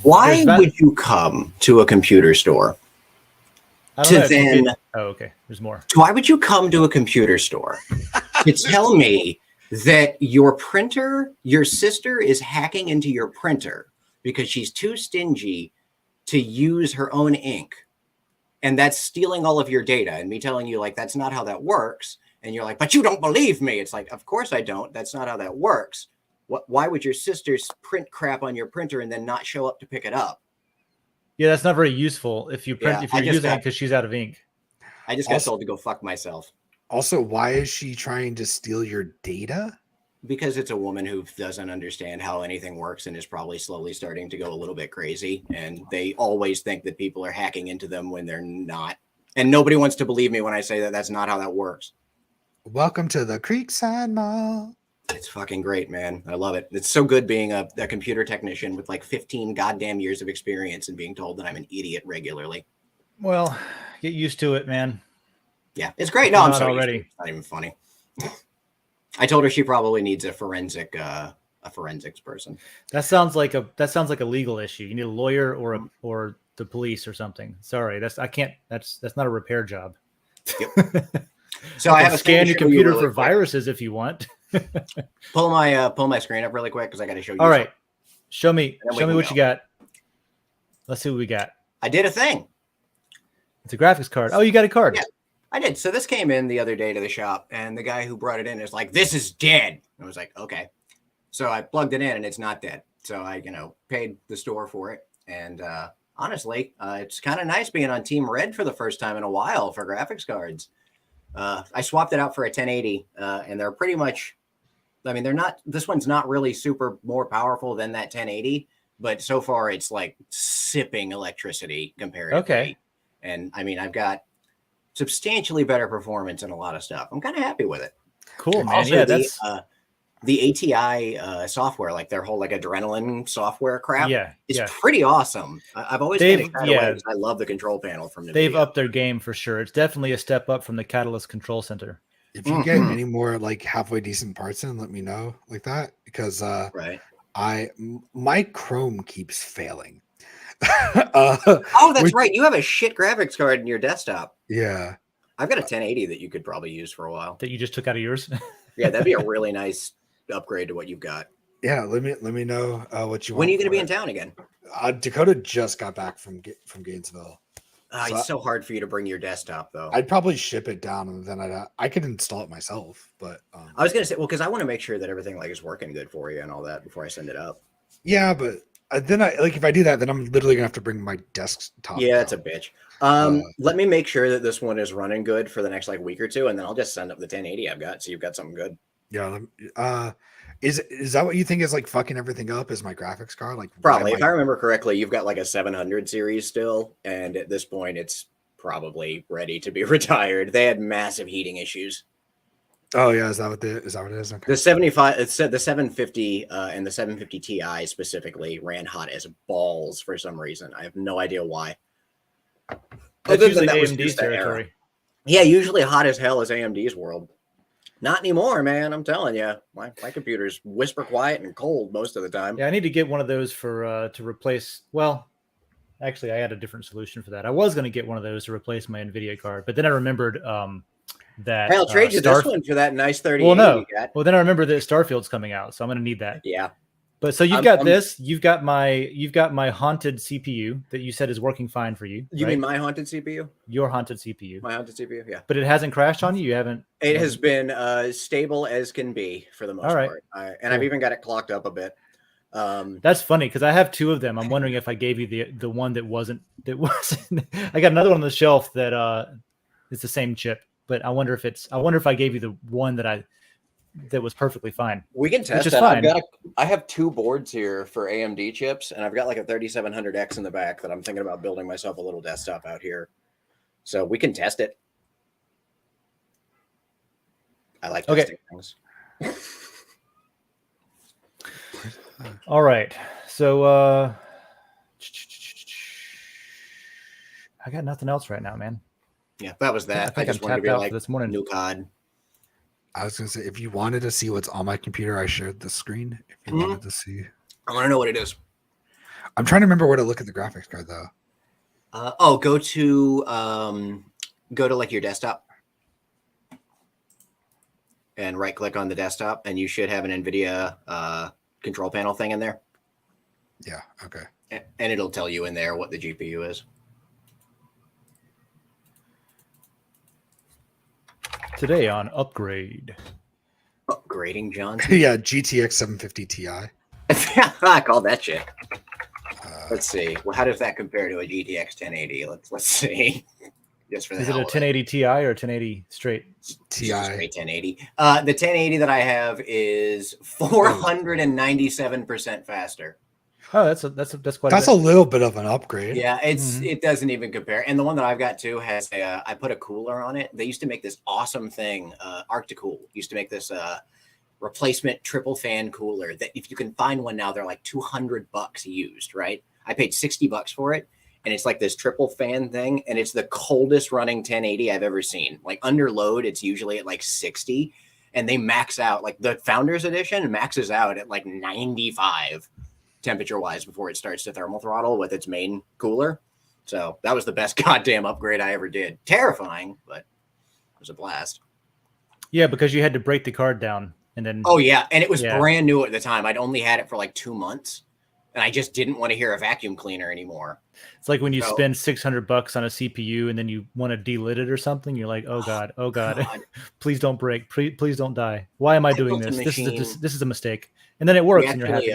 Why would you come to a computer store okay, there's more. Why would you come to a computer store to tell me that your sister is hacking into your printer because she's too stingy to use her own ink? And that's stealing all of your data, and me telling you that's not how that works. And you're like, but you don't believe me. It's like, of course I don't. That's not how that works. Why would your sister print crap on your printer and then not show up to pick it up? Yeah, that's not very useful if you're using it because she's out of ink. I just got told to go fuck myself. Also, why is she trying to steal your data? Because it's a woman who doesn't understand how anything works and is probably slowly starting to go a little bit crazy. And they always think that people are hacking into them when they're not. And nobody wants to believe me when I say that that's not how that works. Welcome to the Creekside Mall. It's fucking great, man. I love it. It's so good being a computer technician with 15 goddamn years of experience and being told that I'm an idiot regularly. Well, get used to it, man. Yeah, it's great. No, I'm sorry. Already. It's not even funny. I told her she probably needs a forensics person. That sounds like a legal issue. You need a lawyer or the police or something. Sorry, that's not a repair job. Yep. So I have a scan your computer for viruses if you want. pull my screen up really quick because I got to show you. All right, show me what you got. Let's see what we got. I did a thing. It's a graphics card. Oh, you got a card. Yeah, I did. So this came in the other day to the shop, and the guy who brought it in is like, "This is dead." I was like, "Okay." So I plugged it in, and it's not dead. So I, paid the store for it, and honestly, it's kind of nice being on Team Red for the first time in a while for graphics cards. I swapped it out for a 1080, and they're pretty much, they're not, this one's not really super more powerful than that 1080, but so far it's sipping electricity comparatively. Okay. And I mean, I've got substantially better performance in a lot of stuff. I'm kind of happy with it. Cool, man. Also, Yeah, the ATI software, like their whole like adrenaline software crap, is yeah. pretty awesome. I've always kind of shied away because I love the control panel from NVIDIA. They've upped their game for sure. It's definitely a step up from the Catalyst Control Center. If you get any more like halfway decent parts in, let me know like that, because right. My Chrome keeps failing. Oh, that's right. You have a shit graphics card in your desktop. Yeah. I've got a 1080 that you could probably use for a while. That you just took out of yours? Yeah, that'd be a really nice upgrade to what you've got. Yeah, let me know what you want. When are you going to be in town again? Dakota just got back from Gainesville. It's so hard for you to bring your desktop, though. I'd probably ship it down, and then I could install it myself. But I was gonna say, well, because I want to make sure that everything like is working good for you and all that before I send it up. Yeah, but then if I do that, then I'm literally gonna have to bring my desktop. Yeah, it's a bitch. Let me make sure that this one is running good for the next like week or two, and then I'll just send up the 1080 I've got, so you've got something good. Yeah. Is that what you think is like fucking everything up? Is my graphics card like probably? If I remember correctly, you've got like a 700 series still, and at this point, it's probably ready to be retired. They had massive heating issues. Oh yeah, is that what it is? Okay. The 75, it said the 750 and the 750 Ti specifically ran hot as balls for some reason. I have no idea why. That's usually AMD's territory. Yeah, usually hot as hell is AMD's world. Not anymore, man. I'm telling you, my computer's whisper quiet and cold most of the time. Yeah, I need to get one of those for to replace. Well, actually, I had a different solution for that. I was going to get one of those to replace my NVIDIA card, but then I remembered that I'll trade you this one for that nice 30. Well, no. Well, then I remember that Starfield's coming out, so I'm going to need that. Yeah. But so you've got this. You've got my haunted CPU that you said is working fine for you. You mean my haunted CPU? Your haunted CPU. My haunted CPU, yeah. But it hasn't crashed on you. You haven't. It has been stable as can be for the most part. I've even got it clocked up a bit. That's funny because I have two of them. I'm wondering if I gave you the one that wasn't. I got another one on the shelf that it's the same chip, but I wonder if I gave you the one that was perfectly fine. We can test that. I have two boards here for AMD chips, and I've got like a 3700X in the back that I'm thinking about building myself a little desktop out here. So we can test it. I like testing things. All right. So I got nothing else right now, man. Yeah, that was that. I just wanted to be like this morning. New COD. I was going to say, if you wanted to see what's on my computer, I shared the screen. If you wanted to see. I want to know what it is. I'm trying to remember where to look at the graphics card, though. Go to like your desktop and right click on the desktop, and you should have an NVIDIA control panel thing in there. Yeah, okay. And it'll tell you in there what the GPU is. Today on Upgrade. Upgrading, John? Yeah, GTX 750 Ti. I call that shit. Let's see. Well, how does that compare to a GTX 1080? Let's see. Just for the Is it a 1080 Ti or 1080 straight? Ti. Straight 1080. The 1080 that I have is 497% faster. Oh, that's quite. That's a little bit of an upgrade. Yeah, it doesn't even compare. And the one that I've got too has I put a cooler on it. They used to make this awesome thing. Arcticool used to make this replacement triple fan cooler that if you can find one now, they're like $200 used, right? I paid $60 for it, and it's like this triple fan thing, and it's the coldest running 1080 I've ever seen. Like under load, it's usually at like 60, and they max out. Like the Founders Edition maxes out at like 95 temperature wise before it starts to thermal throttle with its main cooler. So that was the best goddamn upgrade I ever did. Terrifying, but it was a blast. Yeah, because you had to break the card down and then. Oh yeah, and it was brand new at the time. I'd only had it for like 2 months, and I just didn't want to hear a vacuum cleaner anymore. It's like when you spend $600 on a CPU and then you want to delit it or something. You're like, oh god, please don't break, please don't die. Why am I doing this? This is a mistake, and then it works, and you're happy.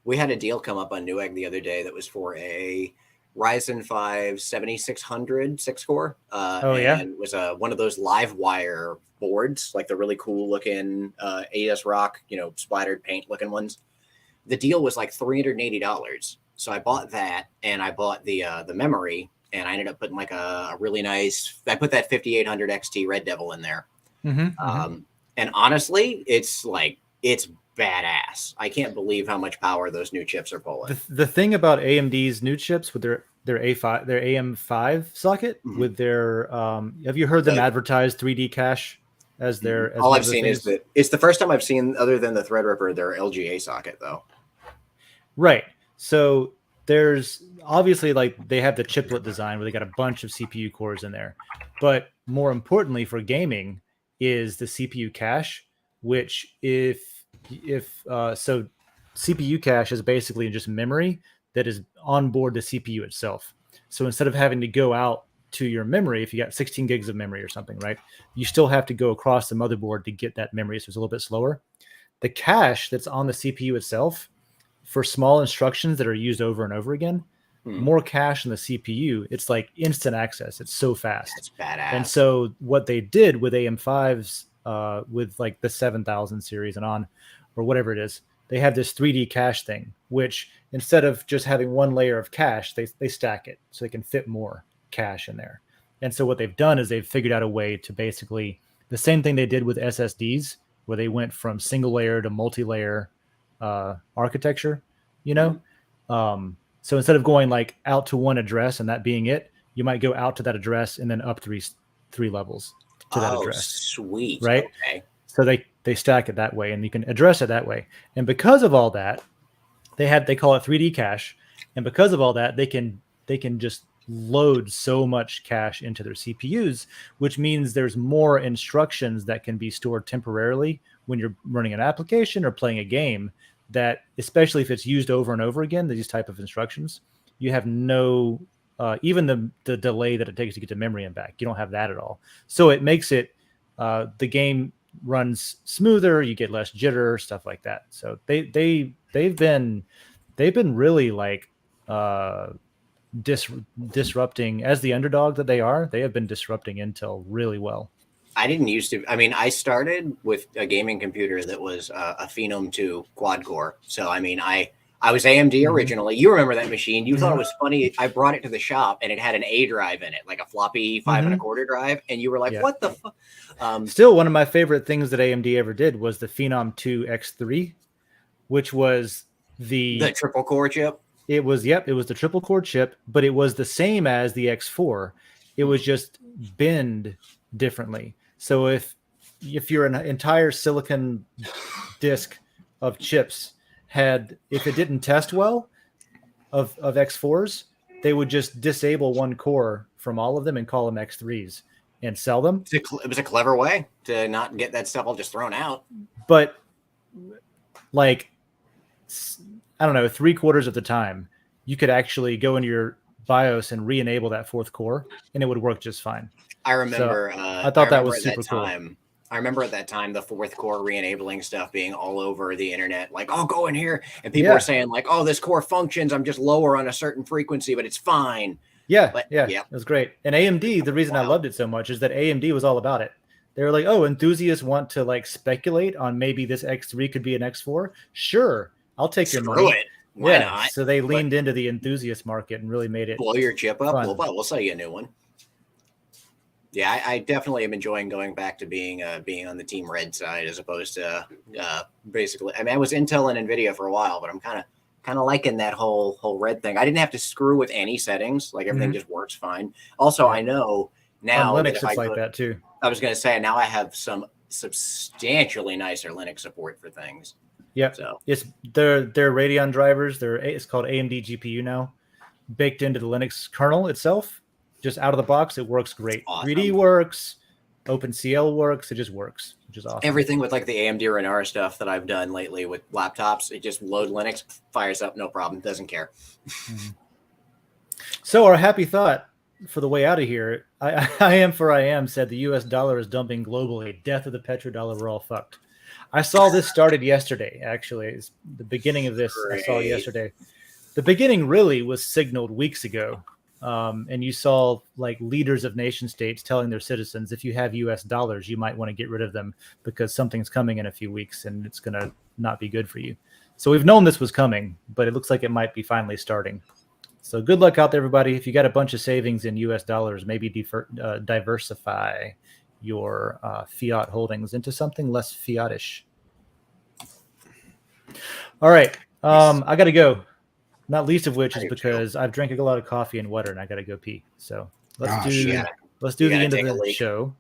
We had a deal come up on Newegg the other day that was for a Ryzen 5 7600 6-core. And it was one of those live wire boards, like the really cool looking AS Rock, splattered paint looking ones. The deal was like $380. So I bought that, and I bought the memory and I ended up putting like a really nice. I put that 5800 XT Red Devil in there. And honestly, it's badass. I can't believe how much power those new chips are pulling. The thing about AMD's new chips with their A5, their AM5 socket with their have you heard them advertise 3D cache as their all I've seen is that it's the first time I've seen, other than the Threadripper, their LGA socket though. Right. So there's obviously like they have the chiplet design where they got a bunch of CPU cores in there, but more importantly for gaming is the CPU cache, which so CPU cache is basically just memory that is on board the CPU itself. So instead of having to go out to your memory, if you got 16 gigs of memory or something, right, you still have to go across the motherboard to get that memory. So it's a little bit slower. The cache that's on the CPU itself for small instructions that are used over and over again, more cache in the CPU, it's like instant access. It's so fast. That's badass. And so what they did with AM5s, with like the 7000 series and on, or whatever it is, they have this 3D cache thing, which instead of just having one layer of cache, they stack it so they can fit more cache in there. And so what they've done is they've figured out a way to basically the same thing they did with SSDs, where they went from single layer to multi-layer architecture, you know? So instead of going like out to one address and that being it, you might go out to that address and then up three levels to that address. Sweet. Right? Okay. So they stack it that way and you can address it that way. And because of all that, they call it 3D cache. And because of all that, they can just load so much cache into their CPUs, which means there's more instructions that can be stored temporarily when you're running an application or playing a game, that especially if it's used over and over again, these type of instructions, you have no even the delay that it takes to get to memory and back, you don't have that at all. So it makes it the game runs smoother, you get less jitter, stuff like that. So they've been really like disrupting, as the underdog that they are. They have been disrupting Intel really well. I didn't used to. I mean, I started with a gaming computer that was a Phenom 2 quad core. So I mean, I was AMD originally. You remember that machine? You thought it was funny. I brought it to the shop and it had an A drive in it, like a floppy 5 1/4 drive, and you were like, "What the fuck?" Still, one of my favorite things that AMD ever did was the Phenom 2 X3, which was the triple core chip. It was the triple core chip, but it was the same as the X4. It was just binned differently. So if you're an entire silicon disk of chips if it didn't test well of X4s, they would just disable one core from all of them and call them X3s and sell them. It was a clever way to not get that stuff all just thrown out. But like, I don't know, 3/4 of the time, you could actually go into your BIOS and re-enable that fourth core, and it would work just fine. I remember. I thought that was super cool. I remember at that time the fourth core re-enabling stuff being all over the internet, like, "Oh, go in here," and people were saying like, "Oh, this core functions. I'm just lower on a certain frequency, but it's fine." It was great. And AMD, the reason I loved it so much is that AMD was all about it. They were like, "Oh, enthusiasts want to like speculate on maybe this X3 could be an X4. Sure, I'll take your money." Why not? So they leaned into the enthusiast market and really made it blow your chip up. fun. We'll sell you a new one. Yeah, I definitely am enjoying going back to being on the Team Red side as opposed to basically. I mean, I was Intel and NVIDIA for a while, but I'm kind of liking that whole red thing. I didn't have to screw with any settings; like everything just works fine. Also, I know now on Linux it's like that too. I was going to say now I have some substantially nicer Linux support for things. Yep. So it's their Radeon drivers. It's called AMD GPU now, baked into the Linux kernel itself. Just out of the box, it works great. Awesome. 3D works, OpenCL works. It just works, which is awesome. Everything with like the AMD Renara stuff that I've done lately with laptops, it just load Linux, fires up, no problem, doesn't care. So our happy thought for the way out of here, I am said the U.S. dollar is dumping globally. Death of the petrodollar. We're all fucked. I saw this started yesterday. Actually, it's the beginning of this. Great. I saw yesterday. The beginning really was signaled weeks ago. And you saw like leaders of nation states telling their citizens, if you have US dollars, you might want to get rid of them because something's coming in a few weeks and it's going to not be good for you. So we've known this was coming, but it looks like it might be finally starting. So good luck out there, everybody. If you got a bunch of savings in US dollars, maybe diversify your fiat holdings into something less fiat-ish. All right. I got to go. Not least of which is because I've drank a lot of coffee and water and I got to go pee. So let's do the end of the show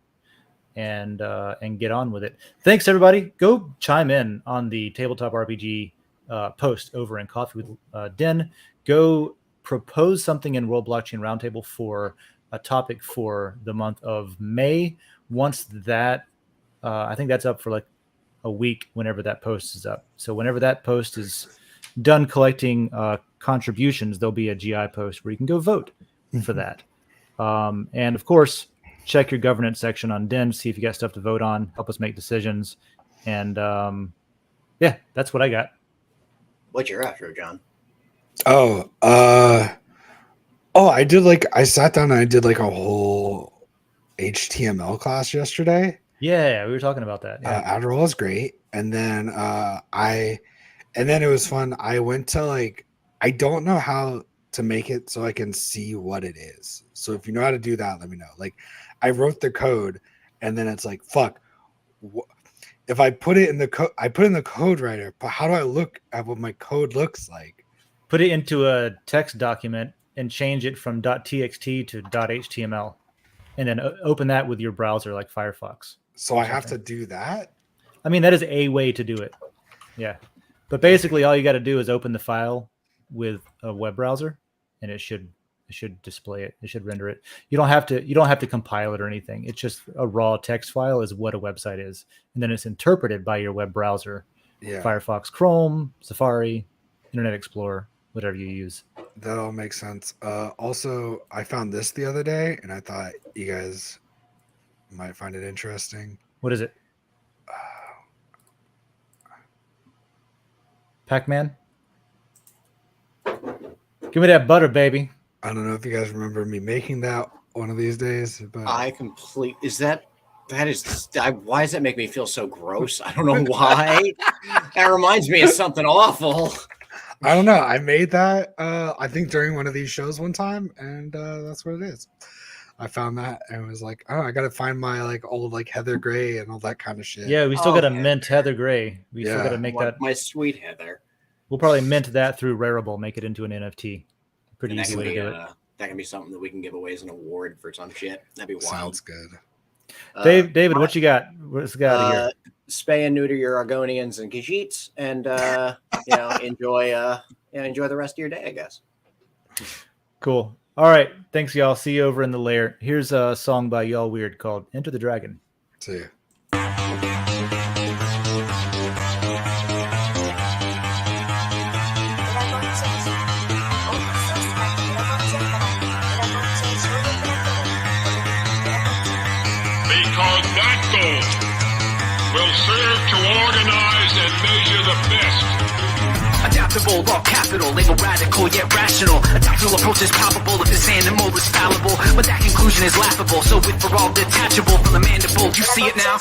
and get on with it. Thanks, everybody. Go chime in on the Tabletop RPG post over in Coffee with Den. Go propose something in World Blockchain Roundtable for a topic for the month of May. Once that, I think that's up for like a week whenever that post is up. So whenever that post is done collecting contributions, there'll be a GI post where you can go vote for that. And of course, check your governance section on Den, see if you got stuff to vote on, help us make decisions. And yeah, that's what I got. What's your outro, John? I sat down and I did like a whole HTML class yesterday. Yeah, we were talking about that. Yeah. Adderall is great. And then it was fun. I went to I don't know how to make it so I can see what it is. So if you know how to do that, let me know. Like I wrote the code and then it's like, fuck. If I put it in the code, I put in the code writer, but how do I look at what my code looks like? Put it into a text document and change it from .txt to .html. And then open that with your browser like Firefox. So I have to do that? I mean, that is a way to do it. Yeah. But basically all you got to do is open the file with a web browser and it should display it. It should render it. You don't have to compile it or anything. It's just a raw text file is what a website is. And then it's interpreted by your web browser. Yeah. Firefox, Chrome, Safari, Internet Explorer, whatever you use. That all makes sense. Also, I found this the other day and I thought you guys might find it interesting. What is it? Pac-Man? Give me that butter, baby. I don't know if you guys remember me making that one of these days, but why does that make me feel so gross? I don't know why. That reminds me of something awful. I don't know. I made that I think during one of these shows one time, and that's what it is. I found that and was like, oh, I gotta find my old Heather Gray and all that kind of shit. Yeah, we still gotta mint Heather Gray. We still gotta make that my sweet Heather. We'll probably mint that through Rarible, make it into an NFT. Pretty easy way to do it. That can be something that we can give away as an award for some shit. That'd be wild. Sounds good. David, what you got? What's got here? Spay and neuter your Argonians and Khajiits, and enjoy the rest of your day, I guess. Cool. All right. Thanks, y'all. See you over in the lair. Here's a song by Y'all Weird called Enter the Dragon. See ya. Because that goal will serve to organize and measure the best. Adaptable, all capital, label radical yet rational. A tactical approach is palpable if this animal is fallible. But that conclusion is laughable, so with for all detachable from the mandible, you see it now?